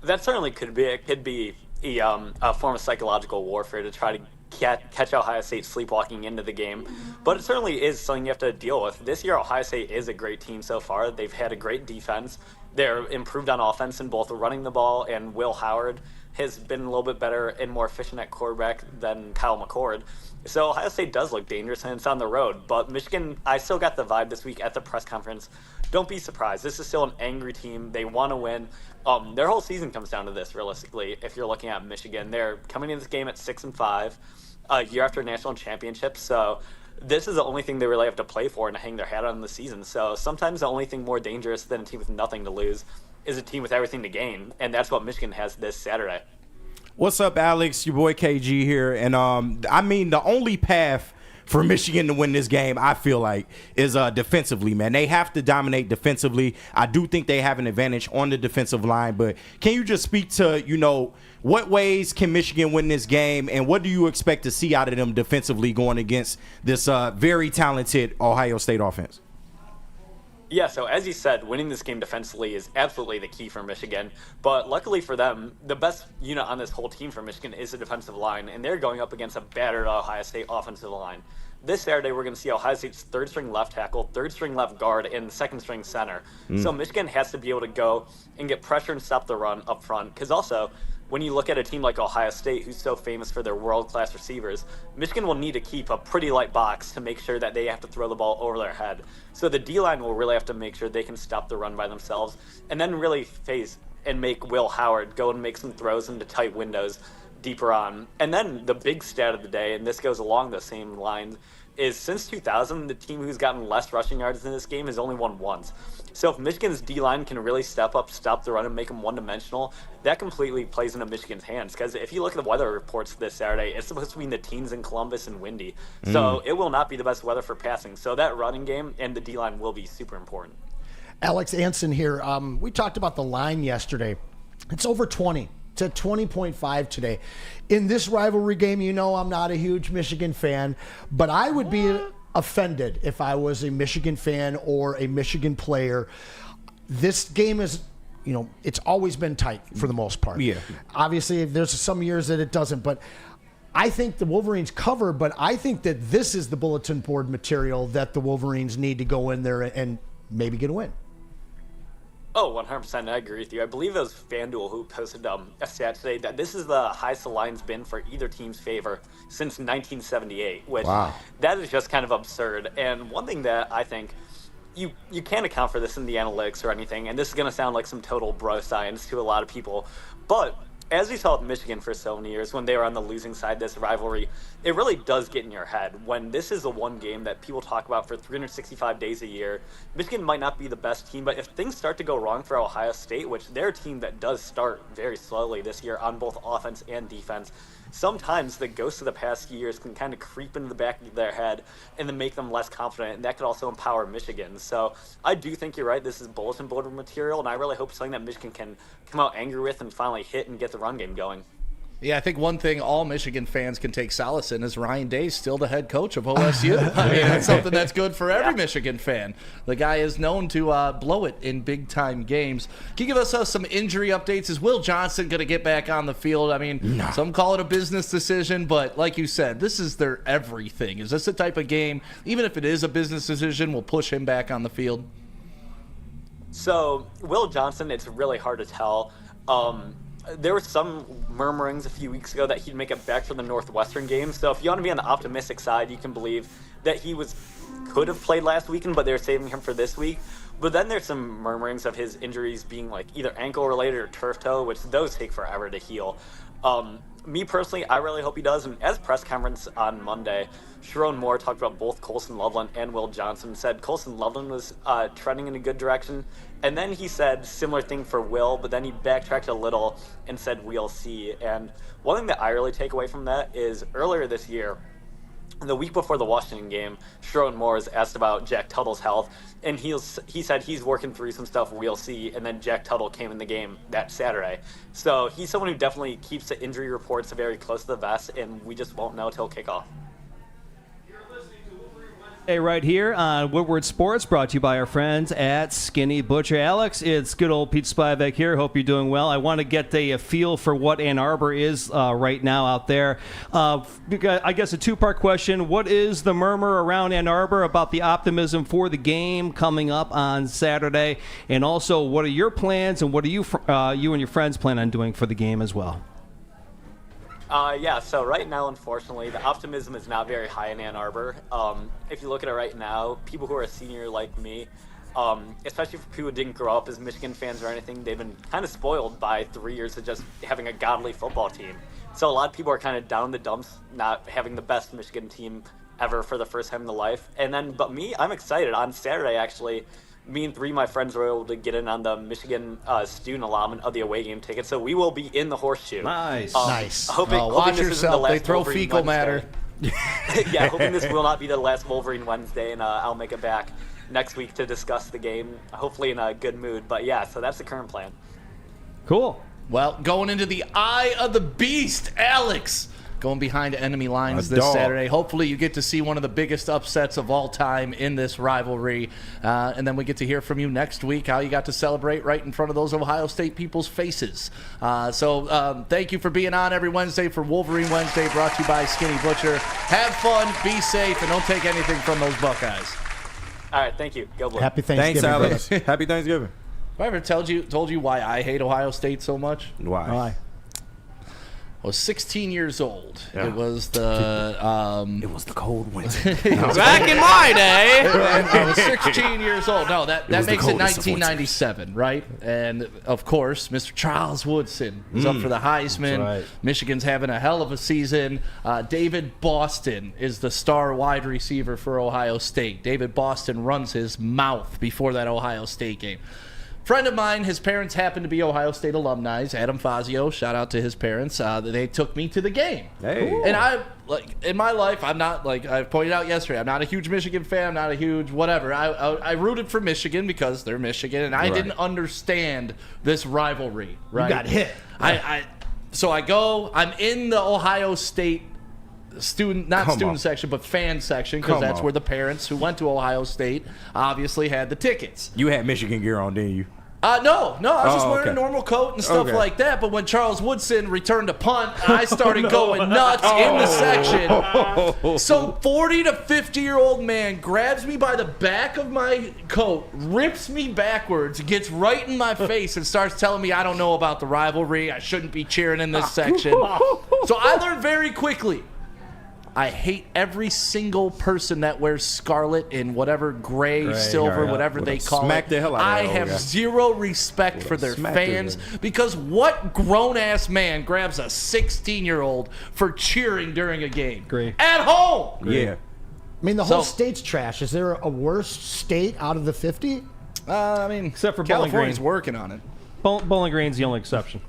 That certainly could be. It could be a form of psychological warfare to try to catch Ohio State sleepwalking into the game. But it certainly is something you have to deal with. This year, Ohio State is a great team so far. They've had a great defense. They're improved on offense in both running the ball, and Will Howard has been a little bit better and more efficient at quarterback than Kyle McCord. So Ohio State does look dangerous, and it's on the road. But Michigan, I still got the vibe this week at the press conference. Don't be surprised. This is still an angry team. They want to win. Their whole season comes down to this, realistically, if you're looking at Michigan. They're coming into this game at 6-5, a year after a national championship. So this is the only thing they really have to play for and hang their hat on the season. So sometimes the only thing more dangerous than a team with nothing to lose is a team with everything to gain, and that's what Michigan has this Saturday. What's up, Alex? Your boy KG here. And I mean, the only path for Michigan to win this game, I feel like, is defensively, man. They have to dominate defensively. I do think they have an advantage on the defensive line, but can you just speak to, what ways can Michigan win this game, and what do you expect to see out of them defensively going against this very talented Ohio State offense? Yeah, so as you said, winning this game defensively is absolutely the key for Michigan. But luckily for them, the best unit on this whole team for Michigan is the defensive line, and they're going up against a battered Ohio State offensive line. This Saturday, we're going to see Ohio State's third-string left tackle, third-string left guard, and second-string center. So Michigan has to be able to go and get pressure and stop the run up front, because also, when you look at a team like Ohio State, who's so famous for their world-class receivers, Michigan will need to keep a pretty light box to make sure that they have to throw the ball over their head. So the D-line will really have to make sure they can stop the run by themselves, and then really face and make Will Howard go and make some throws into tight windows deeper on. And then the big stat of the day, and this goes along the same lines, is since 2000, the team who's gotten less rushing yards in this game has only won once. So if Michigan's D-line can really step up, stop the run, and make them one-dimensional, that completely plays into Michigan's hands. Because if you look at the weather reports this Saturday, it's supposed to be in the teens in Columbus and windy. So it will not be the best weather for passing. So that running game and the D-line will be super important. Alex Anson here. We talked about the line yesterday. It's over 20. It's at 20.5 today. In this rivalry game, I'm not a huge Michigan fan, but I would be offended if I was a Michigan fan or a Michigan player. This game is, it's always been tight for the most part. Yeah. Obviously, there's some years that it doesn't, but I think the Wolverines cover, but I think that this is the bulletin board material that the Wolverines need to go in there and maybe get a win. Oh, 100%. I agree with you. I believe it was FanDuel who posted a stat today that this is the highest the line's been for either team's favor since 1978, which that is just kind of absurd. And one thing that I think you can't account for this in the analytics or anything, and this is going to sound like some total bro science to a lot of people, but as we saw with Michigan for so many years when they were on the losing side, this rivalry, it really does get in your head when this is the one game that people talk about for 365 days a year. Michigan might not be the best team, but if things start to go wrong for Ohio State, which they're a team that does start very slowly this year on both offense and defense, sometimes the ghosts of the past years can kind of creep into the back of their head and then make them less confident, and that could also empower Michigan. So I do think you're right. This is bulletin board material, and I really hope something that Michigan can come out angry with and finally hit and get the run game going. Yeah, I think one thing all Michigan fans can take solace in is Ryan Day's still the head coach of OSU. I mean, that's something that's good for every Michigan fan. The guy is known to blow it in big-time games. Can you give us some injury updates? Is Will Johnson going to get back on the field? I mean, some call it a business decision, but like you said, this is their everything. Is this the type of game, even if it is a business decision, will push him back on the field? So, Will Johnson, it's really hard to tell. There were some murmurings a few weeks ago that he'd make it back for the Northwestern game. So if you want to be on the optimistic side, you can believe that he could have played last weekend, but they're saving him for this week. But then there's some murmurings of his injuries being like either ankle related or turf toe, which those take forever to heal. Me personally, I really hope he does. And as press conference on Monday, Sharon Moore talked about both Colson Loveland and Will Johnson, said Colson Loveland was trending in a good direction. And then he said similar thing for Will, but then he backtracked a little and said we'll see. And one thing that I really take away from that is earlier this year, the week before the Washington game, Sharon Moore was asked about Jack Tuttle's health, and he said he's working through some stuff, we'll see, and then Jack Tuttle came in the game that Saturday. So he's someone who definitely keeps the injury reports very close to the vest, and we just won't know till kickoff. Hey, right here on Woodward Sports, brought to you by our friends at Skinny Butcher. Alex, it's good old Pete Spivak here. Hope you're doing well. I want to get a feel for what Ann Arbor is right now out there. I guess a two-part question. What is the murmur around Ann Arbor about the optimism for the game coming up on Saturday? And also, what are your plans and what are you and your friends plan on doing for the game as well? So right now, unfortunately, the optimism is not very high in Ann Arbor. If you look at it right now, people who are a senior like me, especially for people who didn't grow up as Michigan fans or anything, they've been kind of spoiled by 3 years of just having a godly football team. So a lot of people are kind of down in the dumps, not having the best Michigan team ever for the first time in their life. And then, but me, I'm excited. On Saturday, actually, me and 3 of my friends were able to get in on the Michigan student allotment of the away game ticket, so we will be in the horseshoe. Nice. Nice. Hoping Watch this isn't the yourself. last They throw Wolverine fecal Wednesday. matter. Yeah, hoping this will not be the last Wolverine Wednesday, and I'll make it back next week to discuss the game, hopefully in a good mood. But yeah, so that's the current plan. Cool. Well, going into the Eye of the Beast, Alex. Going behind enemy lines A this dog. Saturday. Hopefully you get to see one of the biggest upsets of all time in this rivalry. And then we get to hear from you next week how you got to celebrate right in front of those Ohio State people's faces. So thank you for being on every Wednesday for Wolverine Wednesday, brought to you by Skinny Butcher. Have fun, be safe, and don't take anything from those Buckeyes. All right, thank you. Go Blue. Happy Thanksgiving. Thanks, Alex. brother. Happy Thanksgiving. Have I ever told you why I hate Ohio State so much? Why? I was 16 years old. Yeah. It was the It was the cold winter. Back in my day. I was 16 years old. No, that was the makes it coldest of 1997, right? And of course, Mr. Charles Woodson is up for the Heisman. right. Michigan's having a hell of a season. David Boston is the star wide receiver for Ohio State. David Boston runs his mouth before that Ohio State game. Friend of mine, his parents happen to be Ohio State alumni. Adam Fazio, shout out to his parents. They took me to the game. Hey. And I, like, in my life, I'm not, like I pointed out yesterday, I'm not a huge Michigan fan. I'm not a huge whatever. I rooted for Michigan because they're Michigan, and I didn't understand this rivalry. Right? You got hit. So I go. I'm in the Ohio State student section, but fan section, because that's where the parents who went to Ohio State obviously had the tickets. You had Michigan gear on, didn't you? No, I was just wearing okay. a normal coat and stuff like that. But when Charles Woodson returned a punt, I started going nuts in the section. Some 40 to 50-year-old man grabs me by the back of my coat, rips me backwards, gets right in my face, and starts telling me I don't know about the rivalry. I shouldn't be cheering in this section. So I learned very quickly. I hate every single person that wears scarlet in whatever gray, silver, whatever they call Smack it. the hell out of I that have old guy. zero respect for their Smack fans the- because what grown-ass man grabs a 16-year-old for cheering during a game? Agree. At home! Yeah. I mean, the whole state's trash. Is there a worse state out of the 50? I mean, Except for Bowling California's Green. working on it. Bowling Green's the only exception.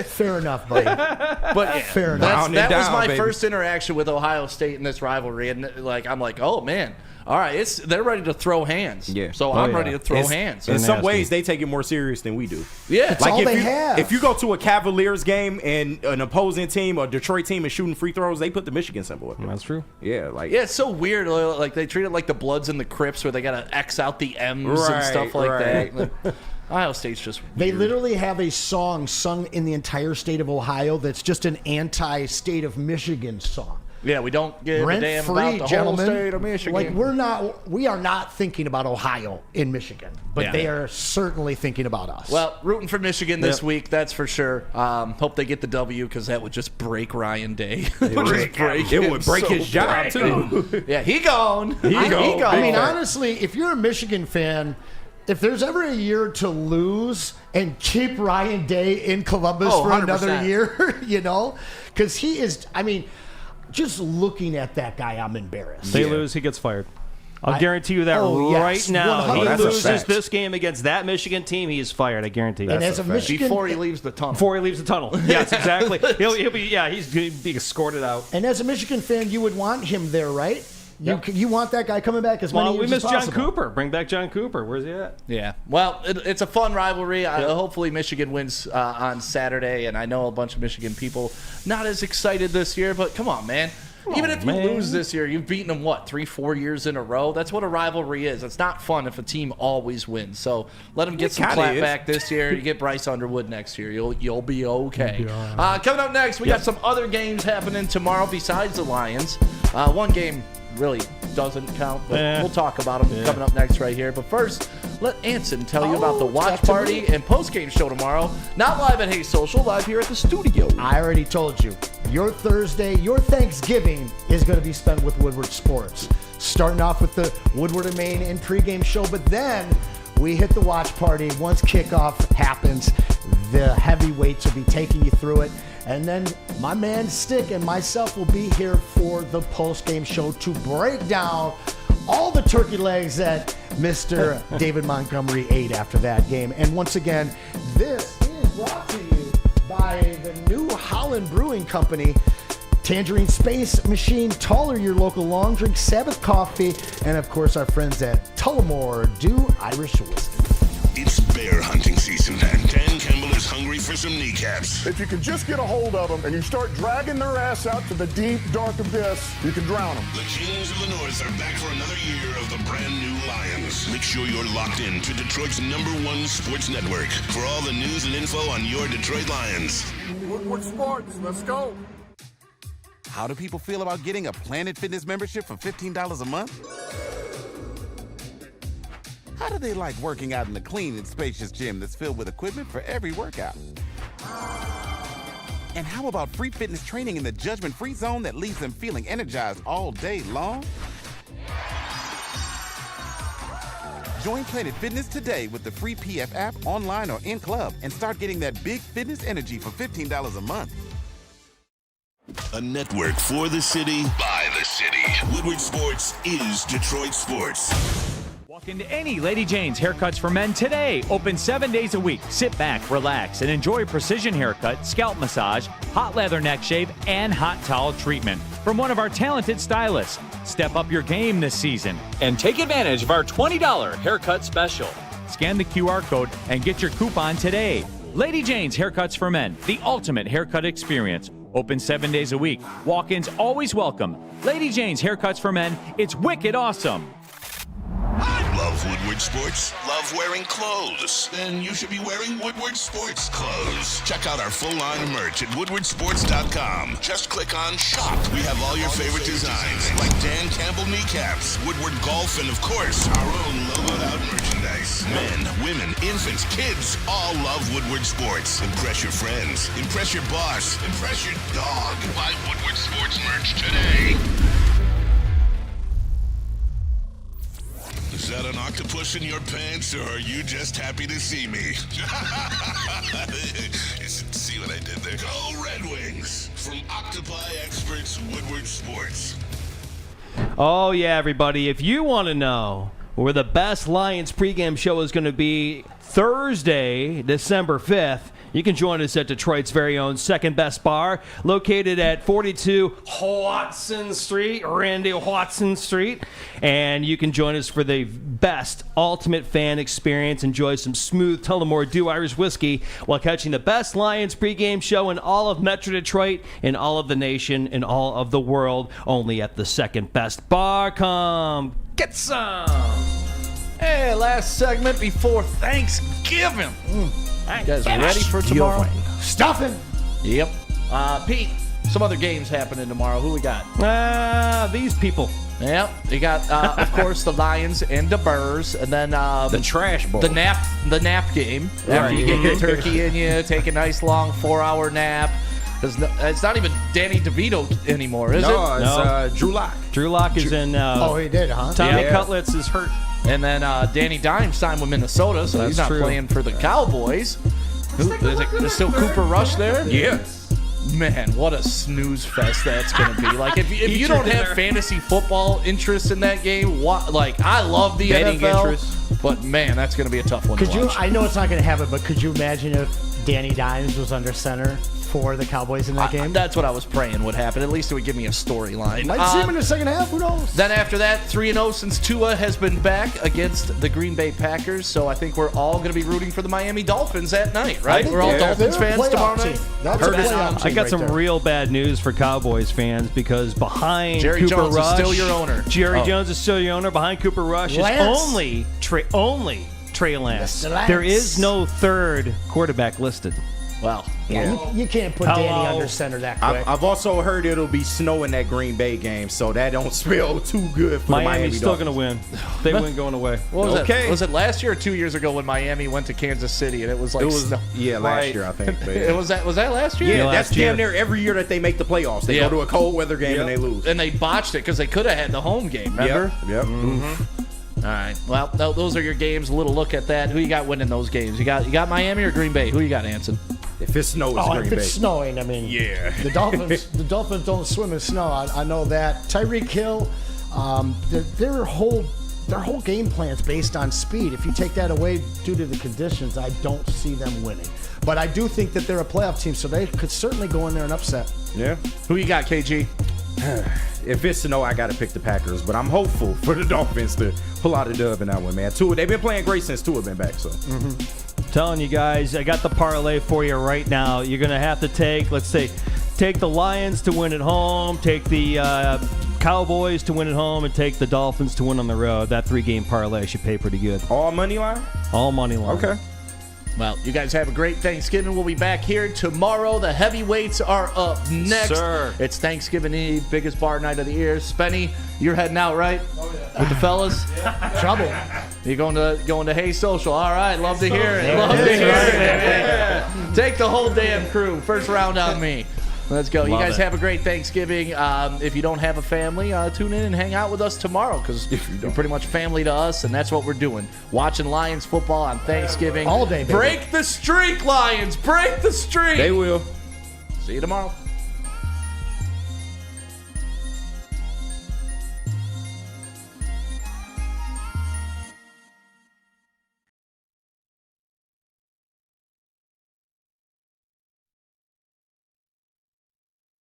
Fair enough, buddy. But yeah, Fair enough. that was my first interaction with Ohio State in this rivalry, and I'm like, oh man, all right, they're ready to throw hands. Yeah. So I'm ready to throw hands. In some ways, they take it more serious than we do. Yeah, it's all if they you, have. If you go to a Cavaliers game and an opposing team or Detroit team is shooting free throws, they put the Michigan symbol up there. That's true. Yeah, like Yeah, it's so weird. Like they treat it like the Bloods and the Crips, where they gotta X out the M's and stuff like that. Like, Ohio State's just weird. They literally have a song sung in the entire state of Ohio that's just an anti-state of Michigan song. Yeah, we don't give a damn about Rent-free, the gentlemen. whole state of Michigan. Like we are not thinking about Ohio in Michigan, but Yeah. they are certainly thinking about us. Well, rooting for Michigan this week, that's for sure. Hope they get the W, because that would just break Ryan Day. It would break his job too. Yeah, he gone. He gone. I mean, honestly, if you're a Michigan fan, if there's ever a year to lose and keep Ryan Day in Columbus for 100%. another year, you know, because he is, I mean, just looking at that guy, I'm embarrassed. They lose, he gets fired. I'll guarantee you that right yes, now. 100%. He That's a loses fact. this game against that Michigan team, he is fired. I guarantee you. And as a Michigan, Before he leaves the tunnel. Before he leaves the tunnel. Yes, exactly. He'll be he's going to be escorted out. and as a Michigan fan, you would want him there, right? You want that guy coming back as many Well, years we as missed John possible. Cooper. Bring back John Cooper. Where's he at? Yeah. Well, it's a fun rivalry. Hopefully Michigan wins on Saturday, and I know a bunch of Michigan people not as excited this year, but come on, man. Even if you lose this year, you've beaten them, 3-4 years in a row? That's what a rivalry is. It's not fun if a team always wins. So let them get some clap back this year. You get Bryce Underwood next year. You'll be okay. Coming up next, we got some other games happening tomorrow besides the Lions. One game really doesn't count, but we'll talk about them coming up next right here. But first, let Anson tell you about the watch party and post-game show tomorrow. Not live at Hey Social, live here at the studio. I already told you, your Thursday, your Thanksgiving is going to be spent with Woodward Sports. Starting off with the Woodward and Maine and pregame show, but then we hit the watch party. Once kickoff happens, the heavyweights will be taking you through it. And then my man Stick and myself will be here for the post-game show to break down all the turkey legs that Mr. David Montgomery ate after that game. And once again, this is brought to you by the New Holland Brewing Company, Tangerine Space Machine, Taller, your local long drink, Sabbath Coffee, and of course our friends at Tullamore Dew Irish Whiskey. It's bear hunting season, and Dan Campbell is hungry for some kneecaps. If you can just get a hold of them and you start dragging their ass out to the deep, dark abyss, you can drown them. The Kings of the North are back for another year of the brand new Lions. Make sure you're locked in to Detroit's #1 sports network for all the news and info on your Detroit Lions. Woodward Sports, let's go. How do people feel about getting a Planet Fitness membership for $15 a month? How do they like working out in a clean and spacious gym that's filled with equipment for every workout? And how about free fitness training in the judgment-free zone that leaves them feeling energized all day long? Join Planet Fitness today with the free PF app, online or in club, and start getting that big fitness energy for $15 a month. A network for the city, by the city. Woodward Sports is Detroit Sports. Walk into any Lady Jane's Haircuts for Men today. Open 7 days a week. Sit back, relax, and enjoy precision haircut, scalp massage, hot leather neck shave, and hot towel treatment from one of our talented stylists. Step up your game this season and take advantage of our $20 haircut special. Scan the QR code and get your coupon today. Lady Jane's Haircuts for Men, the ultimate haircut experience. Open 7 days a week. Walk-ins always welcome. Lady Jane's Haircuts for Men. It's wicked awesome. Love Woodward Sports? Love wearing clothes? Then you should be wearing Woodward Sports clothes. Check out our full line of merch at woodwardsports.com. Just click on shop. We have all your favorite designs, like Dan Campbell kneecaps, Woodward Golf, and of course, our own logoed out merchandise. Men, women, infants, kids all love Woodward Sports. Impress your friends. Impress your boss. Impress your dog. Buy Woodward Sports merch today. Is that an octopus in your pants, or are you just happy to see me? See what I did there? Go Red Wings! From Octopi Experts, Woodward Sports. Oh, yeah, everybody. If you want to know where the best Lions pregame show is going to be Thursday, December 5th, you can join us at Detroit's very own second best bar, located at 42 Watson Street, Randy Watson Street. And you can join us for the best ultimate fan experience. Enjoy some smooth Tullamore Dew Irish whiskey while catching the best Lions pregame show in all of Metro Detroit, in all of the nation, in all of the world. Only at the second best bar. Come get some. Hey, last segment before Thanksgiving. You guys ready for tomorrow? Stuffing. Yep. Pete, some other games happening tomorrow. Who we got? These people. Yep. You got, of course, the Lions and the Burrs, and then the Trash Bowl. The nap game. After you get your turkey in you, take a nice long 4-hour nap. Because it's not even Danny DeVito anymore, is it? No, it's Drew Lock. Drew Lock is in. He did, huh? Tommy Cutlets is hurt. And then Danny Dimes signed with Minnesota, so he's not playing for the Cowboys. Is still Cooper Rush there? Yeah. Man, what a snooze fest that's going to be. Like, if you don't have fantasy football interest in that game, I love the Betting NFL, interest. but man, that's going to be a tough one to watch. I know it's not going to happen, but could you imagine if Danny Dimes was under center for the Cowboys in that game? That's what I was praying would happen. At least it would give me a storyline. Might see him in the second half. Who knows? Then after that, 3-0 since Tua has been back against the Green Bay Packers. So I think we're all going to be rooting for the Miami Dolphins at night, right? We're all Dolphins fans tomorrow night. I got some real bad news for Cowboys fans because behind Jerry Cooper Jones Rush, is still your owner. Jerry Jones is still your owner. Behind Cooper Rush Lance. is only Trey Lance. Mr. Lance. There is no third quarterback listed. Wow. Yeah. You can't put Danny under center that quick. I've also heard it'll be snowing that Green Bay game, so that don't spell too good for Miami's still Dolphins. going to win. They win going away. What was it? Was it last year or 2 years ago when Miami went to Kansas City and it was like snow? Yeah, last year I think. Was that last year? Yeah, that's damn near every year that they make the playoffs. They go to a cold weather game and they lose. And they botched it because they could have had the home game, remember? Yep. All right. Well, those are your games. A little look at that. Who you got winning those games? You got Miami or Green Bay? Who you got, Anson? If it snows, Green if Bay. it's snowing, I mean, Yeah. the Dolphins don't swim in snow. I know that. Tyreek Hill, their whole game plan is based on speed. If you take that away due to the conditions, I don't see them winning. But I do think that they're a playoff team, so they could certainly go in there and upset. Yeah. Who you got, KG? If it's snow, I got to pick the Packers, but I'm hopeful for the Dolphins to pull out a dub in that one, man. Tua, they've been playing great since Tua been back, so. Telling you guys, I got the parlay for you right now. You're going to have to take the Lions to win at home, take the Cowboys to win at home, and take the Dolphins to win on the road. That 3-game parlay should pay pretty good. All money line? All money line. Okay. Well, you guys have a great Thanksgiving. We'll be back here tomorrow. The heavyweights are up next. Sir. It's Thanksgiving Eve, biggest bar night of the year. Spenny, you're heading out, right? Oh, yeah. With the fellas? Trouble. You're going to Hey Social. All right, love to hear it. Love to hear it. Yeah. Take the whole damn crew. First round on me. Let's go. You Love guys it. have a great Thanksgiving. If you don't have a family, tune in and hang out with us tomorrow because you're pretty much family to us, and that's what we're doing. Watching Lions football on Thanksgiving. All day, baby. Break the streak, Lions. Break the streak. They will. See you tomorrow.